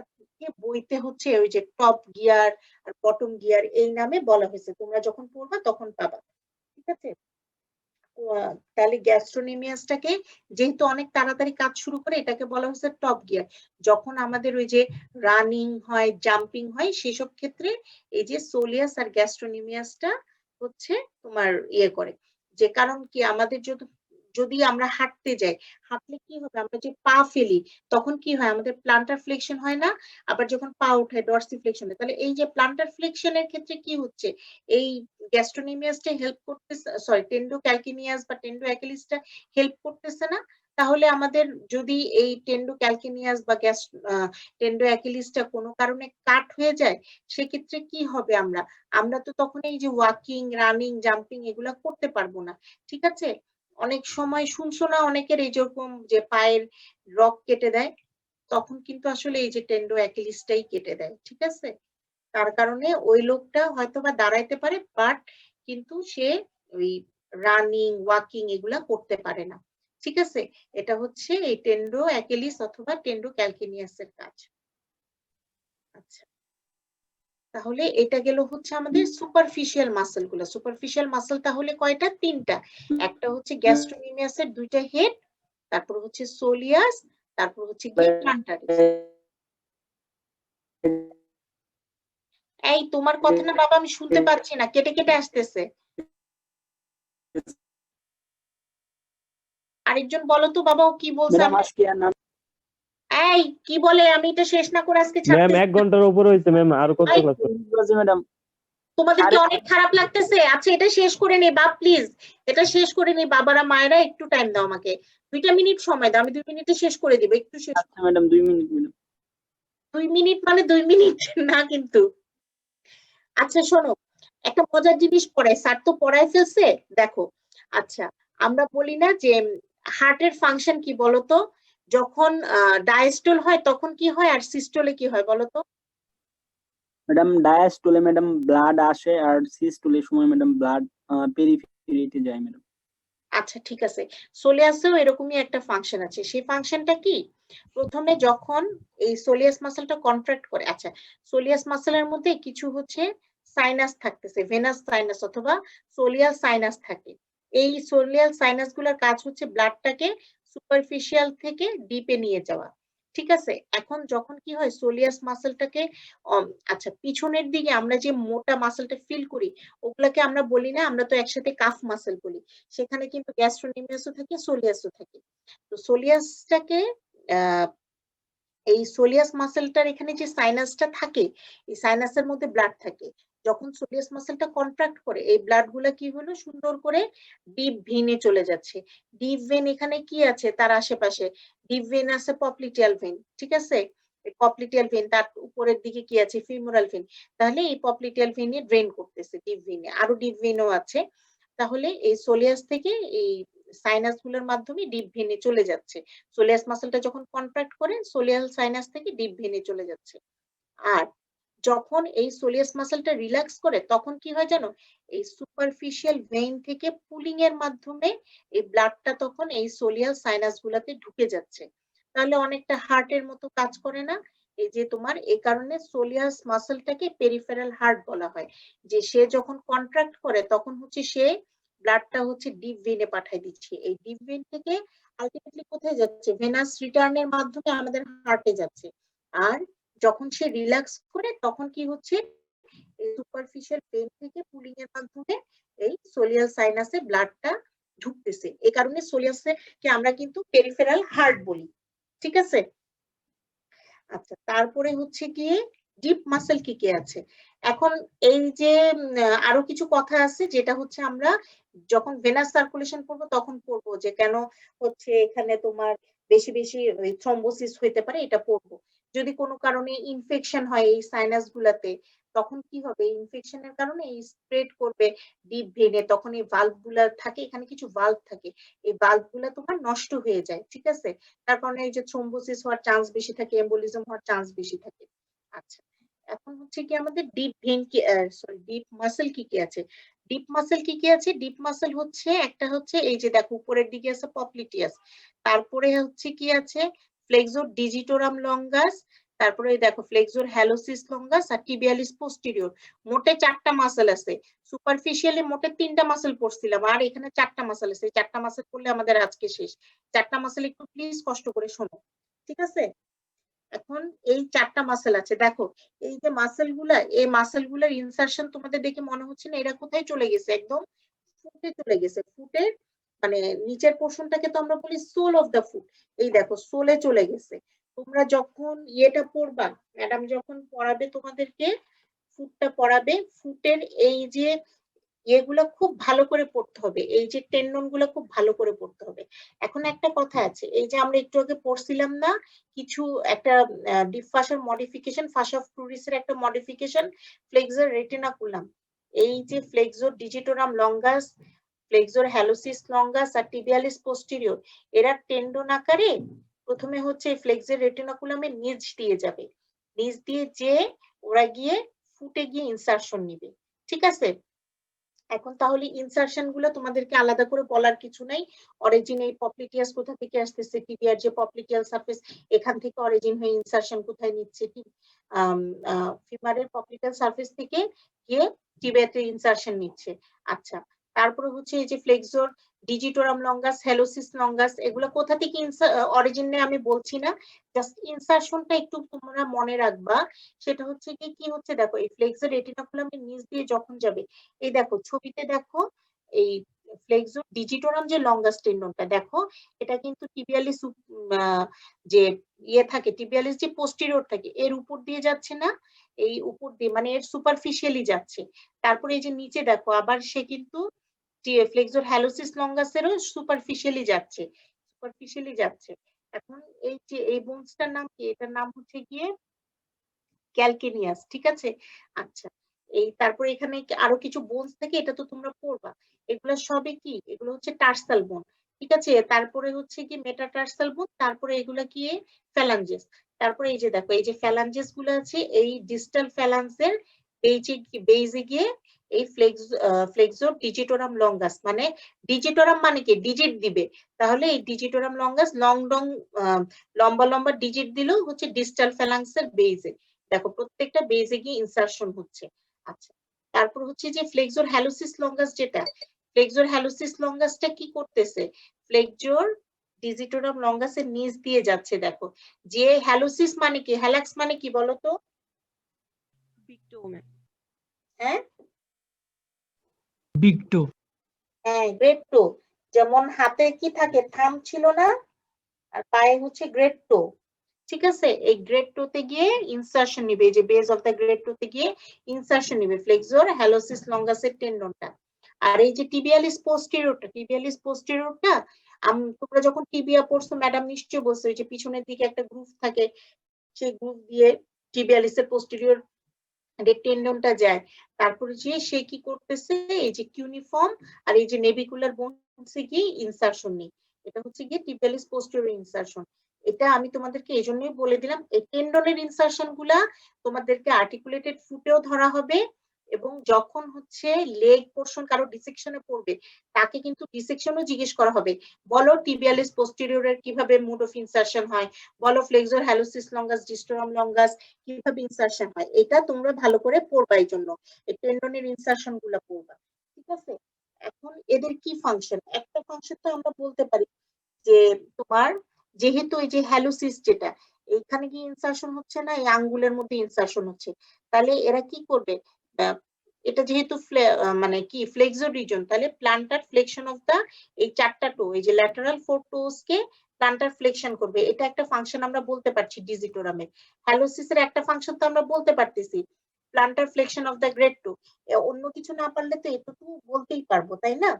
বইতে হচ্ছে ওই যে টপ গিয়ার আর বটম গিয়ার এই নামে বলা হয়েছে, তোমরা যখন পড়বা তখন পাবা, ঠিক আছে? তাহলে গ্যাস্ট্রোনিমিয়াসটাকে যেহেতু অনেক তাড়াতাড়ি কাজ শুরু করে এটাকে বলা হচ্ছে টপ গিয়ার। যখন আমাদের ওই যে রানিং হয় জাম্পিং হয় সেসব ক্ষেত্রে এই যে সোলিয়াস আর গ্যাস্ট্রোনিমিয়াসটা হচ্ছে তোমার ইয়ে করে, যে কারণ কি আমাদের যদি আমরা হাঁটতে যাই, হাঁটলে কি হবে? আমরা যে পা ফেলি তখন কি হয়? আমাদের প্লান্টার ফ্লেকশন হয় না? আবার যখন পা উঠায় ডরসিফ্লেকশন হয়। তাহলে এই যে প্লান্টার ফ্লেকশনের ক্ষেত্রে কি হচ্ছে? এই গ্যাস্ট্রোনিমিয়াসটা হেল্প করতেছে, সরি টেন্ডো ক্যালকিনিয়াস বা টেন্ডো অ্যাকিলিসটা হেল্প করতেছে না? তাহলে আমাদের যদি এই টেন্ডো ক্যালকিনিয়াস বা টেন্ডো অ্যাকিলিসটা কোনো কারণে কাট হয়ে যায় সেক্ষেত্রে কি হবে? আমরা তো তখন এই যে ওয়াকিং রানিং জাম্পিং এগুলা করতে পারবো না, ঠিক আছে? অনেক সময় শুনছো না অনেকের এই যেরকম যে পায়ের রগ কেটে দেয়, তখন কিন্তু আসলে এই যে টেন্ডো অ্যাকিলিসটাই কেটে দেয়, ঠিক আছে? তার কারণে ওই লোকটা হয়তোবা দাঁড়াইতে পারে বাট কিন্তু সে ওই রানিং ওয়াকিং এগুলা করতে পারে না, ঠিক আছে? এটা হচ্ছে এই টেন্ডো অ্যাকিলিস অথবা টেন্ডো ক্যালকিনিয়াসের কাজ। আচ্ছা, তাহলে এটা গেল হচ্ছে আমাদের সুপারফিশিয়াল মাসল গুলো। সুপারফিশিয়াল মাসল তাহলে কয়টা? তিনটা। একটা হচ্ছে গ্যাস্ট্রোনিমিয়াসের দুইটা হেড, তারপর হচ্ছে সোলিয়াস, তারপর হচ্ছে গিয়ে প্লান্টারিস। এই তোমার কথা না বাবা আমি শুনতে পাচ্ছি না, কেটে কেটে আসতেছে। আরেকজন বলো তো বাবা ও কি বলছে? ম্যাডাম আজকে আর নাম এই কি বলে? আমি এটা শেষ না করে আজকে ম্যাম ছাড়তে 1 ঘন্টার উপরে হয়েছে ম্যাম, আর কত এই, ক্লাস? বলছি ম্যাডাম। তোমাদের কি অনেক খারাপ লাগতেছে? আচ্ছা এটা শেষ করে নে বাপ, প্লিজ এটা শেষ করে নে। বাবারা মায়েরা একটু টাইম দাও আমাকে, 2 মিনিট সময় দাও, আমি 2 মিনিটে শেষ করে দিব। একটু শেষ। আচ্ছা ম্যাডাম 2 মিনিট ম্যাডাম। 2 মিনিট মানে 2 মিনিট না কিন্তু। আচ্ছা শোনো, একটা মজার জিনিস পড়ায়, স্যার তো পড়ায় ফেলছে, দেখো। আচ্ছা, আমরা বলি না যে হার্টের ফাংশন কি বলতো, যখন ডায়াস্টল হয় তখন কি হয় আর সিস্টলে কি হয় বলতো? ম্যাডাম ডায়াস্টলে ম্যাডাম ব্লাড আসে, আর সিস্টলের সময় ম্যাডাম ব্লাড পেরিফেরিতে যায় ম্যাডাম। আচ্ছা ঠিক আছে, সোলিয়াসেও এরকমই একটা ফাংশন আছে। সেই ফাংশনটা কি, প্রথমে যখন এই সোলিয়াস মাসেলটা কন্ট্রাক্ট করে, আচ্ছা সোলিয়াস মাসেলের মধ্যে কিছু হচ্ছে সাইনাস থাকতেছে, ভেনাস সাইনাস অথবা সোলিয়াল সাইনাস থাকে। এই সোলিয়াল সাইনাস গুলোর কাজ হচ্ছে ব্লাডটাকে সুপারফিশিয়াল থেকে ডিপে নিয়ে যাওয়া। ঠিক আছে, এখন যখন কি হয় সোলিয়াস মাসেলটাকে, আচ্ছা পিছনের দিকে আমরা যে মোটা মাসেলটা ফিল করি ওগুলাকে আমরা বলি না, আমরা তো একসাথে কাফ মাসেল বলি, সেখানে কিন্তু গ্যাস্ট্রোনিমিয়াসও থাকে সোলিয়াসও থাকে। তো সোলিয়াসটাকে এই সোলিয়াস মাসেলটার এখানে যে সাইনাসটা থাকে, এই সাইনাসের মধ্যে ব্লাড থাকে। যখন সোলিয়াস মাসেলটা কন্ট্রাক্ট করে এই ব্লাড গুলা কি হলো সুন্দর করে ডিপ ভেনে চলে যাচ্ছে। ডিপ ভেন এখানে কি আছে তার আশেপাশে, ডিপ ভেন আছে পপলিটিয়াল ভেন, ঠিক আছে, পপলিটিয়াল ভেন তার উপরের দিকে কি আছে ফিমোরাল ভেন। তাহলে এই পপলিটিয়াল ভেনে ড্রেন করতেছে ডিপ ভেনে, আরো ডিপ ভেনও আছে। তাহলে এই সোলিয়াস থেকে এই সাইনাস গুলোর মাধ্যমে ডিপ ভেনে চলে যাচ্ছে। সোলিয়াস মাসেলটা যখন কন্ট্রাক্ট করে সোলিয়াল সাইনাস থেকে ডিপ ভেনে চলে যাচ্ছে। আর যখন এই সোলিয়াস মাসেলটা রিল্যাক্স করে তখন কি হয় জানো, এই সুপারফিশিয়াল ভেইন থেকে পুলিং এর মাধ্যমে এই ব্লাডটা তখন এই সোলিয়াল সাইনাস গুলাতে ঢুকে যাচ্ছে। তাহলে অনেকটা হার্টের মতো কাজ করে না? এই যে তোমার এই কারণে সোলিয়াস মাসেলটাকে পেরিফেরাল হার্ট বলা হয়, যে সে যখন কন্ট্রাক্ট করে তখন হচ্ছে সে ব্লাডটা হচ্ছে ডিপ ভেইনে পাঠায় দিচ্ছে, এই ডিপ ভেইন থেকে আলটিমেটলি কোথায় যাচ্ছে, ভেনাস রিটার্নের মাধ্যমে আমাদের হার্টে যাচ্ছে। আর যখন সে রিল্যাক্স করে তখন কি হচ্ছে, এই সুপারফিশিয়াল ভেইন থেকে পুলিং এর মাধ্যমে এই সোলিয়াল সাইনাসে ব্লাডটা ঢুকতেছে। এই কারণে সোলিয়াসে কে আমরা কিন্তু পেরিফেরাল হার্ট বলি। ঠিক আছে, আচ্ছা তারপরে হচ্ছে গিয়ে ডিপ মাসেল কি কি আছে। এখন এই যে আরো কিছু কথা আছে যেটা হচ্ছে আমরা যখন ভেনাস সার্কুলেশন করব তখন পড়বো, যে কেন হচ্ছে এখানে তোমার বেশি বেশি থ্রম্বোসিস হইতে পারে, এটা পড়বো। যদি কোনো কারণে ইনফেকশন হয় এই সাইনাস গুলাতে তখন কি হবে, ইনফেকশনের কারণে এই স্প্রেড করবে ডিপ ভেনে, তখন এই ভালভ গুলা থাকে, এখানে কিছু ভালভ থাকে, এই ভালভ গুলা তোমার নষ্ট হয়ে যায়। ঠিক আছে, তার কারণে এই যে থ্রম্বোসিস হওয়ার চান্স বেশি থাকে, এম্বোলিজম হওয়ার চান্স বেশি থাকে। আচ্ছা, এখন হচ্ছে কি আমাদের ডিপ ভেন কি, সরি ডিপ মাসেল কি কি আছে। ডিপ মাসেল কি কি আছে, ডিপ মাসেল হচ্ছে একটা হচ্ছে এই যে দেখো উপরের দিকে আছে পপলিটিয়াস, তারপরে হচ্ছে কি আছে ফ্লেক্সোর ডিজিটোরাম লঙ্গাস, তারপরে এই দেখো ফ্লেক্সোর হ্যালোসিস লঙ্গাস আর টিবিয়ালিস পোস্টেরিয়র। মোটে 4টা মাসেল আছে, সুপারফিশিয়ালি মোটে 3টা মাসেল পড়ছিলাম, আর এখানে 4টা মাসেল আছে। এই 4টা মাসেল পড়লে আমাদের আজকে শেষ। 4টা মাসেল একটু প্লিজ কষ্ট করে শোনো, ঠিক আছে। এখন এই 4টা মাসেল আছে, দেখো এই যে মাসেল গুলা, এই মাসেল গুলার ইনসারশন তোমাদের দেখে মনে হচ্ছে না এরা কোথায় চলে গেছে, একদম ফুটে চলে গেছে। ফুটের মানে নিচের পোর্শনটাকে তো আমরা বলি সোল অফ দ্য ফুট, এই দেখো সোলে চলে গেছে। তোমরা যখন ইয়েটা পড়বা, ম্যাডাম যখন পড়াবে তোমাদেরকে, ফুটটা পড়াবে, ফুটের এই যে এগুলো খুব ভালো করে পড়তে হবে, এই যে টেন্ডন গুলো খুব ভালো করে পড়তে হবে। এখন একটা কথা আছে, এই যে আমরা একটু আগে পড়ছিলাম না কিছু একটা ডিপ ফাসার মডিফিকেশন, ফাসা ফ্লুরিসের একটা মডিফিকেশন, ফ্লেক্সর রেটিনাকুলাম। এই যে flexor digitorum longus, flexor hallucis longus আর টিবিয়ালিস পোস্টেরিয়র, এরা টেন্ডন আকারে প্রথমে হচ্ছে ফ্লেক্সর রেটিনাকুলামের নিচ দিয়ে যাবে, নিচ দিয়ে যে ওরা গিয়ে ফুটে গিয়ে ইনসারশন নিবে। ঠিক আছে, এখন তাহলে ইনসারশন গুলো তোমাদেরকে আলাদা করে বলার কিছু নাই। অরিজিন এই পপলিটিয়াস কোথা থেকে আসতেছে, টিবিয়ার যে পপলিটিয়াল সারফেস এখান থেকে অরিজিন হয়ে ইনসারশন কোথায় নিচ্ছে, ফিমারের পপলিটিয়াল সারফেস থেকে গিয়ে টিবিয়াতে ইনসারশন নিচ্ছে। আচ্ছা, তারপরে হচ্ছে এই যে ফ্লেক্সর ডিজিটোরাম লঙ্গাস, হ্যালোসিস লঙ্গাস, এগুলো কোথা থেকে অরিজিন নেই আমি বলছি না, জাস্ট ইনসারশনটা একটু তোমরা মনে রাখবা। সেটা হচ্ছে কি হচ্ছে দেখো এই ফ্লেক্সর রেটিনাকুলামের নিচ দিয়ে যখন যাবে, এই দেখো ছবিতে দেখো এই ফ্লেক্সর ডিজিটোরাম যে লঙ্গাস টেন্ডনটা দেখো, এটা কিন্তু টিবিয়ালিস যে ইয়ে থাকে, টিবিয়ালিস যে পোস্টেরিয়র থাকে এর উপর দিয়ে যাচ্ছে না, এই উপর দিয়ে মানে এর সুপারফিশিয়ালি যাচ্ছে। তারপরে এই যে নিচে দেখো আবার সে কিন্তু ফ্লেক্সর হ্যালোসিস লঙ্গাসেরও সুপারফিশিয়ালি যাচ্ছে, সুপারফিশিয়ালি যাচ্ছে। এখন এই যে এই বোনসটার নাম কি, এটার নাম হচ্ছে গিয়ে ক্যালকেনিয়াস। ঠিক আছে, আচ্ছা এই তারপরে এখানে আরো কিছু বোনস থাকে, এটা তো তোমরা পড়বা। এগুলো সবই কি, এগুলো হচ্ছে টার্সাল বোন, ঠিক আছে। তারপরে হচ্ছে কি মেটাটার্সাল বোন, তারপরে এগুলা কি ফ্যালাঞ্জেস। তারপরে এই যে দেখো, এই যে ফ্যালাঞ্জেস গুলো আছে, এই ডিস্টাল ফ্যালাঞ্জের বেজে গিয়ে এই ফ্লেক্সোর ডিজিটোরাম লঙ্গাস, মানে ডিজিটোরাম মানে কি ডিজিট দিবে, তাহলে এই ডিজিটোরাম লঙ্গাস লম্বা লম্বা ডিজিট দিলেও হচ্ছে ডিস্টাল ফ্যালাংসের বেজে। দেখো প্রত্যেকটা বেজে গিয়ে ইনসারশন হচ্ছে। আচ্ছা, তারপর হচ্ছে যে ফ্লেক্সোর হ্যালোসিস লঙ্গাস, যেটা ফ্লেক্সোর হ্যালোসিস লঙ্গাসটা কি করতেছে, ফ্লেক্সোর ডিজিটোরাম লঙ্গাসের নিচ দিয়ে যাচ্ছে। দেখো যে হ্যালোসিস মানে কি, হ্যালাক্স মানে কি বলতো? হ্যাঁ বিগ টো। হ্যাঁ, গ্রেট টো। যেমন হাতে কি থাকে, থাম ছিল না, আর পায়ে হচ্ছে গ্রেট টো, ঠিক আছে। এই গ্রেড টু তে গিয়ে ইনসারশন নিবে, এই যে base of the grade two তে গিয়ে ইনসারশন নিবে ফ্লেক্সোর হ্যালোসিস লঙ্গাসের টেন্ডনটা। আর এই যে টিবিয়ালিস পোস্টেরিয়রটা তোমরা যখন টিবিয়া পড়ছো, ম্যাডাম নিশ্চয়ই বলছো, এই যে পিছনের দিকে একটা গ্রুপ থাকে, সেই গ্রুপ দিয়ে টিবিয়ালিসের পোস্টেরিয়র টেন্ডনটা যায়। তারপরে যে সে কি করতেছে, এই যে কিউনিফর্ম আর এই যে নেভিকুলার বোনসে গিয়ে ইনসারশন নেই, এটা হচ্ছে গিয়ে টিবিয়ালিস পোস্টেরিয়র ইনসারশন। এটা আমি তোমাদেরকে এই জন্যই বলে দিলাম, এই টেন্ডনের ইনসারশন গুলা তোমাদেরকে আর্টিকুলেটেড ফুটেও ধরা হবে, এবং যখন হচ্ছে লেগ পোর্শন কারো ডিসেকশনে পড়বে, তাকে কিন্তু ডিসেকশনও জিজ্ঞেস করা হবে, বলো টিবিয়ালিস পোস্টেরিয়রের কিভাবে মোড অফ ইনসারশন হয়, বলো ফ্লেক্সোর হ্যালোসিস লঙ্গাস ডিস্টোরাম লঙ্গাস কিভাবে ইনসারশন হয়, এটা তোমরা ভালো করে পড়বা, এই জন্য এই টেন্ডনের ইনসারশন গুলা পড়বা, ঠিক আছে। এখন এদের কি ফাংশন, একটা ফাংশন তো আমরা বলতে পারি যে তোমার যেহেতু এই যে হ্যালোসিস যেটা এখানে কি ইনসারশন হচ্ছে না, এই আঙ্গুলের মধ্যে ইনসারশন হচ্ছে, তাহলে এরা কি করবে, এটা যেহেতু মানে কি ফ্লেক্সো রিজন, তাহলে প্লান্টার ফ্লেকশন অফ দা এই চারটা টো, এই যে ল্যাটারাল ফোর টোস কে প্লান্টার ফ্লেকশন করবে, এটা একটা ফাংশন আমরা বলতে পারছি ডিজিটোরামের। হ্যালোসিসের একটা ফাংশন তো আমরা বলতে পারতেছি plantar flexion of the great toe, অন্য কিছু না পারলে তো এটুকু বলতেই পারবো, তাই না?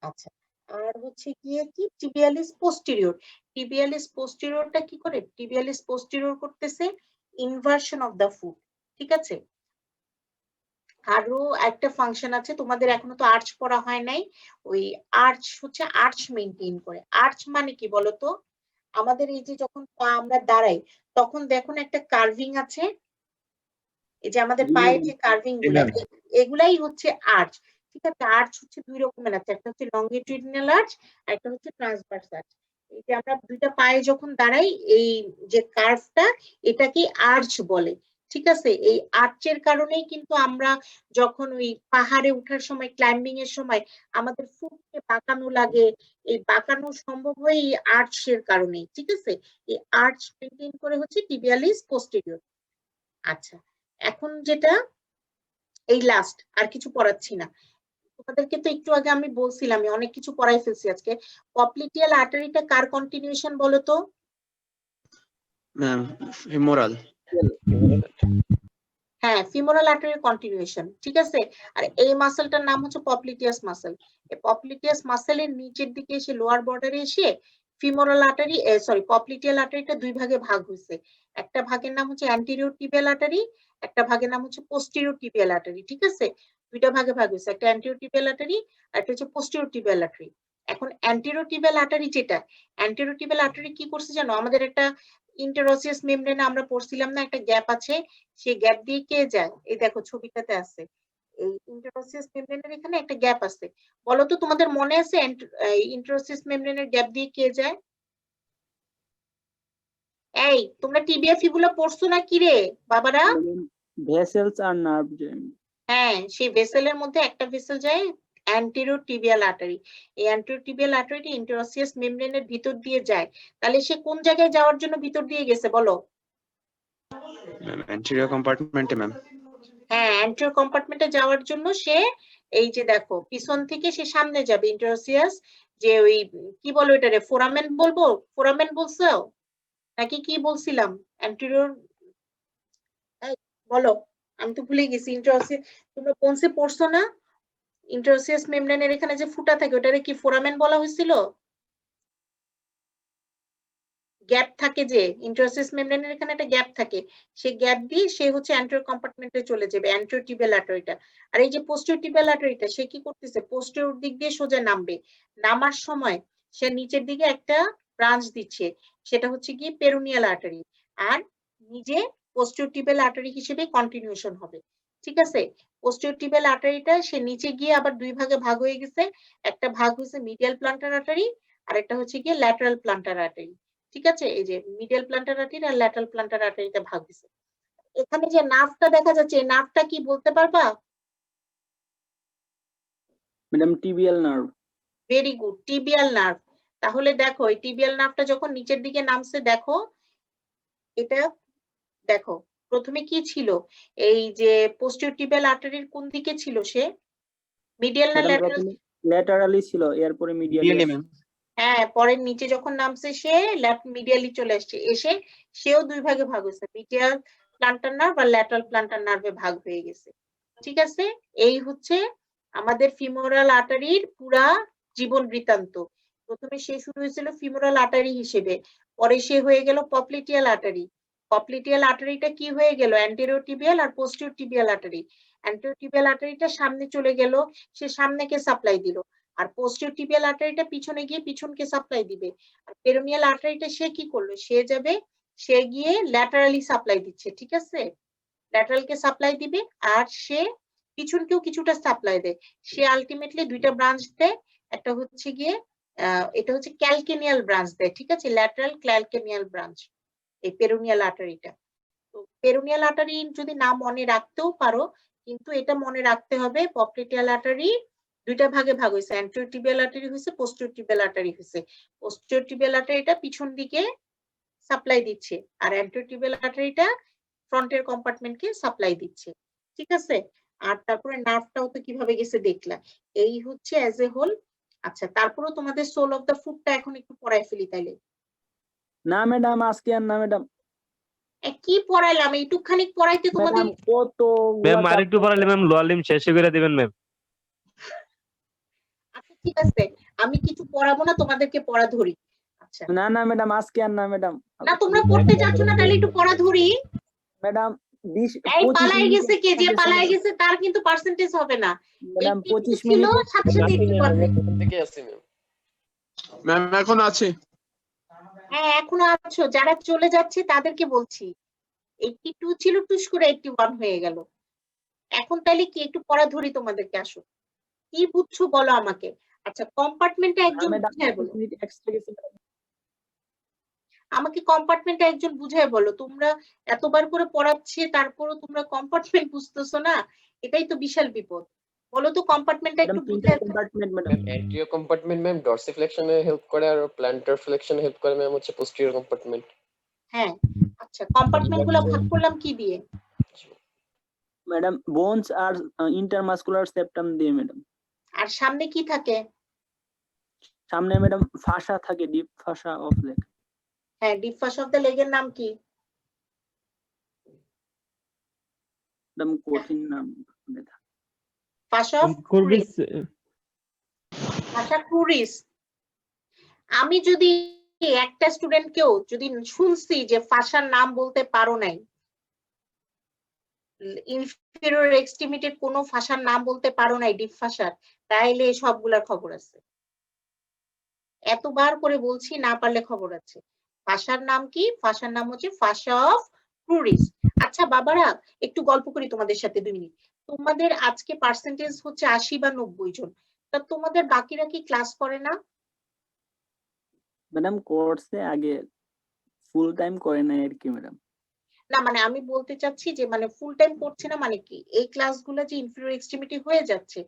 আচ্ছা, আর হচ্ছে গিয়ে কি টিবিয়ালিস পোস্টেরিয়রটা কি করে, টিবিয়ালিস পোস্টেরিয়র করতেছে ইনভার্সন অফ দা ফুট, ঠিক আছে। আরো একটা ফাংশন আছে, তোমাদের এখনো তো আর্চ পড়া হয় নাই, ওই আর্চ হচ্ছে আর্চ মেইনটেইন করে। আর্চ মানে কি বলতো, আমাদের এই যে যখন পা আমরা দাঁড়াই, তখন দেখো না একটা কার্ভিং আছে, এই যে আমাদের পায়ের যে কার্ভিং গুলা, এগুলাই হচ্ছে আর্চ, ঠিক আছে। আর্চ হচ্ছে দুই রকমের আছে, একটা হচ্ছে লংগিটিউডিনাল আর্চ আর একটা হচ্ছে ট্রান্সভার্স আর্চ। এই যে আমরা দুইটা পায়ে যখন দাঁড়াই, এই যে কার্ভটা, এটাকে আর্চ বলে, ঠিক আছে। এই আর্চের কারণেই কিন্তু আমরা যখন ওই পাহাড়ে ওঠার সময়, ক্লাইম্বিং এর সময় আমাদের ফুটকে বাঁকানো লাগে, এই বাঁকানো সম্ভব হয় এই আর্চের কারণেই, ঠিক আছে। এই আর্চ মেইনটেইন করে হচ্ছে টিবিয়ালিস পোস্টেরিয়র। আচ্ছা, এখন যেটা এই লাস্ট, আর কিছু পড়াচ্ছি না তোমাদেরকে, তো একটু আগে আমি বলছিলাম আমি অনেক কিছু পড়াই ফেলছি আজকে। পপলিটিয়াল আর্টারিটা কার কন্টিনিউশন বলো তো? Ma'am femoral. হ্যাঁ, ফিমোরাল আর্টারির কন্টিনিউশন, ঠিক আছে। আর এই মাসেলটার নাম হচ্ছে পপলিটিয়াস মাসেল। এই পপলিটিয়াস মাসেলের নিচের দিকে এসে লোয়ার বর্ডারে এসে ফিমোরাল আর্টারি, সরি পপলিটিয়াল আর্টারিটা দুই ভাগে ভাগ হয়েছে। একটা ভাগের নাম হচ্ছে অ্যান্টেরিয়র টিবিয়াল আর্টারি, একটা ভাগের নাম হচ্ছে পোস্টেরিয়র টিবিয়াল আর্টারি, ঠিক আছে। দুইটা ভাগে ভাগ হয়েছে, একটা অ্যান্টেরিয়র টিবিয়াল আর্টারি আর একটা হচ্ছে পোস্টেরিয়র টিবিয়াল আর্টারি। এখন অ্যান্টেরিয়র টিবিয়াল আর্টারি যেটা, অ্যান্টেরিয়র টিবিয়াল আর্টারি কি করছে জানো, আমাদের একটা ইন্টারওসিয়াস মেমব্রেনে আমরা পড়ছিলাম না, একটা গ্যাপ আছে, সেই গ্যাপ দিয়ে কে যায়, এই দেখো ছবিটাতে আছে, এই ইন্টারওসিয়াস মেমব্রেনের এখানে একটা গ্যাপ আছে। বলো তো তোমাদের মনে আছে ইন্টারওসিয়াস মেমব্রেনের গ্যাপ দিয়ে কে যায়? এই তোমরা টিবিয়া ফিবুলা পড়ছো না কি রে বাবারা? ভেসেলস আর নার্ভ। হ্যাঁ, সেই ভেসেলের মধ্যে একটা ভেসেল যায় অ্যান্টেরিয়র টিবিয়াল আর্টারি। এই অ্যান্টেরিয়র টিবিয়াল আর্টারিটি ইন্টারওসিয়াস মেমব্রেনের ভিতর দিয়ে যায়। তাহলে সে কোন জায়গায় যাওয়ার জন্য ভিতর দিয়ে গেছে বলো? ম্যাম অ্যান্টেরিয়র কম্পার্টমেন্টে ম্যাম। হ্যাঁ, অ্যান্টেরিয়র কম্পার্টমেন্টে যাওয়ার জন্য সে, এই যে দেখো পিছন থেকে সে সামনে যাবে ইন্টারওসিয়াস, যে ওই কি বলো এটারে, ফোরামেন বলবো, ফোরামেন বলছো নাকি কি বলছিলাম, অ্যান্টেরিয়র বলো, আমি তো ভুলে গেছি। ইন্টারওসিয়াস তোমরা কোনসে পড়ছো না, ইন্টারওসিয়াস মেমব্রেনের এখানে যে ফুটা থাকে ওটারে কি ফোরামেন বলা হয়েছিল? গ্যাপ থাকে যে ইন্টারস্টিস মেমব্রেনের এখানে একটা গ্যাপ থাকে, সেই গ্যাপ দিয়ে সে হচ্ছে অ্যান্টেরিয়র কম্পার্টমেন্টে চলে যাবে, অ্যান্টেরিয়র টিবিয়াল আর্টারিটা। আর এই যে পোস্টেরিয়র টিবিয়াল আর্টারিটা সে কি করতেছে, পোস্টেরিয়র দিক দিয়ে সোজা নামবে, নামার সময় সে নিচের দিকে একটা ব্রাঞ্চ দিচ্ছে, সেটা হচ্ছে কি পেরোনিয়াল আর্টারি, আর নিজে পোস্টেরিয়র টিবিয়াল আর্টারি হিসেবে কন্টিনিউশন হবে। ঠিক আছে, পোস্টেরিয়র টিবিয়াল আর্টারিটা সে নিচে গিয়ে আবার দুই ভাগে ভাগ হয়ে গেছে, একটা ভাগ হয়েছে মিডিয়াল প্লান্টার আর্টারি, আর একটা হচ্ছে গিয়ে ল্যাটারাল প্লান্টার আর্টারি। ঠিক আছে, এই যে মিডিয়াল প্লান্টার আর্টারি আর ল্যাটারাল প্লান্টার আর্টারিতে ভাগ দিছে। এখানে যে নার্ভটা দেখা যাচ্ছে, এই নার্ভটা কি বলতে পারবা? Madam tibial nerve. Very good, tibial nerve. তাহলে দেখো এই টিবিয়াল নার্ভটা যখন নিচের দিকে নামছে, দেখো এটা, দেখো প্রথমে কি ছিল, এই যে পোস্টেরিয়র টিবিয়াল আর্টারির কোন দিকে ছিল সে, মিডিয়াল না ম্যাডাম ল্যাটারাল? প্রথমে ল্যাটারালি ছিল, এরপরে মিডিয়ালি। Really, ma'am. হ্যাঁ, পরের নিচে যখন নামছে সে লেফট মিডিয়ালি চলে আসছে, এসে সেও দুই ভাগে ভাগ হয়েছে, মিডিয়াল প্লান্টার নার্ভ আর ল্যাটারাল প্লান্টার নার্ভে ভাগ হয়ে গেছে। ঠিক আছে, এই হচ্ছে আমাদের ফিমোরাল আর্টারির পুরা জীবন বৃত্তান্ত। প্রথমে সে শুরু হয়েছিল ফিমোরাল আর্টারি হিসেবে, পরে সে হয়ে গেল পপলিটিয়াল আর্টারি। পপলিটিয়াল আর্টারিটা কি হয়ে গেল, অ্যান্টেরিয়র টিবিয়াল আর posterior tibial artery. Anterior tibial আর্টারিটা সামনে চলে গেল, সে সামনেকে সাপ্লাই দিল, আর পোস্টেরিয়র টিবিয়াল আর্টারিটা পিছনে গিয়ে পিছনকে সাপ্লাই দিবে। আর পেরোনিয়াল আর্টারিটা সে কি করলো, সে যাবে, সে গিয়ে ল্যাটারালি সাপ্লাই দিচ্ছে। ঠিক আছে, ল্যাটারালকে সাপ্লাই দিবে, আর সে পিছনকেও কিছুটা সাপ্লাই দেয়। সে আলটিমেটলি দুইটা ব্রাঞ্চ দেয়, একটা হচ্ছে গিয়ে এটা হচ্ছে ক্যালকেনিয়াল ব্রাঞ্চ দেয়। ঠিক আছে, ল্যাটারাল ক্যালকেনিয়াল ব্রাঞ্চ এই পেরোনিয়াল আর্টারিটা। তো পেরোনিয়াল আর্টারি যদি না মনে রাখতেও পারো, কিন্তু এটা মনে রাখতে হবে পপলিটিয়াল আর্টারি দুইটা ভাগে ভাগ হয়েছে, অ্যান্টেরিয়র টিবিয়াল আর্টারি হয়েছে, পোস্টেরিয়র টিবিয়াল আর্টারি হয়েছে। পোস্টেরিয়র টিবিয়াল আর্টারিটা পিছন দিকে সাপ্লাই দিচ্ছে, আর অ্যান্টেরিয়র টিবিয়াল আর্টারিটা ফ্রন্টের কম্পার্টমেন্টকে সাপ্লাই দিচ্ছে। ঠিক আছে, আর তারপরে নার্ভটাও তো কিভাবে গেছে দেখলা। এই হচ্ছে অ্যাজ এ হোল। আচ্ছা, তারপরেও তোমাদের সোল অফ দ্য ফুটটা এখন একটু পড়ায় ফেলি তাইলে। না ম্যাডাম, আজকে আর না ম্যাডাম। কি পড়াইলাম, এইটুকখানি পড়াইতে তোমাদের। ম্যাডাম কত ম্যাম আরেকটু পড়ালে ম্যাম লোয়ালিম শেষ করে দিবেন ম্যাম। আচ্ছা ঠিক আছে, আমি কিছু পড়াবো না, তোমাদেরকে পড়া ধরি। আচ্ছা, না না ম্যাডাম, আজকে আর না ম্যাডাম। না তোমরা পড়তে চাচ্ছ না, তাহলে একটু পড়া ধরি। ম্যাডাম এই পালাই গেছে কে, যে পালাই গেছে তার কিন্তু পার্সেন্টেজ হবে না। ম্যাডাম 25 ছিল মিনিট। সাথে সাথে একটু পারবে। প্রথম থেকে আছি ম্যাম। ম্যাম এখন আছে। হ্যাঁ এখনো আছো, যারা চলে যাচ্ছে তাদেরকে বলছি 82 ছিল, টুস করে 81 হয়ে গেল। এখন তাহলে কি একটু পড়া ধরি তোমাদেরকে, আসো কি বুঝছো বলো আমাকে। আচ্ছা, কম্পার্টমেন্টে একজন বুঝায় বলো, মিনিট এক্সট্রা গেছে। আমাকে কম্পার্টমেন্টে একজন বুঝায় বলো। তোমরা এতবার করে পড়াচ্ছে তারপরও তোমরা কম্পার্টমেন্ট বুঝতেছো না, এটাই তো বিশাল বিপদ। বলো তো কম্পার্টমেন্টটা একটু ম্যাডাম তিনটা বুঝায়। Compartment madam. Ma'am anterior compartment ma'am ডরসিফ্লেকশনে হেল্প করে, আর প্ল্যান্টার ফ্লেকশনে হেল্প করে ম্যাম হচ্ছে পোস্টেরিয়র কম্পার্টমেন্ট। হ্যাঁ, আচ্ছা কম্পার্টমেন্ট গুলো ভাগ করলাম কি দিয়ে? ম্যাডাম বোনস আর ইন্টারমাসকুলার সেপ্টাম দিয়ে ম্যাডাম। আর সামনে কি থাকে? সামনে ম্যাডাম ফাসা থাকে, ডিপ ফাসা অফ লেগ। হ্যাঁ, ডিপ ফাসা অফ দ্য লেগের নাম কি? ম্যাডাম কঠিন নাম। Fascia of cruris. Fascia cruris. আমি যদি একটা স্টুডেন্টকেও যদি শুনছি যে ফাসার নাম বলতে পারো নাই, ইনফেরিয়র এক্সট্রিমিটির কোনো ফাসার নাম বলতে পারো নাই ডিপ ফাসার, তাইলে সবগুলার খবর আছে। এতবার করে বলছি, না পারলে খবর আছে। ফাসার নাম কি? ফাসার নাম হচ্ছে ফাসা অফ ক্রুরিস। আচ্ছা বাবারা, একটু গল্প করি তোমাদের সাথে 2 মিনিট। তোমাদের আজকে পার্সেন্টেজ হচ্ছে 80 বা 90 জন, তা তোমাদের বাকিরা কি ক্লাস করে না? ম্যাডাম কোর্সে আগে ফুল টাইম করে না আর কি ম্যাডাম। না মানে আমি বলতে চাচ্ছি যে মানে ফুল টাইম করছে না মানে কি, এই ক্লাসগুলো যে ইনফেরিয়র এক্সট্রিমিটি হয়ে যাচ্ছে,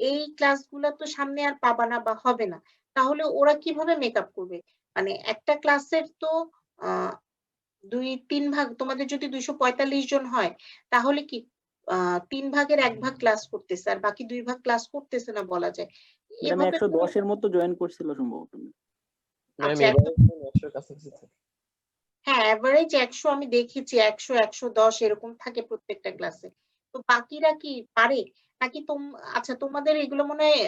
এই ক্লাসগুলো তো সামনে আর পাবা না বা হবে না, তাহলে ওরা কিভাবে মেকআপ করবে? মানে একটা ক্লাসের তো 2-3 ভাগ, তোমাদের যদি 245 জন হয়, তাহলে কি 3 ভাগের 1 ভাগ ক্লাস করতেছে আর বাকি 2 ভাগ ক্লাস করতেছে না বলা যায়। ম্যাডাম এভাবে 110 এর মতো জয়েন করছিল সম্ভবত। ম্যাম আচ্ছা, এবারে 100 এর কাছাকাছি থাকে। হ্যাঁ এভারেজ 100 আমি দেখেছি, 100 110 এরকম থাকে প্রত্যেকটা ক্লাসে। তো বাকিরা কি পারে নাকি আচ্ছা তোমাদের এগুলো মনে হয়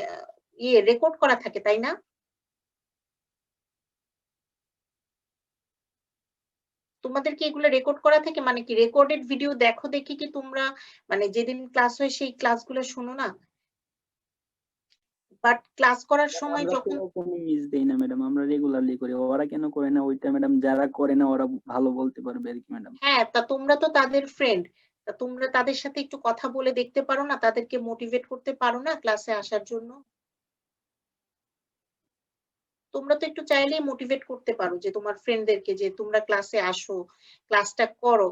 ইয়ে রেকর্ড করা থাকে তাই না? তোমাদের কি এগুলো রেকর্ড করা থাকে? মানে কি রেকর্ডেড ভিডিও দেখো দেখি কি তোমরা মানে যেদিন ক্লাস হয় সেই ক্লাসগুলো শোনো না? বাট ক্লাস করার সময় আমরা যখন কোনো মিস দেই না ম্যাডাম, আমরা রেগুলারলি করি। ওরা কেন করে না ওইটা ম্যাডাম, যারা করে না ওরা ভালো বলতে পারবে আর কি ম্যাডাম। হ্যাঁ, তা তোমরা তো তাদের ফ্রেন্ড, তা তোমরা তাদের সাথে একটু কথা বলে দেখতে পারো না? তাদেরকে মোটিভেট করতে পারো না ক্লাসে আসার জন্য? তোমরা তো একটু চাইলেই মোটিভেট করতে পারো যে তোমার ফ্রেন্ডদেরকে যে তোমরা ক্লাসে আসো, ক্লাসটা করো।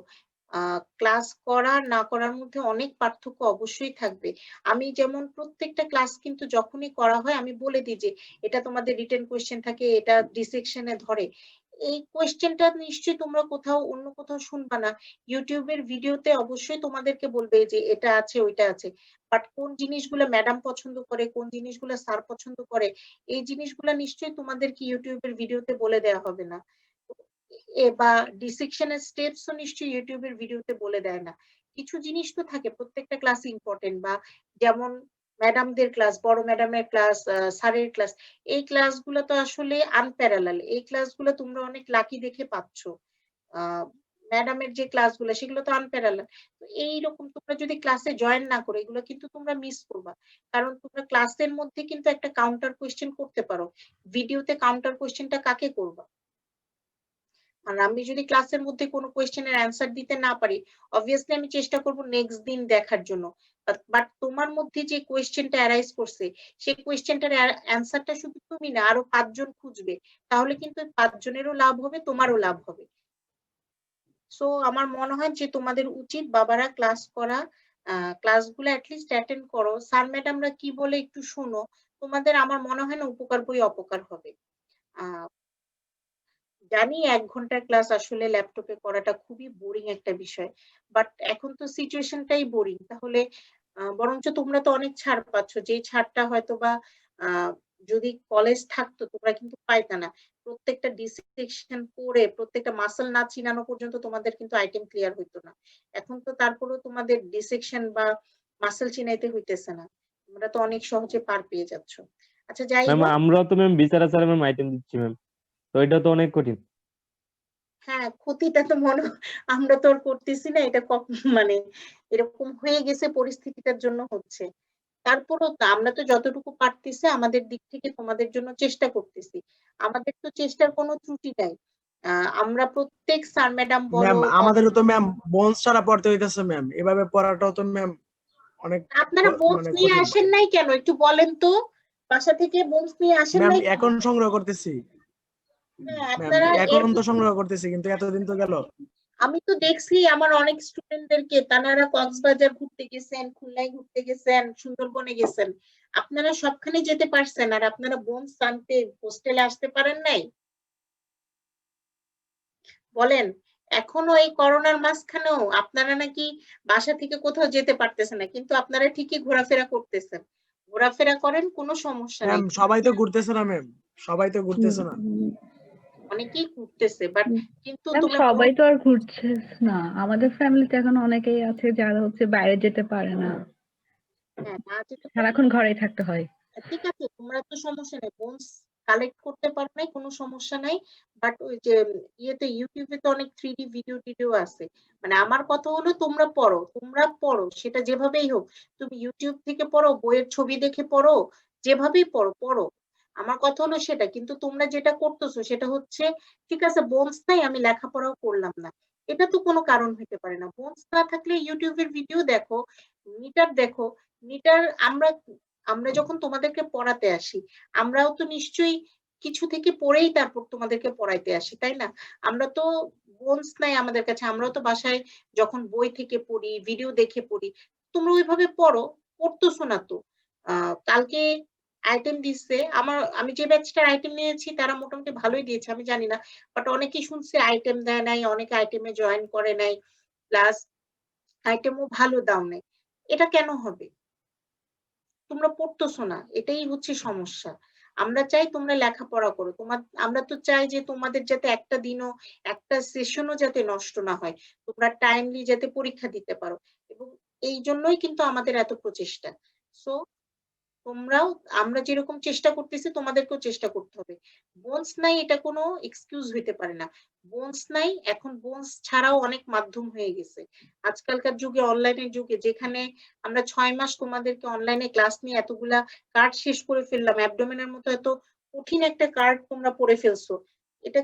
ক্লাস করা না করার মধ্যে অনেক পার্থক্য অবশ্যই থাকবে। আমি যেমন প্রত্যেকটা ক্লাস কিন্তু যখনই করা হয় আমি বলে দিই যে এটা তোমাদের রিটেন কোয়েশ্চেন থাকে, এটা ডিসেকশনে ধরে। এই কোয়েশ্চেনটা নিশ্চয়ই তোমরা কোথাও অন্য কোথাও শুনবা না। ইউটিউবের ভিডিওতে অবশ্যই তোমাদেরকে বলবে যে এটা আছে ওইটা আছে, বাট কোন জিনিসগুলো ম্যাডাম পছন্দ করে, কোন জিনিসগুলো স্যার পছন্দ করে, এই জিনিসগুলো নিশ্চয়ই তোমাদেরকে ইউটিউবের ভিডিওতে বলে দেওয়া হবে না। বা ডিসেকশনের স্টেপসও নিশ্চয়ই ইউটিউবের ভিডিওতে বলে দেয় না। কিছু জিনিস তো থাকে, প্রত্যেকটা ক্লাস ইম্পর্টেন্ট, বা যেমন ম্যাডামদের ক্লাস, বড় ম্যাডামের ক্লাস, স্যারের ক্লাস, এই ক্লাসগুলো তো আসলে আনপ্যারালাল। এই ক্লাসগুলো তোমরা অনেক লাকি দেখে পাচ্ছ। ম্যাডামের যে ক্লাসগুলো সেগুলো তো আনপ্যারালাল। তো এইরকম তোমরা যদি ক্লাসে জয়েন না করো এগুলো কিন্তু তোমরা মিস করবা। কারণ তোমরা ক্লাসের মধ্যে কিন্তু একটা কাউন্টার কোয়েশ্চেন করতে পারো, ভিডিওতে কাউন্টার কোয়েশ্চেনটা কাকে করবা? আর আমি যদি ক্লাসের মধ্যে কোনো কোয়েশ্চেনের অ্যান্সার দিতে না পারি, অবভিয়াসলি আমি চেষ্টা করব নেক্সট দিন দেখার জন্য। বাট তোমার মধ্যে যে কোয়েশ্চেনটা অ্যারাইজ করছে সেই কোয়েশ্চেনটার অ্যান্সারটা শুধু তুমি না আরো 5 জন খুঁজবে, তাহলে কিন্তু 5 জনেরও লাভ হবে, তোমারও লাভ হবে। সো আমার মনে হয় যে তোমাদের উচিত বাবারা ক্লাস করা, ক্লাসগুলো অ্যাটলিস্ট অ্যাটেন্ড করো, স্যার ম্যাডামরা কি বলে একটু শোনো। তোমাদের আমার মনে হয় না উপকার বই অপকার হবে। জানি 1 ঘন্টার ক্লাস আসলে ল্যাপটপে করাটা খুবই বোরিং একটা বিষয়, বাট এখন তো সিচুয়েশনটাই বোরিং। তাহলে বরঞ্চ তোমরা তো অনেক ছাড় পাচ্ছ, যে ছাড়টা হয়তো বা যদি কলেজ থাকতো তোমরা কিন্তু পাইতা না। প্রত্যেকটা ডিসেকশন করে প্রত্যেকটা মাসল না চিনানো পর্যন্ত তোমাদের কিন্তু আইটেম ক্লিয়ার হইতো না। এখন তো তারপরেও তোমাদের ডিসেকশন বা মাসল চিনাইতে হইতেছে না, তোমরা তো অনেক সহজে পার পেয়ে যাচ্ছ। আচ্ছা যাই ম্যাম হোক, আমরাও তো ম্যাম বিচার আচারে ম্যাম আইটেম দিচ্ছি ম্যাম, তো এটা তো অনেক কঠিন। হ্যাঁ ক্ষতিটা তো আমরা তো আর করতেছি না, এটা মানে এরকম হয়ে গেছে পরিস্থিতিটার জন্য হচ্ছে। তারপরও তো আমরা তো যতটুকু পারতেছি আমাদের দিক থেকে তোমাদের জন্য চেষ্টা করতেছি। আমাদের তো চেষ্টার কোনো ত্রুটি নাই। আমরা প্রত্যেক স্যার ম্যাডাম বলো ম্যাম বা আমাদেরও তো ম্যাম বোনস ছাড়া পড়তে হইতেছে ম্যাম, এভাবে পড়াটাও তো ম্যাম অনেক আপনারা বোনস মানে নিয়ে কঠিন আসেন নাই কেন একটু বলেন তো? বাসা থেকে বোনস নিয়ে আসেন ম্যাম। নাই কেন? এখন সংগ্রহ করতেছি হ্যাঁ ম্যাম, আপনারা এখন তো সংগ্রহ করতেছি কিন্তু এতদিন তো গেল। আমি তো দেখছি আমার অনেক স্টুডেন্টদেরকে, তারা কক্সবাজার ঘুরতে গেছেন, খুলনায় ঘুরতে গেছেন, সুন্দরবনে গেছেন, আপনারা সবখানে যেতে পারছেন, আর আপনারা বোনস আনতে হোস্টেলে আসতে পারেন নাই? বলেন। এখনো এই করোনার মাঝখানেও আপনারা নাকি বাসা থেকে কোথাও যেতে পারতেছেন না, কিন্তু আপনারা ঠিকই ঘোরাফেরা করতেছেন। ঘোরাফেরা করেন, কোনো সমস্যা ম্যাম নাই। সবাই তো ঘুরতেছে না ম্যাম, সবাই তো ঘুরতেছে না। অনেকেই ঘুরতেছে, বাট কিন্তু ম্যাম তোমরা সবাই তো আর ঘুরছে না, আমাদের ফ্যামিলিতে এখন অনেকেই আছে যারা হচ্ছে বাইরে যেতে পারে না, হ্যাঁ না যেতে পারলে সারাক্ষণ ঘরেই থাকতে হয়। ঠিক আছে, তোমরা তো সমস্যা নেই, বোনস কালেক্ট করতে পারো নাই, কোনো সমস্যা নাই। বাট ওই যে ইয়েতে ইউটিউবে তো অনেক 3D ভিডিও টিডিও আছে। মানে আমার কথা হলো তোমরা পড়ো, তোমরা পড়ো সেটা যেভাবেই হোক। তুমি ইউটিউব থেকে পড়ো, বইয়ের ছবি দেখে পড়ো, যেভাবেই পড়ো পড়ো। আমার কথা হলো সেটা, কিন্তু তোমরা যেটা করতেছো সেটা হচ্ছে ঠিক আছে বোনস নাই আমি লেখাপড়াও করলাম না, এটা তো কোনো কারণ হতে পারে না। বোনস না থাকলে ইউটিউবের ভিডিও দেখো, মিটার দেখো। মিটার আমরা আমরা যখন তোমাদেরকে পড়াতে আসি আমরাও তো নিশ্চয়ই কিছু থেকে পড়েই তারপর তোমাদেরকে পড়াইতে আসি, তাই না? আমরা তো বোনস নাই আমাদের কাছে, আমরাও তো বাসায় যখন বই থেকে পড়ি, ভিডিও দেখে পড়ি। তোমরা ওইভাবে পড়ো, পড়তেছো না তো। কালকে আইটেম দিচ্ছে আমি যে ব্যাচটার আইটেম নিয়েছি তারা মোটামুটি ভালোই দিয়েছে, আমি জানি না, বাট অনেকেই শুনছে আইটেম দেয় নাই, অনেকে আইটেমে জয়েন করে নাই, প্লাস আইটেমও ভালো দাও নাই। এটা কেন হবে? তোমরা পড়তেছো না, এটাই হচ্ছে সমস্যা। আমরা চাই তোমরা লেখাপড়া করো, আমরা তো চাই যে তোমাদের যাতে একটা দিনও একটা সেশনও যাতে নষ্ট না হয়, তোমরা টাইমলি যাতে পরীক্ষা দিতে পারো, এবং এই জন্যই কিন্তু আমাদের এত প্রচেষ্টা। সো তোমরাও আমরা যেরকম চেষ্টা করতেছি তোমাদেরকেও চেষ্টা করতে হবে। বোনস নাই এটা কোনো এক্সকিউজ হইতে পারে না। বোনস নাই, এখন বোনস ছাড়াও অনেক মাধ্যম হয়ে গেছে। আজকালকার যুগে অনলাইনের যুগে যেখানে আমরা 6 মাস তোমাদেরকে অনলাইনে ক্লাস নিয়ে এতগুলা কার্ড শেষ করে ফেললাম, অ্যাবডোমেনের মতো এত কঠিন একটা কার্ড তোমরা পড়ে ফেলছো, এটা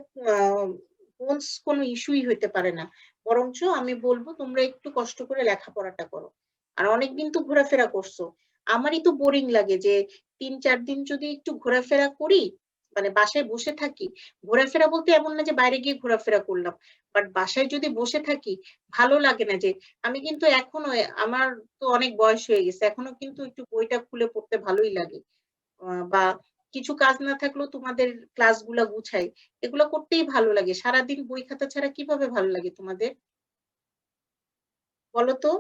বোনস কোনো ইস্যুই হইতে পারে না। বরঞ্চ আমি বলবো তোমরা একটু কষ্ট করে লেখাপড়াটা করো। আর অনেকদিন তো ঘোরাফেরা করছো, আমারই তো বোরিং লাগে যে 3-4 দিন যদি একটু ঘোরাফেরা করি, মানে বাসায় বসে থাকি, ঘোরাফেরা বলতে এমন না যে বাইরে গিয়ে ঘোরাফেরা করলাম, বাট বাসায় যদি বসে থাকি ভালো লাগে না। যে আমি কিন্তু এখনো, আমার তো অনেক বয়স হয়ে গেছে, এখনো কিন্তু একটু বইটা খুলে পড়তে ভালোই লাগে। বা কিছু কাজ না থাকলেও তোমাদের ক্লাসগুলা গুছাই, এগুলো করতেই ভালো লাগে। সারাদিন বই খাতা ছাড়া কিভাবে ভালো লাগে তোমাদের বলো তো?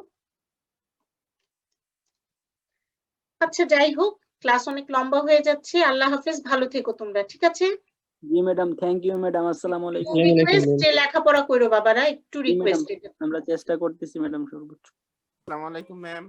আচ্ছা যাই হোক, ক্লাস অনেক লম্বা হয়ে যাচ্ছে। আল্লাহ হাফেজ, ভালো থেকো তোমরা, ঠিক আছে? জি ম্যাডাম, থ্যাংক ইউ ম্যাডাম। আসসালামু আলাইকুম। রিকোয়েস্ট যে লেখাপড়া করো বাবারা, একটু জি ম্যাডাম, রিকোয়েস্ট। আমরা চেষ্টা করতেছি ম্যাডাম সর্বোচ্চ। আসসালামু আলাইকুম ম্যাম।